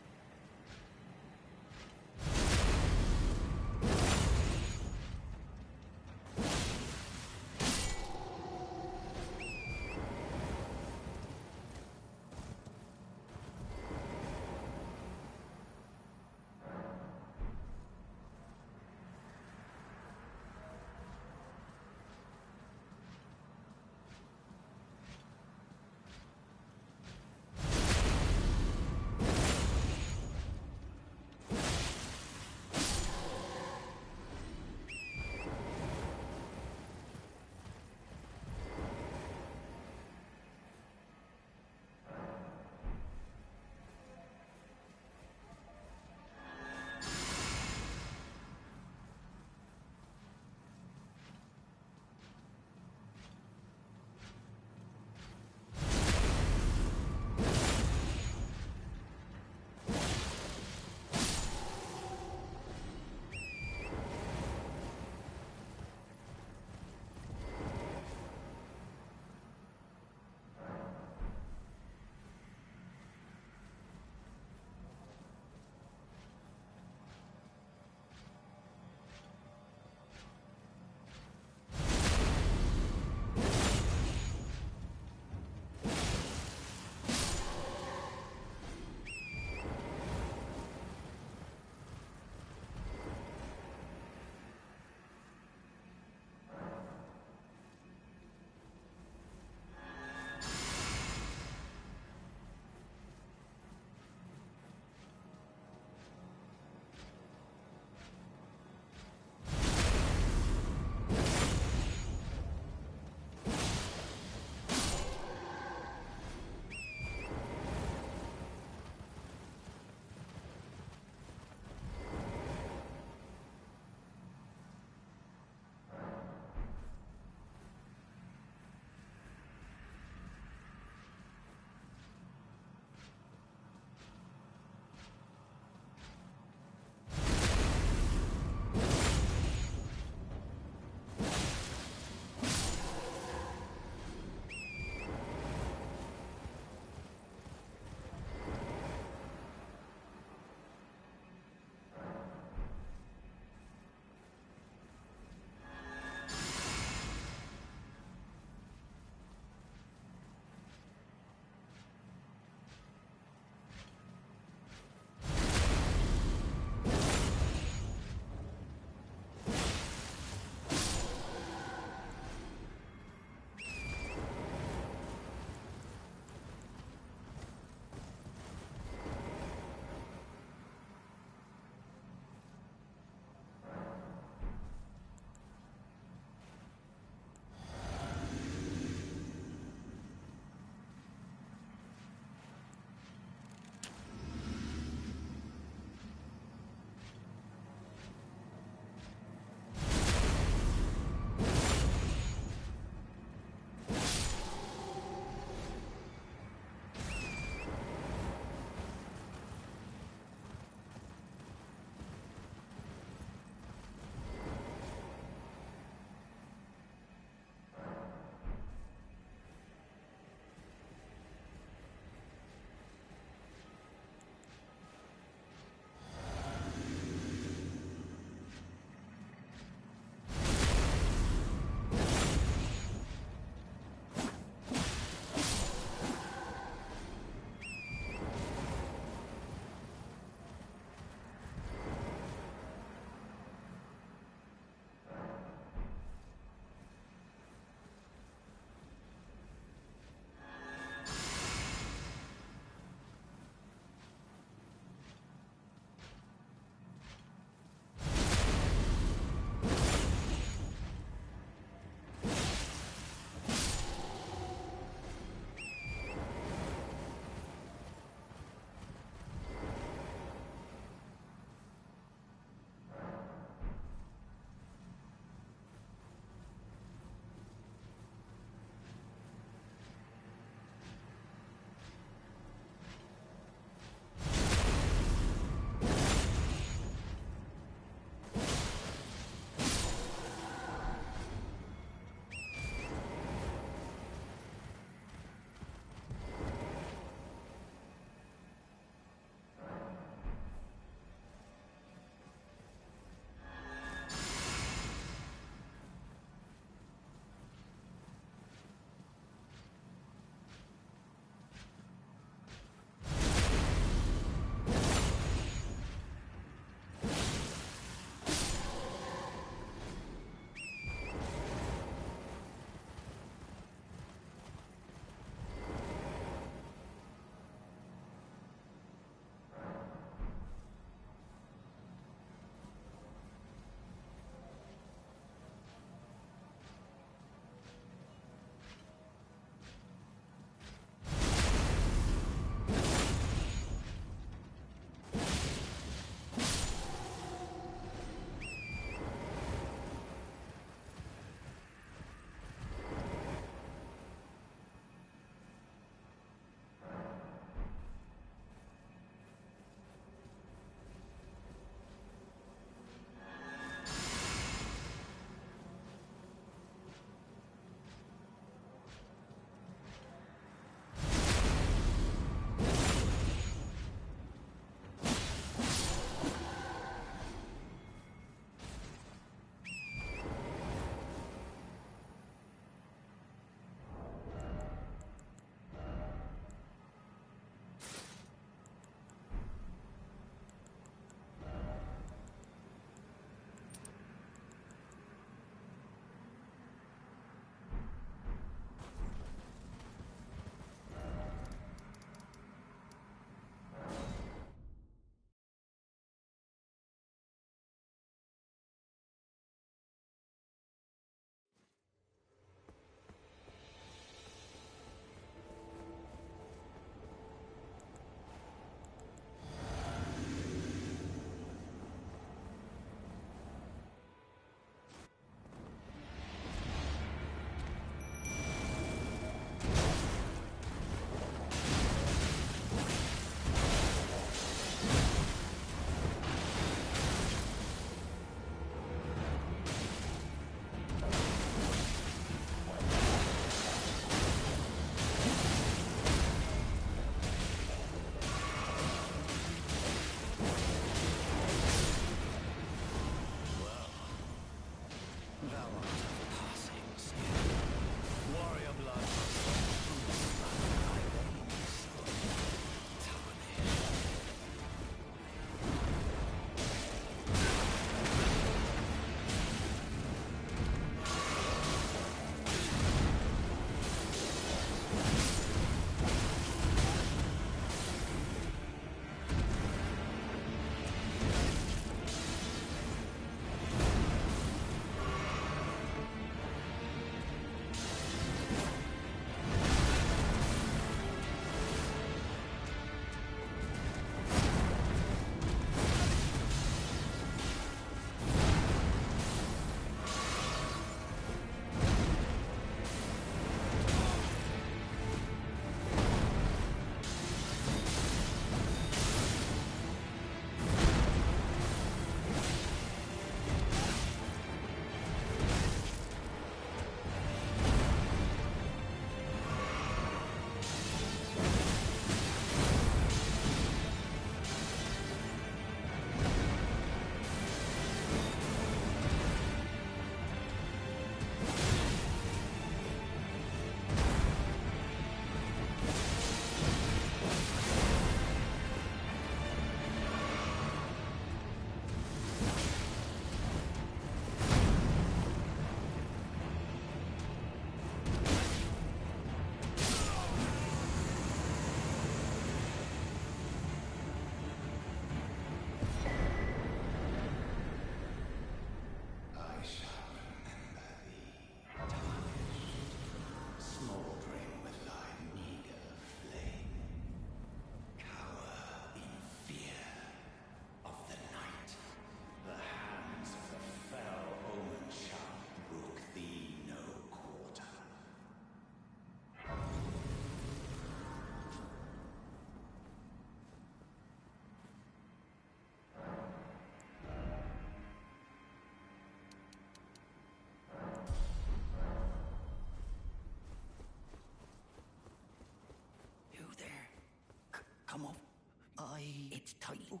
[SPEAKER 4] It's tight. Oh,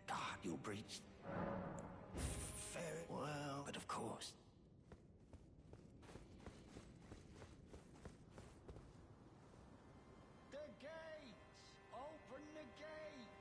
[SPEAKER 4] God, you'll breach. Very well, but of course.
[SPEAKER 11] The gates! Open the gates!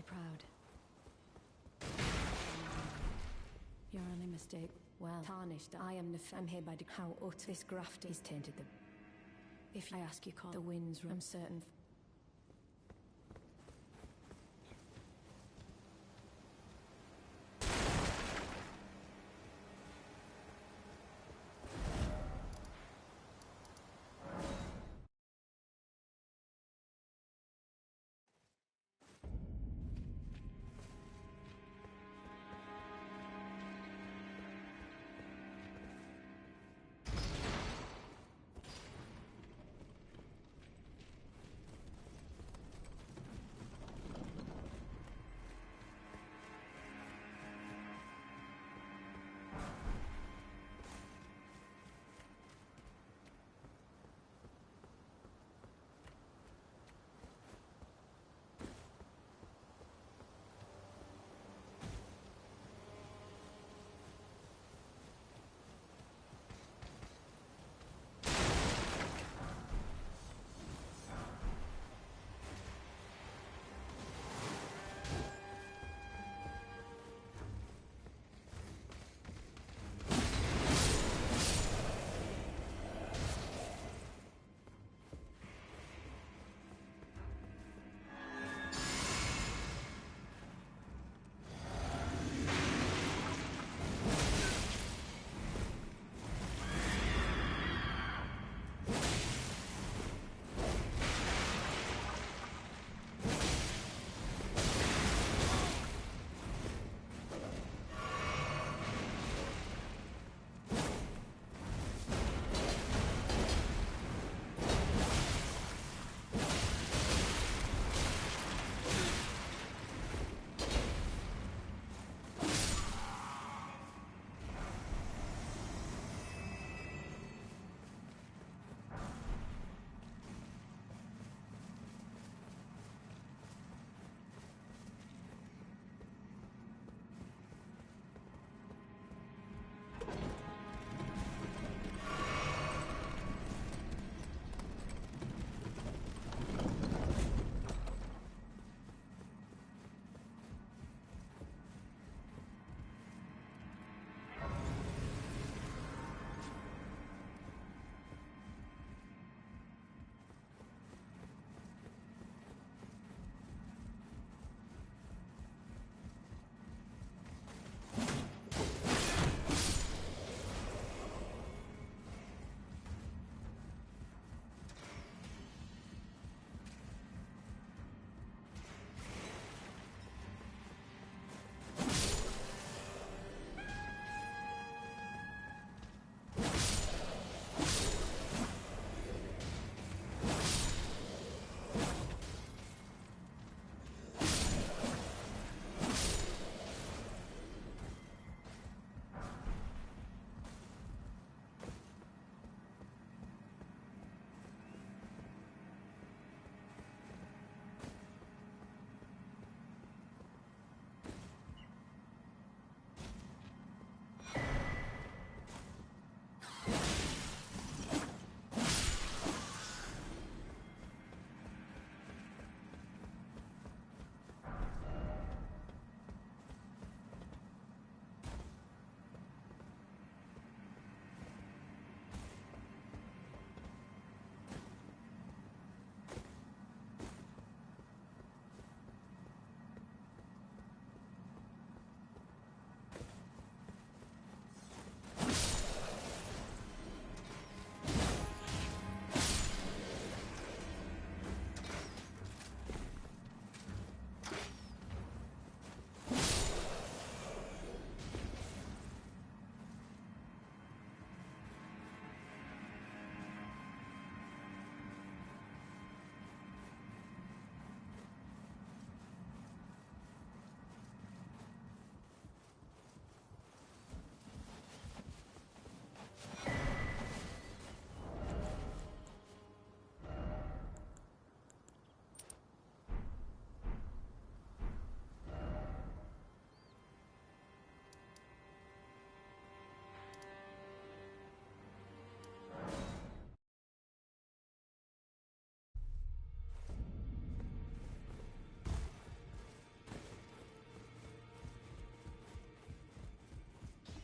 [SPEAKER 12] be proud. Your only mistake, well, tarnished. I am I'm here by how utter this graft is tainted them. If I ask you, call the winds. I'm certain.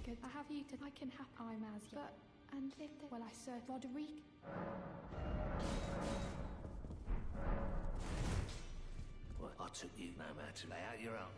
[SPEAKER 3] good. I have you to. I can have. I'm as. But and if the well, I serve Roderick.
[SPEAKER 4] Well, I took you no matter to lay out your own.